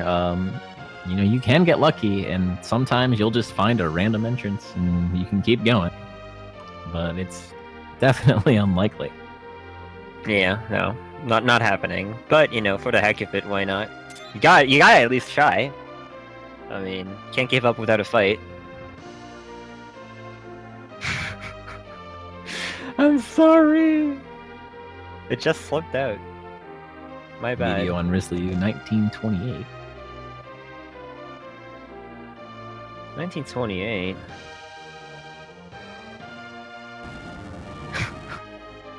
You know, you can get lucky, and sometimes you'll just find a random entrance, and you can keep going. But it's definitely unlikely. Yeah, no, not happening. But you know, for the heck of it, why not? You gotta at least try. I mean, can't give up without a fight. I'm sorry. It just slipped out. My bad. Video on Risliu, 1928. 1928.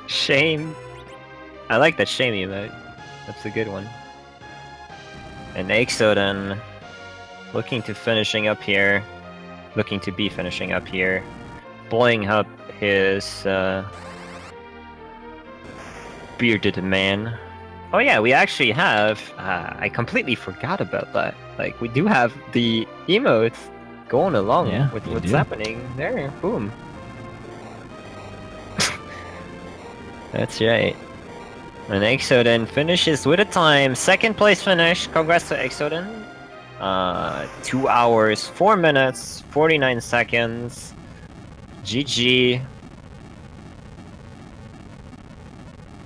Shame. I like that shame emote. That's a good one. And Exoden looking to finishing up here. Looking to be finishing up here. Blowing up his bearded man. Oh yeah, we actually have... I completely forgot about that. Like, we do have the emotes going along with what's happening there. Boom. That's right. And Exoden finishes with a time. 2nd place finish. Congrats to Exoden. 2 hours, 4 minutes, 49 seconds. GG.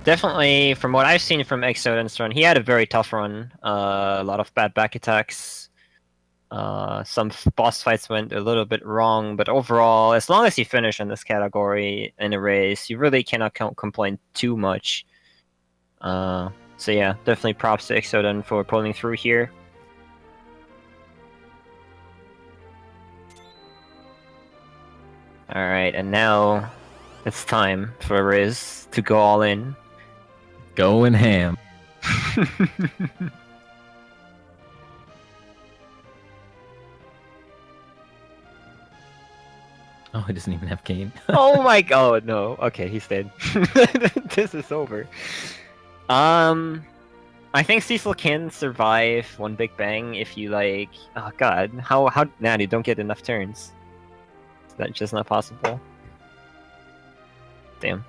Definitely, from what I've seen from Exoden's run, he had a very tough run. A lot of bad back attacks. Some boss fights went a little bit wrong, but overall, as long as you finish in this category in a race, you really cannot complain too much. So yeah, definitely props to Exoden for pulling through here. Alright, and now it's time for Riz to go all in. Going ham. Oh, he doesn't even have Kane. Oh my god, no. Okay, he's dead. This is over. I think Cecil can survive one Big Bang if you like... Oh god, how Natty don't get enough turns. Is that just not possible? Damn.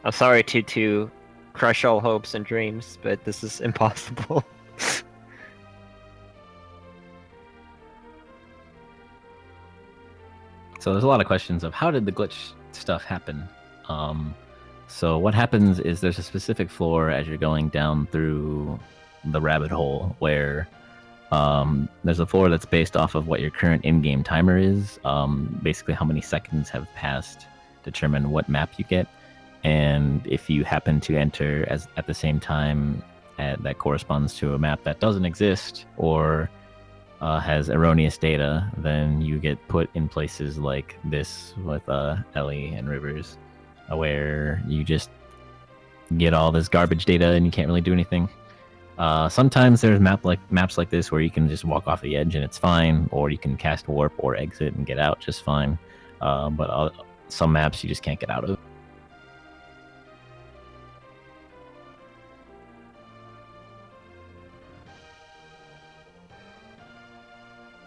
I'm sorry to crush all hopes and dreams, but this is impossible. So there's a lot of questions of how did the glitch stuff happen? So what happens is there's a specific floor as you're going down through the rabbit hole where there's a floor that's based off of what your current in-game timer is. Basically how many seconds have passed, determine what map you get. And if you happen to enter at the same time that corresponds to a map that doesn't exist, or has erroneous data, then you get put in places like this with Ellie and Rivers, where you just get all this garbage data and you can't really do anything. Sometimes there's maps like this where you can just walk off the edge and it's fine, or you can cast warp or exit and get out just fine. But some maps you just can't get out of.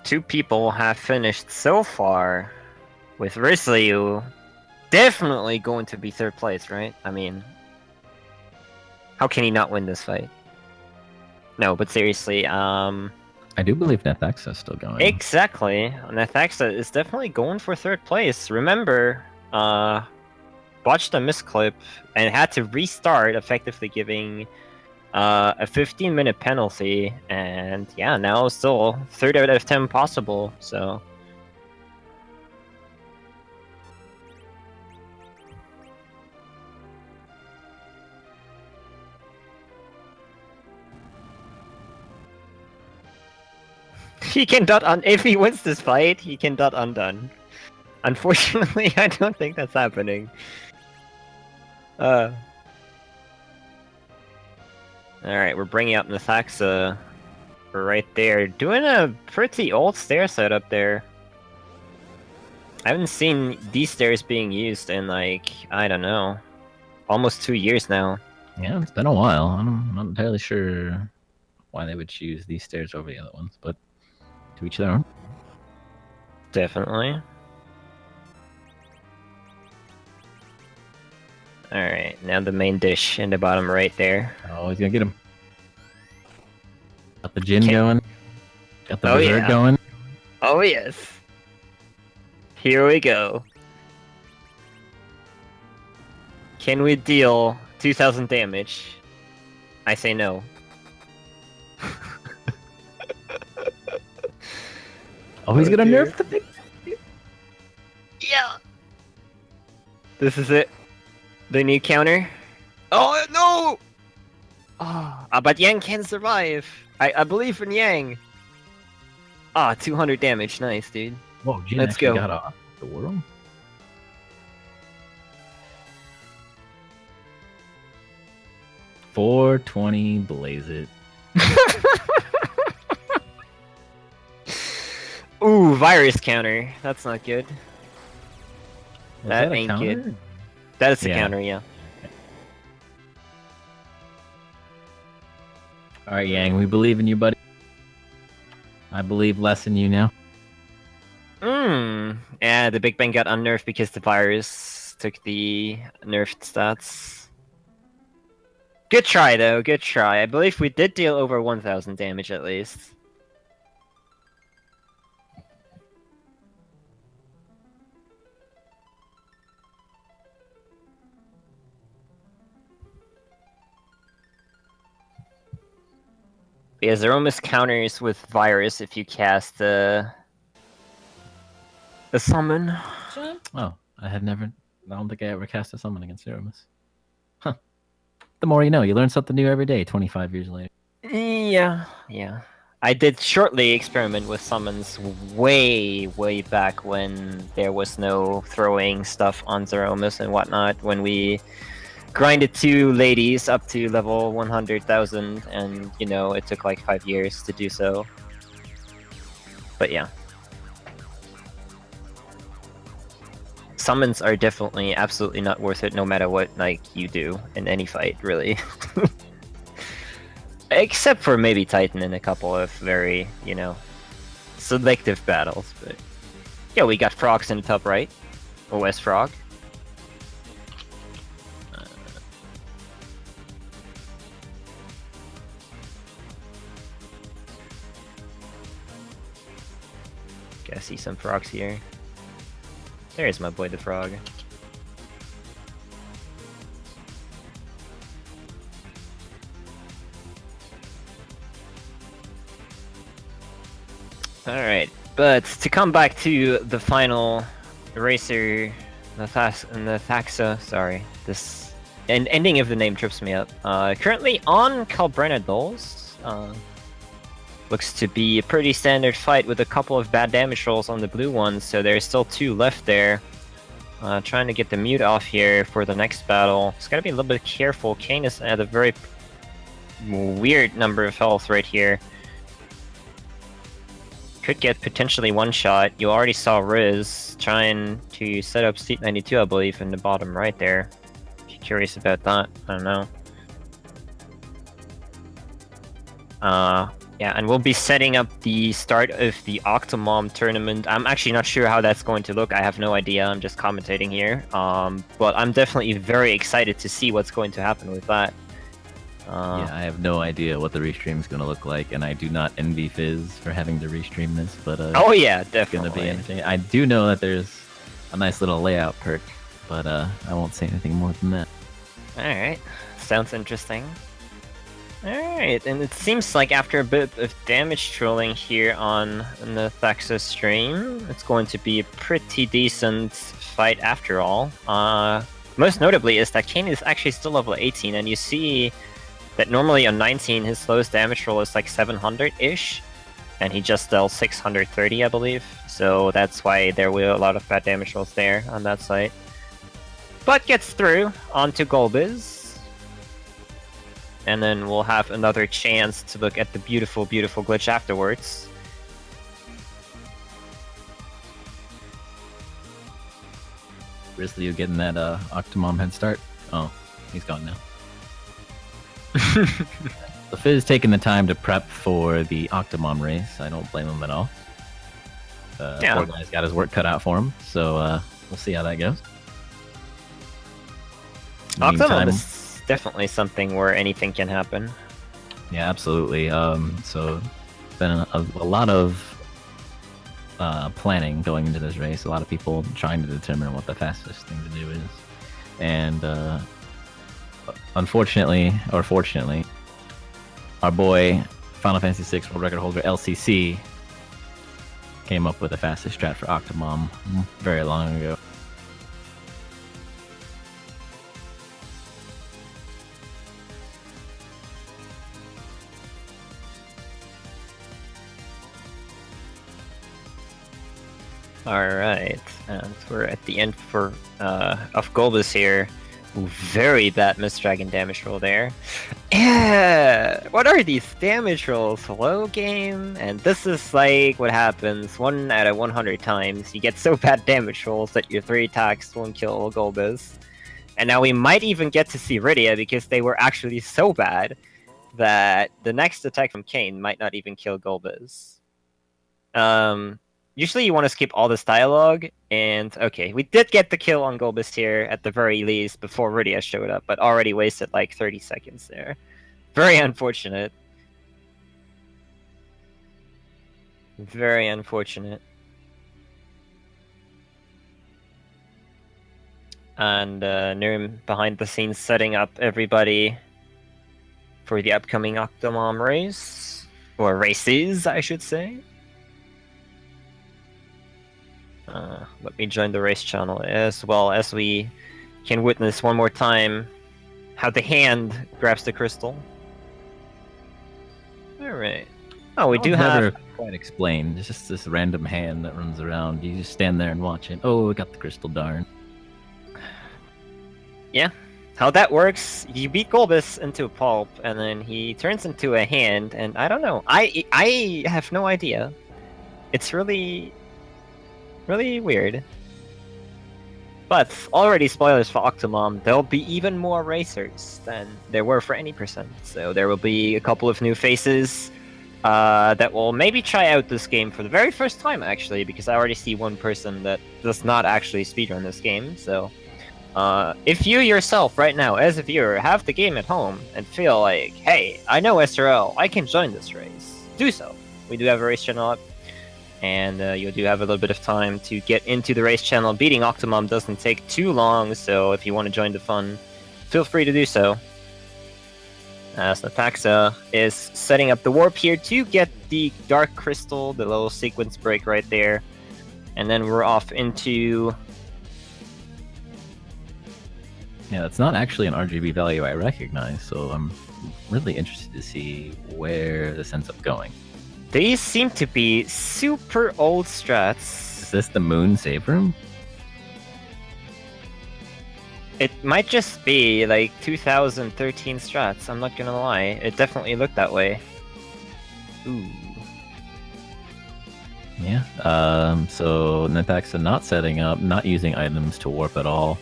Two people have finished so far, with Risliu definitely going to be third place, right? I mean, how can he not win this fight? No, but seriously, I do believe Nethaxa's still going. Exactly. Nethaxa is definitely going for third place. Remember, watched a misclip and had to restart, effectively giving a 15-minute penalty, and yeah, now still 3 out of 10 possible, so... He can dot on if he wins this fight, he can dot undone. Unfortunately, I don't think that's happening. Alright, we're bringing up Nethaxa right there. Doing a pretty old stair setup there. I haven't seen these stairs being used in, like, I don't know, almost 2 years now. Yeah, it's been a while. I'm not entirely sure why they would choose these stairs over the other ones, but to each their own. Definitely. Alright, now the main dish in the bottom right there. Oh, he's gonna get him. Got the Jin Okay. going. Got the Oh, Berserk yeah. going. Oh yes! Here we go. Can we deal 2000 damage? I say no. Oh, he's gonna dear. nerf the big. Yeah! This is it. The new counter. Oh no! But Yang can survive. I believe in Yang. 200 damage. Nice, dude. Whoa, Jin Let's actually go. got off the world. $420, blaze it. Ooh, virus counter. That's not good. Was That a ain't counter? good. That is the Yeah. counter, yeah. All right, Yang, we believe in you, buddy. I believe less in you now. Yeah, the Big Bang got unnerfed because the virus took the nerfed stats. Good try, though. Good try. I believe we did deal over 1000 damage at least. Yeah, Zeromus counters with virus if you cast a summon. Oh, I don't think I ever cast a summon against Zeromus. Huh. The more you know. You learn something new every day, 25 years later. Yeah. I did shortly experiment with summons way back when there was no throwing stuff on Zeromus and whatnot, when we grinded 2 ladies up to level 100,000, and, you know, it took like 5 years to do so. But yeah. Summons are definitely absolutely not worth it no matter what, like, you do in any fight, really. Except for maybe Titan in a couple of very, you know, selective battles, but... Yeah, we got frogs in the top right. OS frog. Gotta see some frogs here. There's my boy the frog. Alright, but to come back to the final racer, Nethaxa, sorry, this ending of the name trips me up. Currently on Calbrena Dolls. Looks to be a pretty standard fight with a couple of bad damage rolls on the blue ones, so there's still 2 left there. Trying to get the mute off here for the next battle. Just gotta be a little bit careful. Kayn is at a very weird number of health right here. Could get potentially one shot. You already saw Riz trying to set up Seat 92, I believe, in the bottom right there. If you're curious about that, I don't know. Yeah, and we'll be setting up the start of the Octomom tournament. I'm actually not sure how that's going to look. I have no idea. I'm just commentating here. But I'm definitely very excited to see what's going to happen with that. Yeah, I have no idea what the restream is going to look like, and I do not envy Fizz for having to restream this, but oh yeah, it's definitely. going to be entertaining. I do know that there's a nice little layout perk, but I won't say anything more than that. Alright, sounds interesting. Alright, and it seems like after a bit of damage trolling here on the Thaxa stream, it's going to be a pretty decent fight after all. Most notably is that Kayn is actually still level 18, and you see that normally on 19 his lowest damage roll is like 700-ish, and he just dealt 630, I believe. So that's why there were a lot of bad damage rolls there on that site. But gets through onto Golbez. And then we'll have another chance to look at the beautiful, beautiful glitch afterwards. Grizzly, you getting that Octomom head start? Oh, he's gone now. The Fizz taking the time to prep for the Octomom race. I don't blame him at all. Yeah. Poor guy's got his work cut out for him, so we'll see how that goes. In the Octomom meantime- is definitely something where anything can happen. Yeah, absolutely. So been a lot of planning going into this race. A lot of people trying to determine what the fastest thing to do is, and unfortunately, or fortunately, our boy Final Fantasy VI World Record holder LCC came up with the fastest strat for Octomom very long ago. Alright, and we're at the end for of Golbez here. Ooh, very bad Mist Dragon damage roll there. Yeah! What are these damage rolls? Hello, game? And this is like what happens 1 out of 100 times. You get so bad damage rolls that your 3 attacks won't kill Golbez. And now we might even get to see Rydia because they were actually so bad that the next attack from Kayn might not even kill Golbez. Usually you want to skip all this dialogue, and okay, we did get the kill on Golbez here at the very least before Rydia showed up, but already wasted like 30 seconds there. Very unfortunate. Very unfortunate. And Nirim behind the scenes setting up everybody for the upcoming Octomom race. Or races, I should say. Let me join the race channel as well as we can witness one more time how the hand grabs the crystal. Alright. Oh, we do never have... quite explained. It's just this random hand that runs around. You just stand there and watch it. Oh, we got the crystal, darn. Yeah. How that works, you beat Golbez into a pulp, and then he turns into a hand, and I don't know. I have no idea. It's really weird. But already spoilers for Octomom, there'll be even more racers than there were for any percent. So there will be a couple of new faces that will maybe try out this game for the very first time, actually, because I already see one person that does not actually speedrun this game. So if you yourself right now, as a viewer, have the game at home and feel like, hey, I know SRL, I can join this race, do so. We do have a race channel up. And you do have a little bit of time to get into the race channel. Beating Octomom doesn't take too long, so if you want to join the fun, feel free to do so. As Nataxa is setting up the warp here to get the Dark Crystal, the little sequence break right there. And then we're off into... Yeah, that's not actually an RGB value I recognize, so I'm really interested to see where this ends up going. These seem to be super old Is strats. this the moon save room? It might just be like 2013 strats, I'm not gonna lie. It definitely looked that way. Ooh. Yeah. So Nethaxa not setting up, not using items to warp at all.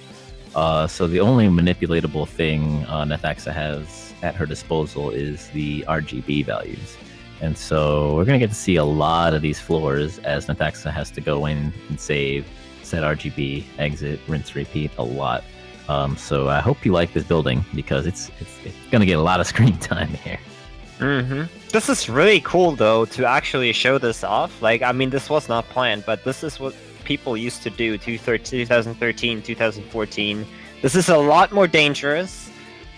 So the only manipulatable thing Nethaxa has at her disposal is the RGB values. And so we're going to get to see a lot of these floors as Nethaxa has to go in and save, set RGB, exit, rinse, repeat a lot. So I hope you like this building because it's going to get a lot of screen time here. This is really cool though to actually show this off. Like, I mean, this was not planned, but this is what people used to do 2013, 2014. This is a lot more dangerous.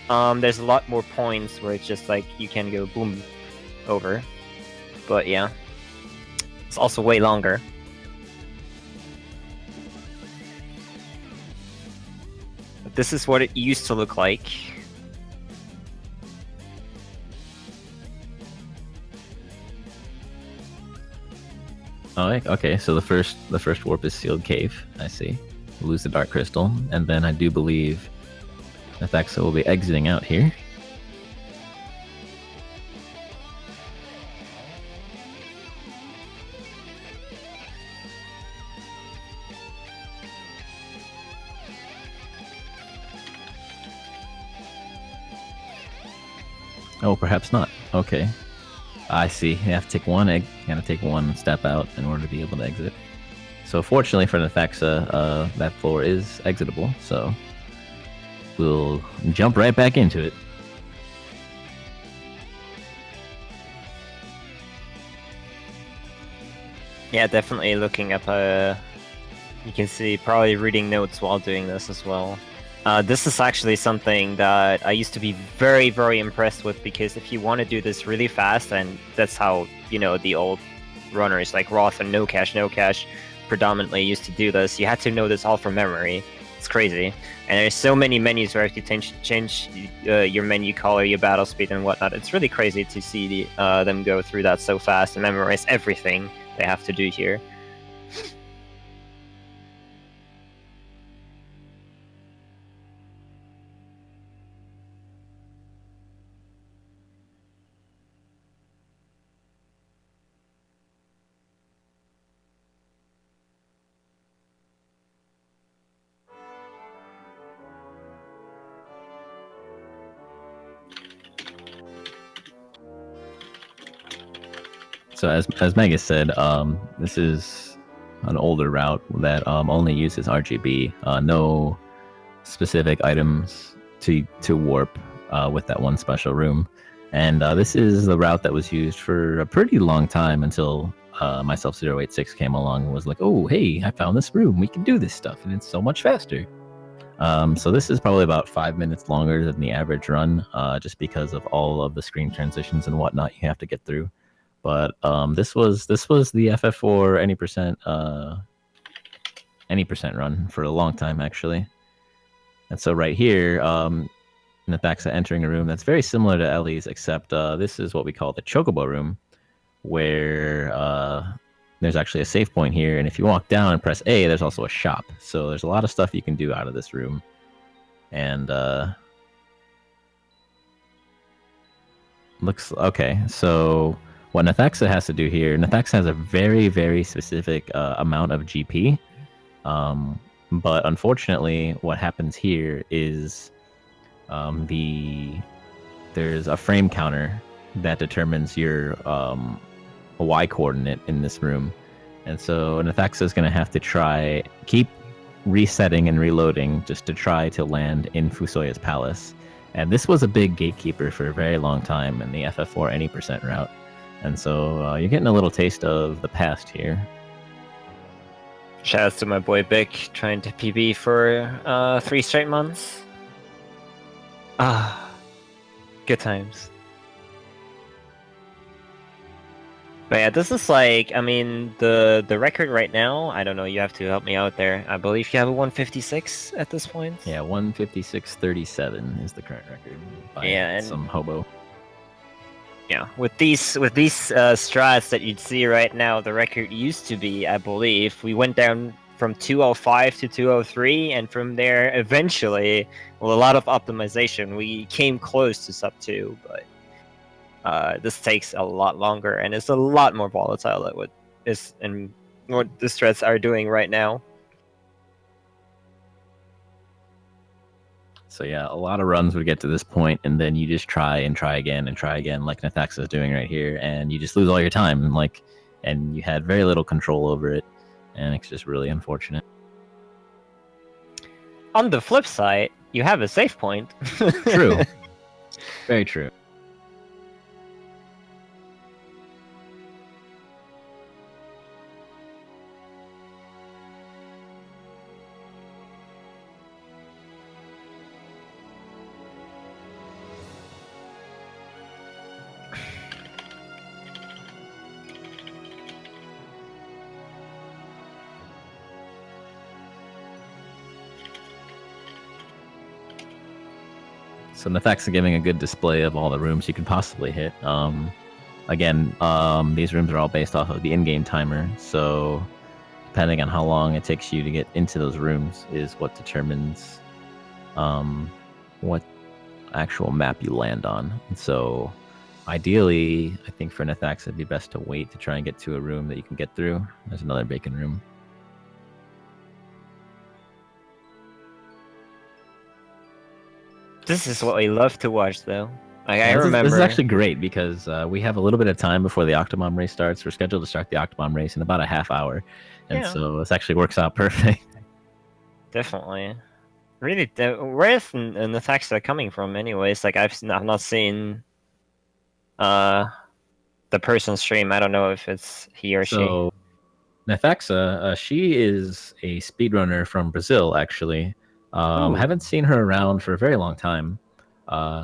There's a lot more points where it's just like you can go boom over. But yeah, it's also way longer. But this is what it used to look like. Oh, okay. So the first warp is sealed cave. I see. Lose the dark crystal, and then I do believe Nethaxa will be exiting out here. Oh, perhaps not. Okay. I see. You have to take one egg. You gotta take one step out in order to be able to exit. So fortunately for Nethaxa, that floor is exitable. So we'll jump right back into it. Yeah, definitely looking up. You can see probably reading notes while doing this as well. This is actually something that I used to be very, very impressed with because if you want to do this really fast, and that's how, you know, the old runners like Roth and No Cash predominantly used to do this, you had to know this all from memory. It's crazy. And there's so many menus where you can change your menu color, your battle speed, and whatnot. It's really crazy to see them go through that so fast and memorize everything they have to do here. So as Megas said, this is an older route that only uses RGB. No specific items to warp with that one special room. And this is the route that was used for a pretty long time until myself 086 came along and was like, oh, hey, I found this room. We can do this stuff, and it's so much faster. So this is probably about 5 minutes longer than the average run, just because of all of the screen transitions and whatnot you have to get through. But this was the FF4 any percent run for a long time actually. And so right here, Nethaxa entering a room that's very similar to Ellie's, except this is what we call the Chocobo room, where there's actually a save point here, and if you walk down and press A, there's also a shop. So there's a lot of stuff you can do out of this room. And looks okay. So what Nethaxa has to do here, Nethaxa has a very, very specific amount of GP. But unfortunately, what happens here is there's a frame counter that determines your Y coordinate in this room. And so Nethaxa is going to have to keep resetting and reloading just to try to land in Fusoya's palace. And this was a big gatekeeper for a very long time in the FF4 any percent route. And so you're getting a little taste of the past here. Shoutouts to my boy Bick trying to PB for 3 straight months. Ah, good times. But yeah, this is like, I mean, the record right now, I don't know, you have to help me out there. I believe you have a 156 at this point. Yeah, 156.37 is the current record by Yeah, and some hobo. Yeah, with these strats that you'd see right now, the record used to be, I believe, we went down from 205 to 203, and from there, eventually, with a lot of optimization, we came close to sub 2, but this takes a lot longer, and it's a lot more volatile than what is and what the strats are doing right now. So yeah, a lot of runs would get to this point, and then you just try and try again and try again, like Nathaxa is doing right here, and you just lose all your time, and you had very little control over it, and it's just really unfortunate. On the flip side, you have a save point. True. Very true. So Nathaxa giving a good display of all the rooms you could possibly hit. Again, these rooms are all based off of the in-game timer, so depending on how long it takes you to get into those rooms is what determines what actual map you land on. And so ideally, I think for Nathaxa it'd be best to wait to try and get to a room that you can get through. There's another bacon room. This is what we love to watch, though. I Yeah, remember. This is actually great because we have a little bit of time before the Octomom race starts. We're scheduled to start the Octomom race in about a half hour. And Yeah. so this actually works out perfect. Definitely. Really, where is Nathaxa coming from, anyways? Like, I've not seen the person stream. I don't know if it's he or So Nathaxa, she is a speedrunner from Brazil, actually. Ooh. Haven't seen her around for a very long time.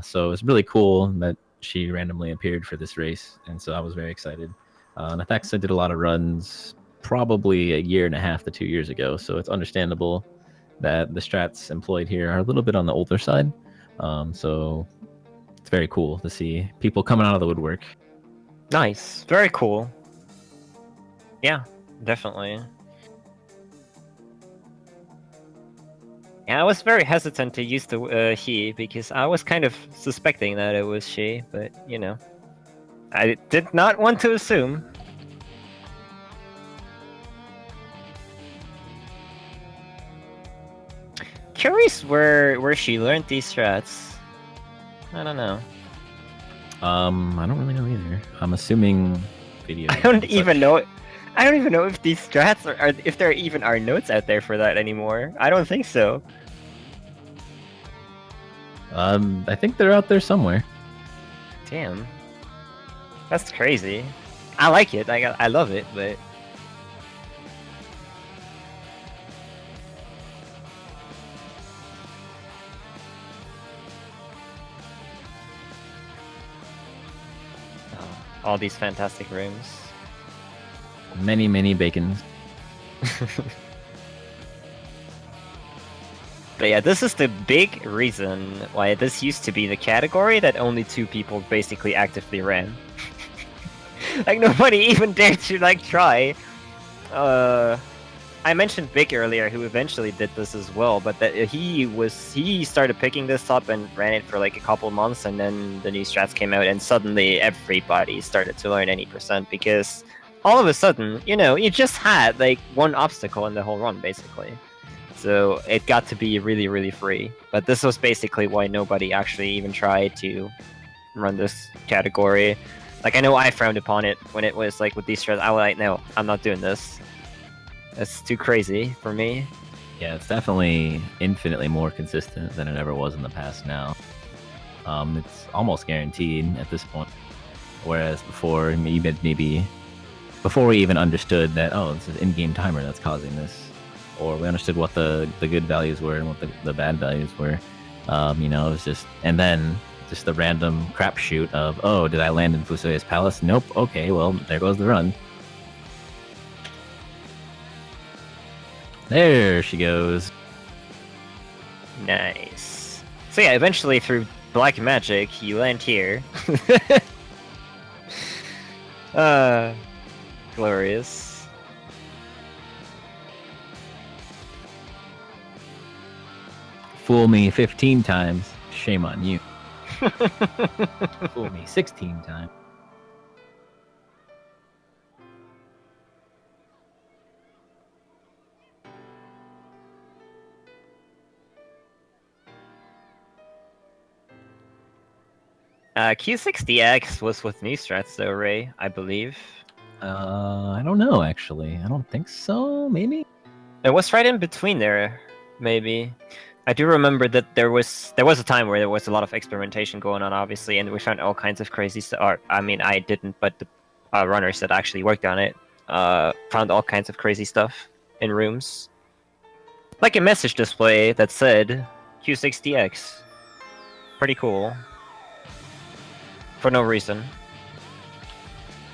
So it's really cool that she randomly appeared for this race. And so I was very excited. Nathaxa did a lot of runs probably a year and a half to 2 years ago. So it's understandable that the strats employed here are a little bit on the older side. So it's very cool to see people coming out of the woodwork. she. Nice. Very cool. Yeah, definitely. Yeah, I was very hesitant to use the he because I was kind of suspecting that it was she, but you know, I did not want to assume. Curious where she learned these strats. I don't know. I don't really know either. I'm assuming video. I don't even know. I don't even know if these strats are if there even are notes out there for that anymore. I don't think so. I think they're out there somewhere. Damn, that's crazy. I like it. I love it, but all these fantastic rooms. Many, many bacons. But yeah, this is the big reason why this used to be the category that only 2 people basically actively ran. Like nobody even dared to like try. I mentioned Big earlier, who eventually did this as well, but that he started picking this up and ran it for like a couple months, and then the new strats came out, and suddenly everybody started to learn any percent because all of a sudden, you know, you just had like one obstacle in the whole run basically. So it got to be really, really free. But this was basically why nobody actually even tried to run this category. Like, I know I frowned upon it when it was like with these strats. I was like, no, I'm not doing this. That's too crazy for me. Yeah, it's definitely infinitely more consistent than it ever was in the past now. It's almost guaranteed at this point. Whereas before, maybe before we even understood that, oh, this is in-game timer that's causing this, or we understood what the good values were and what the bad values were, you know, it was just, and then just the random crapshoot of, oh, did I land in Fusoya's palace? Nope. Okay, well, there goes the run. There she goes. Nice. So yeah, eventually through black magic, you land here. Glorious. Fool me 15 times, shame on you. Fool me 16 times. Q60X was with new strats though, Ray, I believe. I don't know actually. I don't think so. Maybe. It was right in between there, maybe. I do remember that there was a time where there was a lot of experimentation going on, obviously, and we found all kinds of crazy stuff. I mean, I didn't, but the runners that actually worked on it found all kinds of crazy stuff in rooms, like a message display that said Q60X. Pretty cool. For no reason.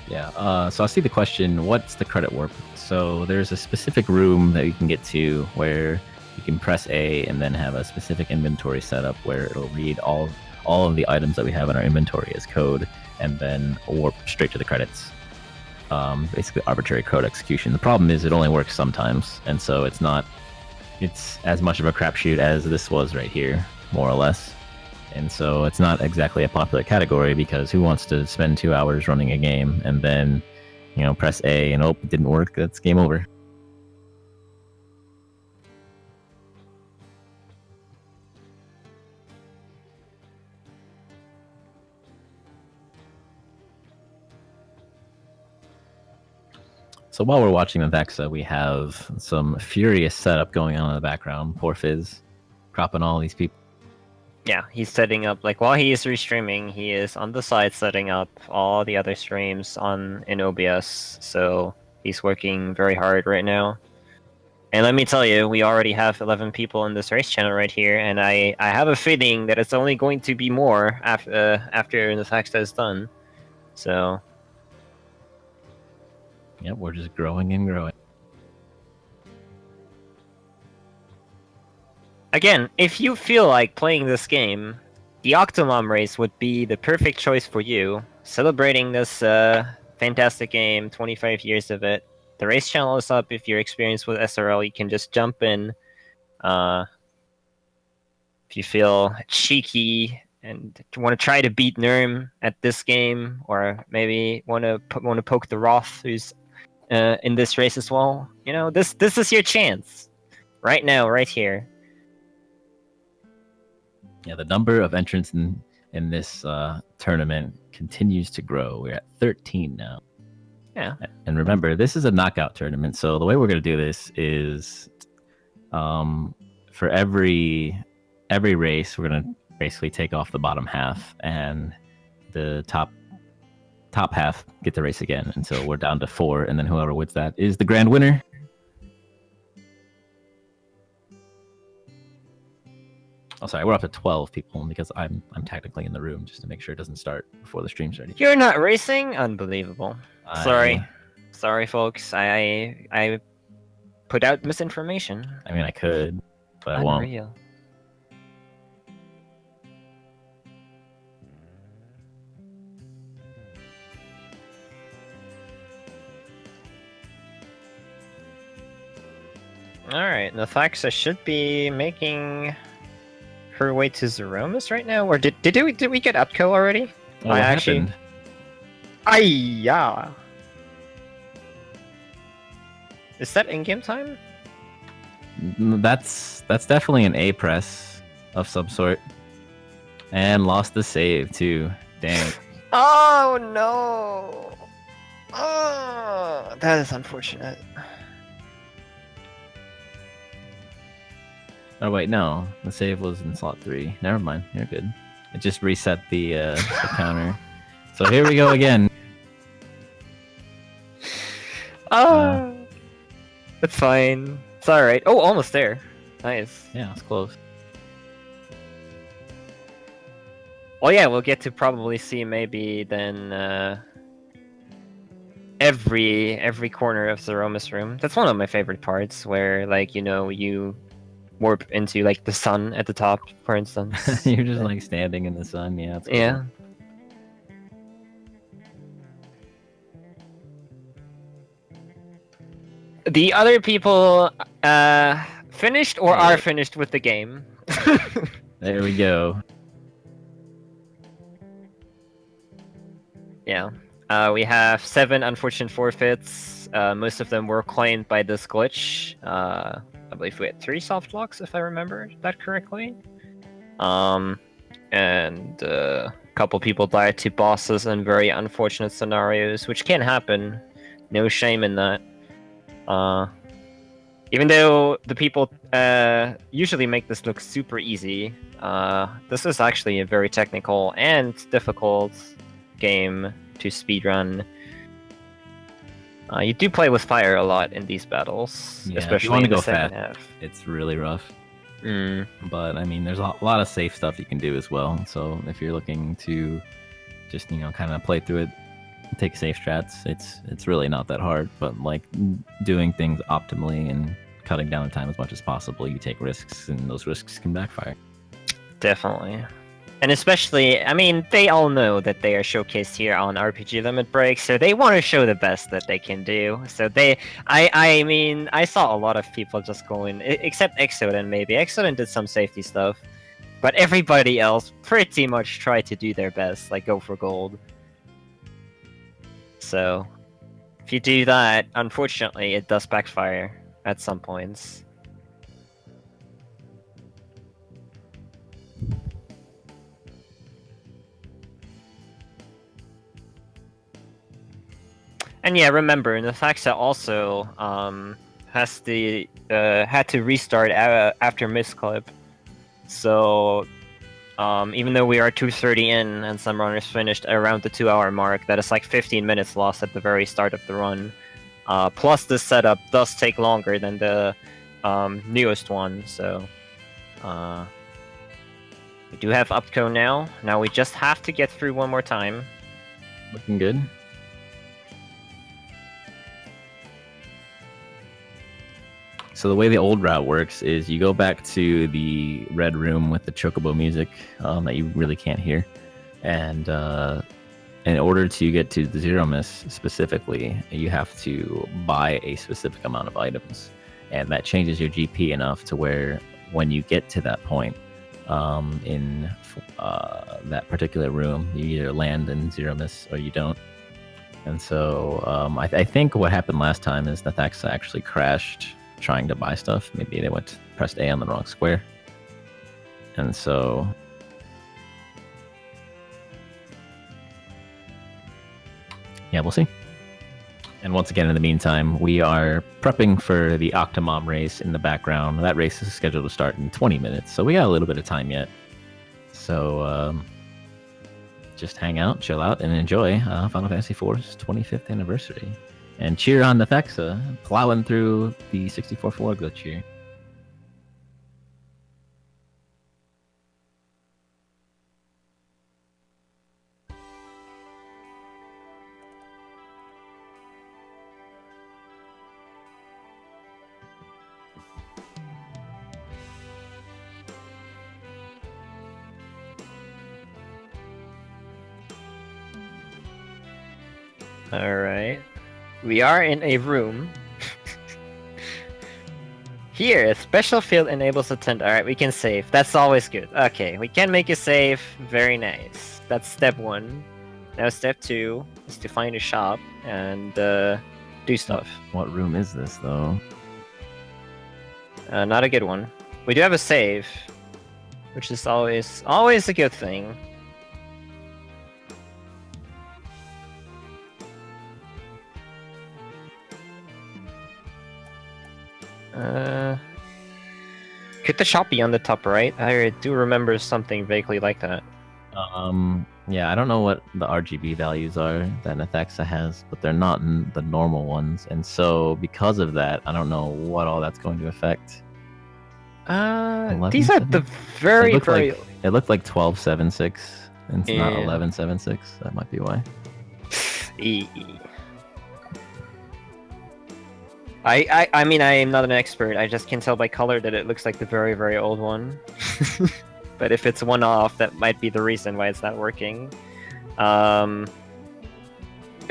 Yeah, so I see the question, what's the credit warp? So there's a specific room that you can get to where you can press A and then have a specific inventory setup where it'll read all of the items that we have in our inventory as code and then warp straight to the credits. Basically arbitrary code execution. The problem is it only works sometimes, and so it's as much of a crapshoot as this was right here, more or less. And so it's not exactly a popular category because who wants to spend 2 hours running a game and then, press A and it didn't work, that's game over. So while we're watching the Vexa, we have some furious setup going on in the background. Poor Fizz, cropping all these people. Yeah, he's setting up, like, while he is restreaming, he is on the side setting up all the other streams in OBS, so he's working very hard right now. And let me tell you, we already have 11 people in this race channel right here, and I have a feeling that it's only going to be more after the fact is done. So... Yep, we're just growing and growing. Again, if you feel like playing this game, the Octomom race would be the perfect choice for you. Celebrating this fantastic game, 25 years of it. The race channel is up. If you're experienced with SRL, you can just jump in. If you feel cheeky and want to try to beat Nurm at this game, or maybe want to poke the Roth, who's in this race as well, this is your chance. Right now, right here. Yeah, the number of entrants in this tournament continues to grow. We're at 13 now. Yeah. And remember, this is a knockout tournament, so the way we're going to do this is for every race, we're going to basically take off the bottom half, and the top half get the race again until we're down to 4, and then whoever wins that is the grand winner. Oh, sorry, we're up to 12 people because I'm technically in the room just to make sure it doesn't start before the stream started. You're not racing? Unbelievable. Sorry, folks. I put out misinformation. I mean, I could, but I Unreal. won't. Alright, Nathaxa should be making her way to Zeromus right now, or did we get Upco already? Oh, what happened? Yeah. Is that in-game time? That's definitely an A press of some sort, and lost the save too. Dang. Oh no! Oh, that is unfortunate. Oh wait, no, the save was in slot 3. Never mind, you're good. It just reset the counter. So here we go again. It's fine. It's alright. Oh, almost there. Nice. Yeah, it's close. Well, yeah, we'll get to probably see maybe then every corner of the Zeromus room. That's one of my favorite parts, where you warp into the sun at the top, for instance. You're just standing in the sun. Yeah. It's cool. Yeah. the other people finished or Hey. are finished with the game. There we go. Yeah. We have 7 unfortunate forfeits. Most of them were claimed by this glitch. I believe we had 3 soft locks, if I remember that correctly. And a couple people died to bosses in very unfortunate scenarios, which can happen. No shame in that. Even though the people usually make this look super easy, this is actually a very technical and difficult game to speedrun. You do play with fire a lot in these battles, Yeah, if you especially wanna in the go second fast. half. It's really rough. Mm, But I mean, there's a lot of safe stuff you can do as well. So if you're looking to just kind of play through it, take safe strats, it's really not that hard. But like doing things optimally and cutting down the time as much as possible, you take risks, and those risks can backfire. definitely. And especially, I mean, they all know that they are showcased here on RPG Limit Break, so they want to show the best that they can do. So I mean, I saw a lot of people just going, except Exoden maybe. Exoden did some safety stuff, but everybody else pretty much tried to do their best, like go for gold. So, if you do that, unfortunately, it does backfire at some points. And yeah, remember, Nathaxa also had to restart after Misclip. So even though we are 2:30 in and some runners finished around the 2-hour mark, that is like 15 minutes lost at the very start of the run. Plus, this setup does take longer than the newest one, so we do have Upco now. Now we just have to get through one more time. Looking good. So the way the old route works is you go back to the red room with the chocobo music that you really can't hear, and in order to get to the Zero Miss specifically, you have to buy a specific amount of items, and that changes your GP enough to where when you get to that point in that particular room, you either land in Zero Miss or you don't. And so I think what happened last time is Nathaxa actually crashed trying to buy stuff. Maybe they pressed A on the wrong square. And so yeah, we'll see. And once again, in the meantime, we are prepping for the Octomom race in the background. That race is scheduled to start in 20 minutes, so we got a little bit of time yet. So just hang out, chill out, and enjoy Final Fantasy IV's 25th anniversary. And cheer on Nathaxa, plowing through the 64 floor glitch here. Alright. We are in a room. Here, a special field enables attend. Alright, we can save. That's always good. Okay, we can make a save. Very nice. That's step 1. Now step 2 is to find a shop and do stuff. What room is this, though? Not a good one. We do have a save, which is always a good thing. Could the shop be on the top right? I do remember something vaguely like that. Yeah, I don't know what the RGB values are that Nathaxa has, but they're not the normal ones, and so because of that, I don't know what all that's going to affect. These are the very, very... It looked like 12.76, and it's not Yeah. 11.76. That might be why. I mean, I am not an expert. I just can tell by color that it looks like the very, very old one. But if it's one off, that might be the reason why it's not working.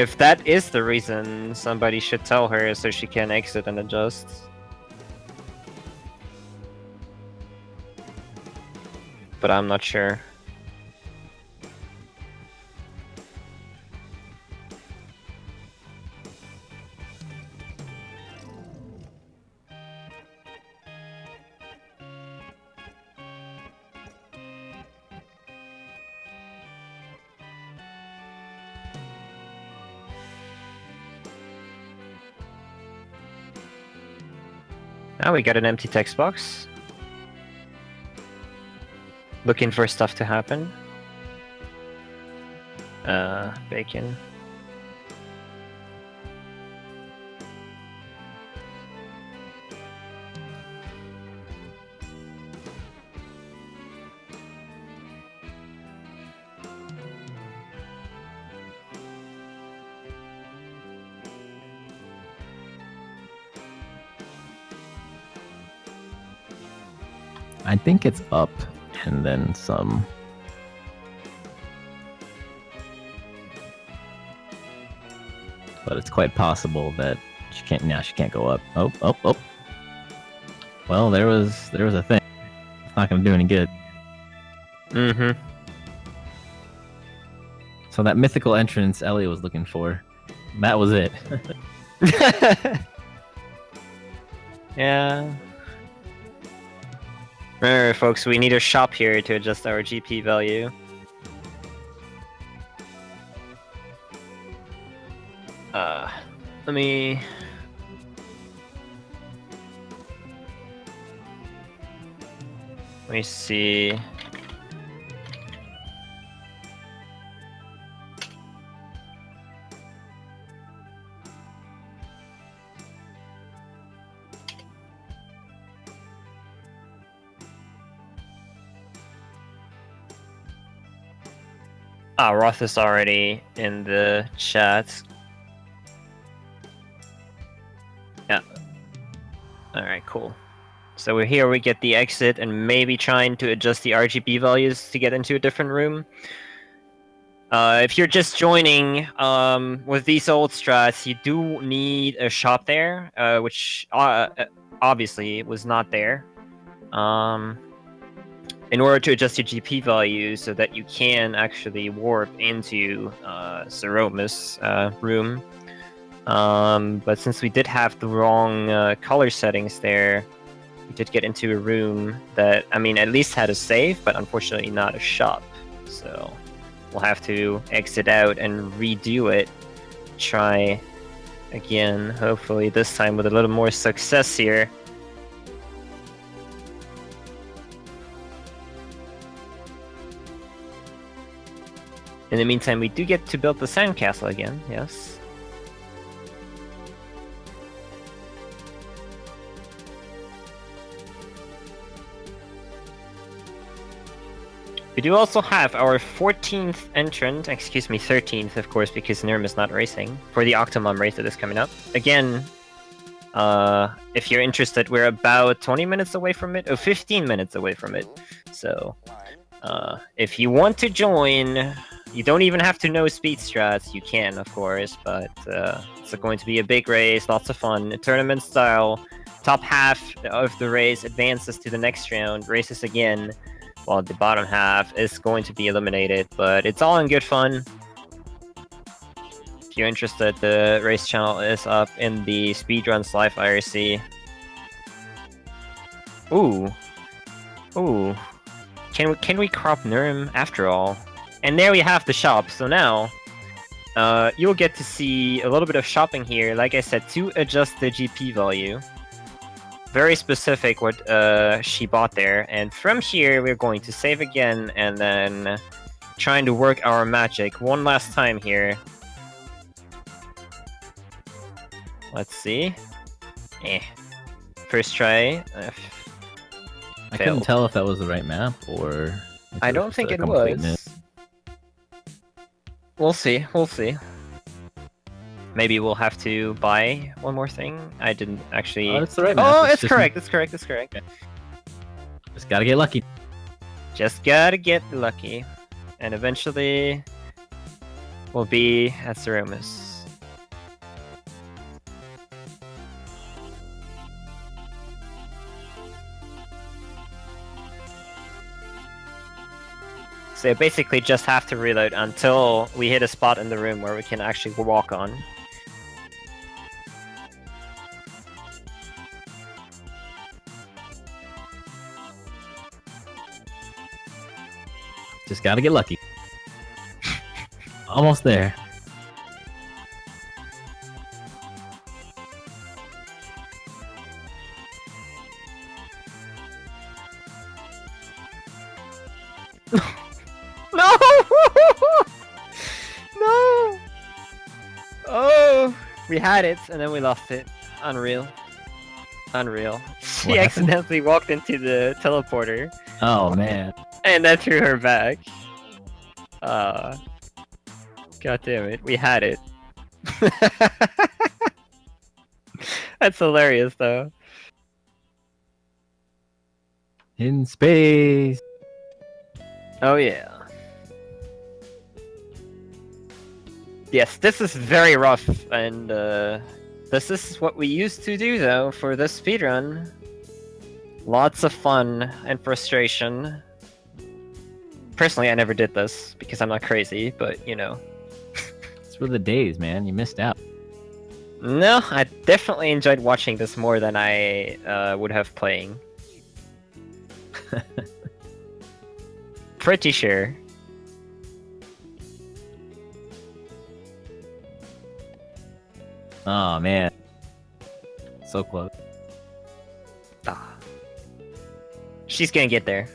If that is the reason, somebody should tell her so she can exit and adjust. But I'm not sure. Now we got an empty text box. Looking for stuff to happen. Bacon. I think it's up and then some. But it's quite possible that she can't. Now she can't go up. Oh, oh, oh. Well, there was a thing. It's not gonna do any good. Mm-hmm. So that mythical entrance Ellie was looking for, that was it. Yeah. Remember, folks, we need a shop here to adjust our GP value. Let me see. Ah, Roth is already in the chat. Yeah. Alright, cool. So we're here, we get the exit and maybe trying to adjust the RGB values to get into a different room. If you're just joining with these old strats, you do need a shop there, which obviously was not there. In order to adjust your GP value so that you can actually warp into Zeromus room. But since we did have the wrong color settings there, we did get into a room that, I mean, at least had a save, but unfortunately not a shop. So we'll have to exit out and redo it. Try again, hopefully this time with a little more success here. In the meantime, we do get to build the sandcastle again, yes. We do also have our 14th entrant, excuse me, 13th, of course, because Nirm is not racing, for the Octomom race that is coming up. Again, if you're interested, we're about 20 minutes away from it, 15 minutes away from it. So, if you want to join, you don't even have to know speed strats, you can, of course, but it's going to be a big race, lots of fun, tournament style. Top half of the race advances to the next round, races again, while the bottom half is going to be eliminated, but it's all in good fun. If you're interested, the race channel is up in the Speedruns Live IRC. Ooh. Ooh. Can we crop Nirm after all? And there we have the shop, so now you'll get to see a little bit of shopping here, like I said, to adjust the GP value. Very specific what she bought there, and from here we're going to save again and then trying to work our magic one last time here. Let's see. First try. I couldn't tell if that was the right map or... if I was don't just think a it complete was. miss. We'll see, we'll see. Maybe we'll have to buy one more thing. I didn't actually... Oh, it's the right map. Oh, it's just- correct, it's correct, it's correct. Just gotta get lucky. Just gotta get lucky. And eventually we'll be at Zeromus. So you basically just have to reload until we hit a spot in the room where we can actually walk on. Just gotta get lucky. Almost there. No! No! Oh! We had it, and then we lost it. Unreal. Unreal. She What happened? accidentally walked into the teleporter, Oh man. and then threw her back. God damn it, we had it. That's hilarious, though. In space. Oh yeah. Yes, this is very rough, and this is what we used to do though for the speedrun. Lots of fun and frustration. Personally, I never did this because I'm not crazy, but you know. These were the days, man. You missed out. No, I definitely enjoyed watching this more than I would have playing. Pretty sure. Oh man. So close. Ah. She's gonna get there.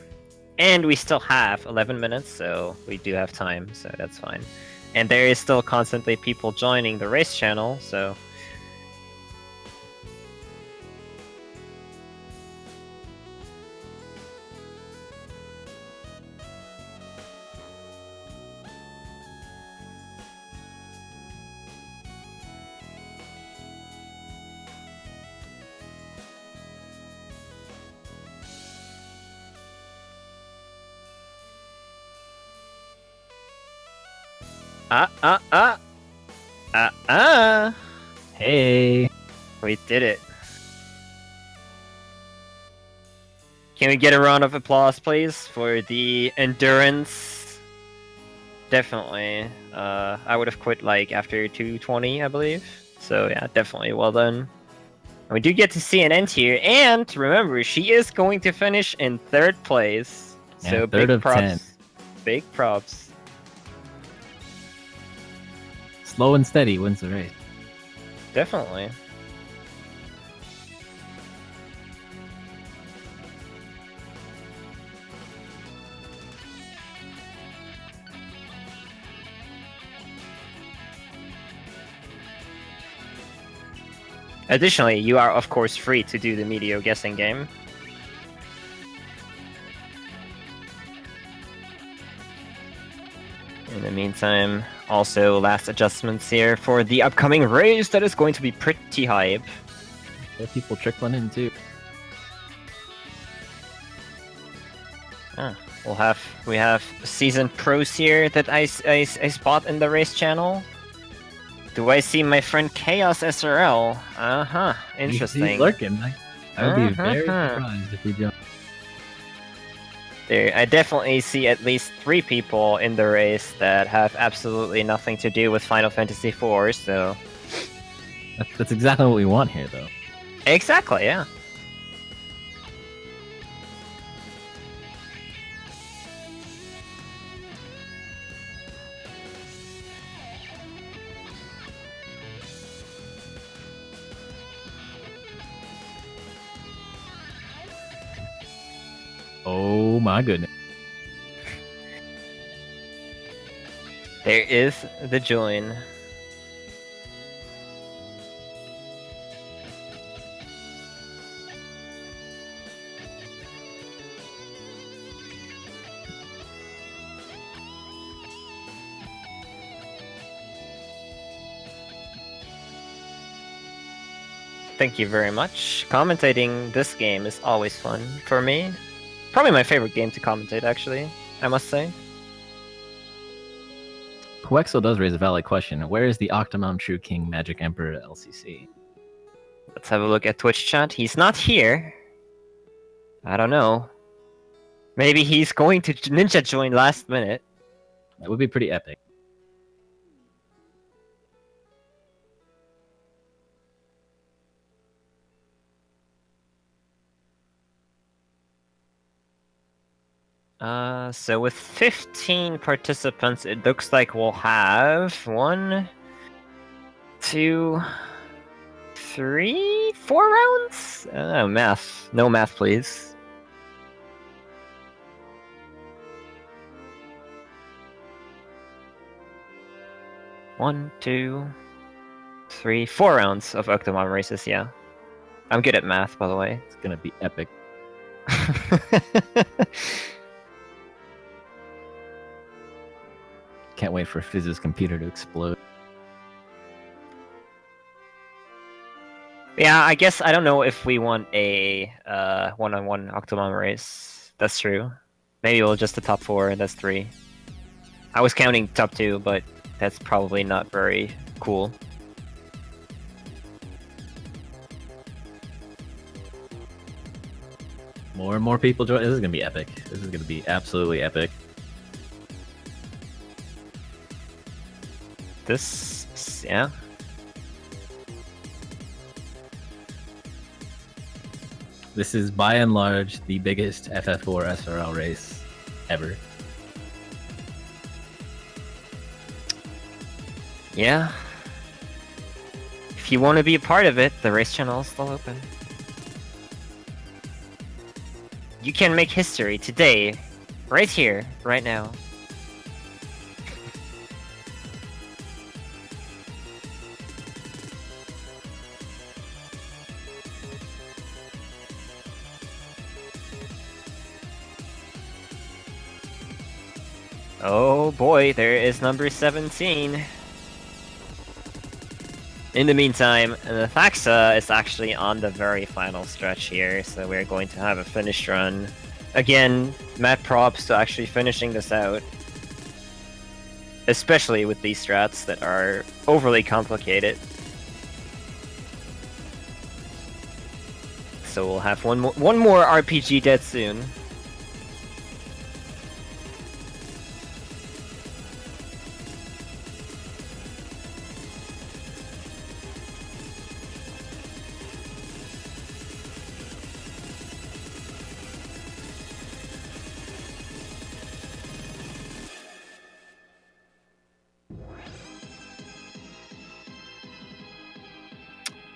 And we still have 11 minutes, so we do have time, so that's fine. And there is still constantly people joining the race channel, so... Hey. We did it. Can we get a round of applause, please, for the endurance? Definitely. I would have quit, like, after 220, I believe. So, yeah, definitely well done. And we do get to see an end here, and remember, she is going to finish in 3rd place. Yeah, So, third big of props. 10. Big props. Slow and steady wins the race. Definitely. Additionally, you are of course free to do the Meteo guessing game. In the meantime, also last adjustments here for the upcoming race that is going to be pretty hype. There are people trickling in too. We have seasoned pros here that I spot in the race channel. Do I see my friend Chaos SRL? Interesting. He's lurking. I would be very Uh-huh. surprised if he jumped. There, I definitely see at least 3 people in the race that have absolutely nothing to do with Final Fantasy IV, so... That's exactly what we want here, though. Exactly, yeah. Oh my goodness. There is the join. Thank you very much. Commentating this game is always fun for me. Probably my favorite game to commentate, actually, I must say. Quexel does raise a valid question. Where is the Octomom True King Magic Emperor LCC? Let's have a look at Twitch chat. He's not here. I don't know. Maybe he's going to ninja join last minute. That would be pretty epic. So with 15 participants, it looks like we'll have 1, 2, 3, 4 rounds? Math. No math, please. One, 2, 3, 4 rounds of Octomom races, yeah. I'm good at math, by the way. It's gonna be epic. Can't wait for Fizz's computer to explode. Yeah, I guess I don't know if we want a one-on-one Octomom race. That's true. Maybe we'll just the top 4, and that's 3. I was counting top 2, but that's probably not very cool. More and more people join. This is gonna be epic. This is gonna be absolutely epic. This, yeah. This is by and large the biggest FF4 SRL race ever. Yeah. If you want to be a part of it, the race channel is still open. You can make history today, right here, right now. Oh boy, there is number 17. In the meantime, the Thaxa is actually on the very final stretch here, so we're going to have a finish run. Again, mad props to actually finishing this out. Especially with these strats that are overly complicated. So we'll have one more RPG dead soon.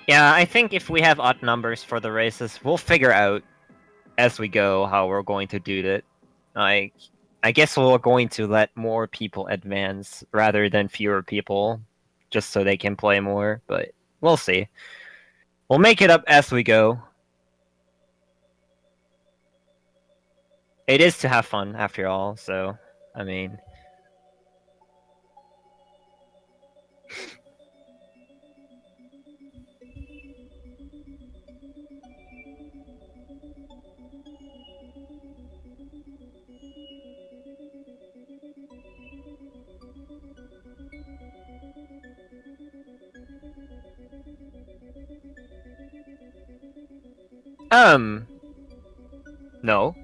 Yeah, I think if we have odd numbers for the races, we'll figure out as we go how we're going to do that. I guess we're going to let more people advance rather than fewer people, just so they can play more, but we'll see. We'll make it up as we go. It is to have fun, after all, so, I mean... No.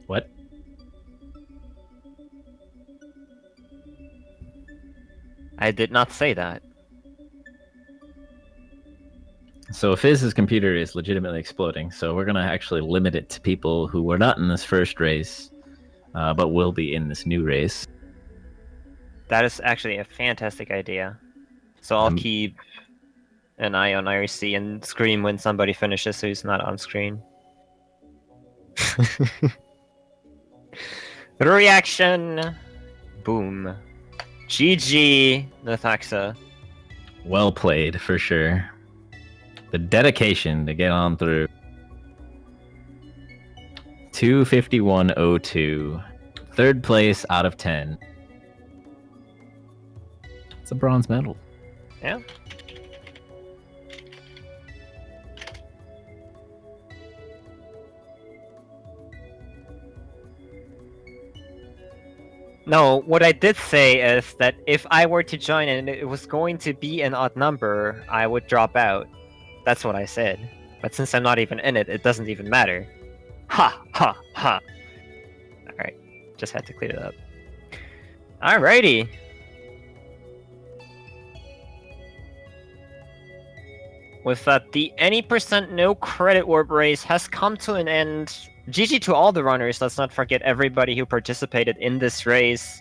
What? I did not say that. So Fizz's computer is legitimately exploding, so we're gonna actually limit it to people who were not in this first race, but will be in this new race. That is actually a fantastic idea. So I'll keep an eye on IRC and scream when somebody finishes who's not on screen. Reaction! Boom. GG, Nathaxa. Well played, for sure. The dedication to get on through. 251.02. Third place out of 10. It's a bronze medal. Yeah. No, what I did say is that if I were to join and it was going to be an odd number, I would drop out. That's what I said. But since I'm not even in it, it doesn't even matter. Ha ha ha. Alright, just had to clear it up. Alrighty. With that, the any percent no credit warp race has come to an end. GG to all the runners. Let's not forget everybody who participated in this race.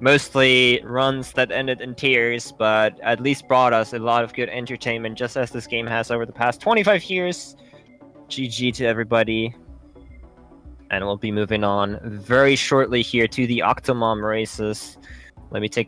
Mostly runs that ended in tears, but at least brought us a lot of good entertainment, just as this game has over the past 25 years. GG to everybody. And we'll be moving on very shortly here to the Octomom races. Let me take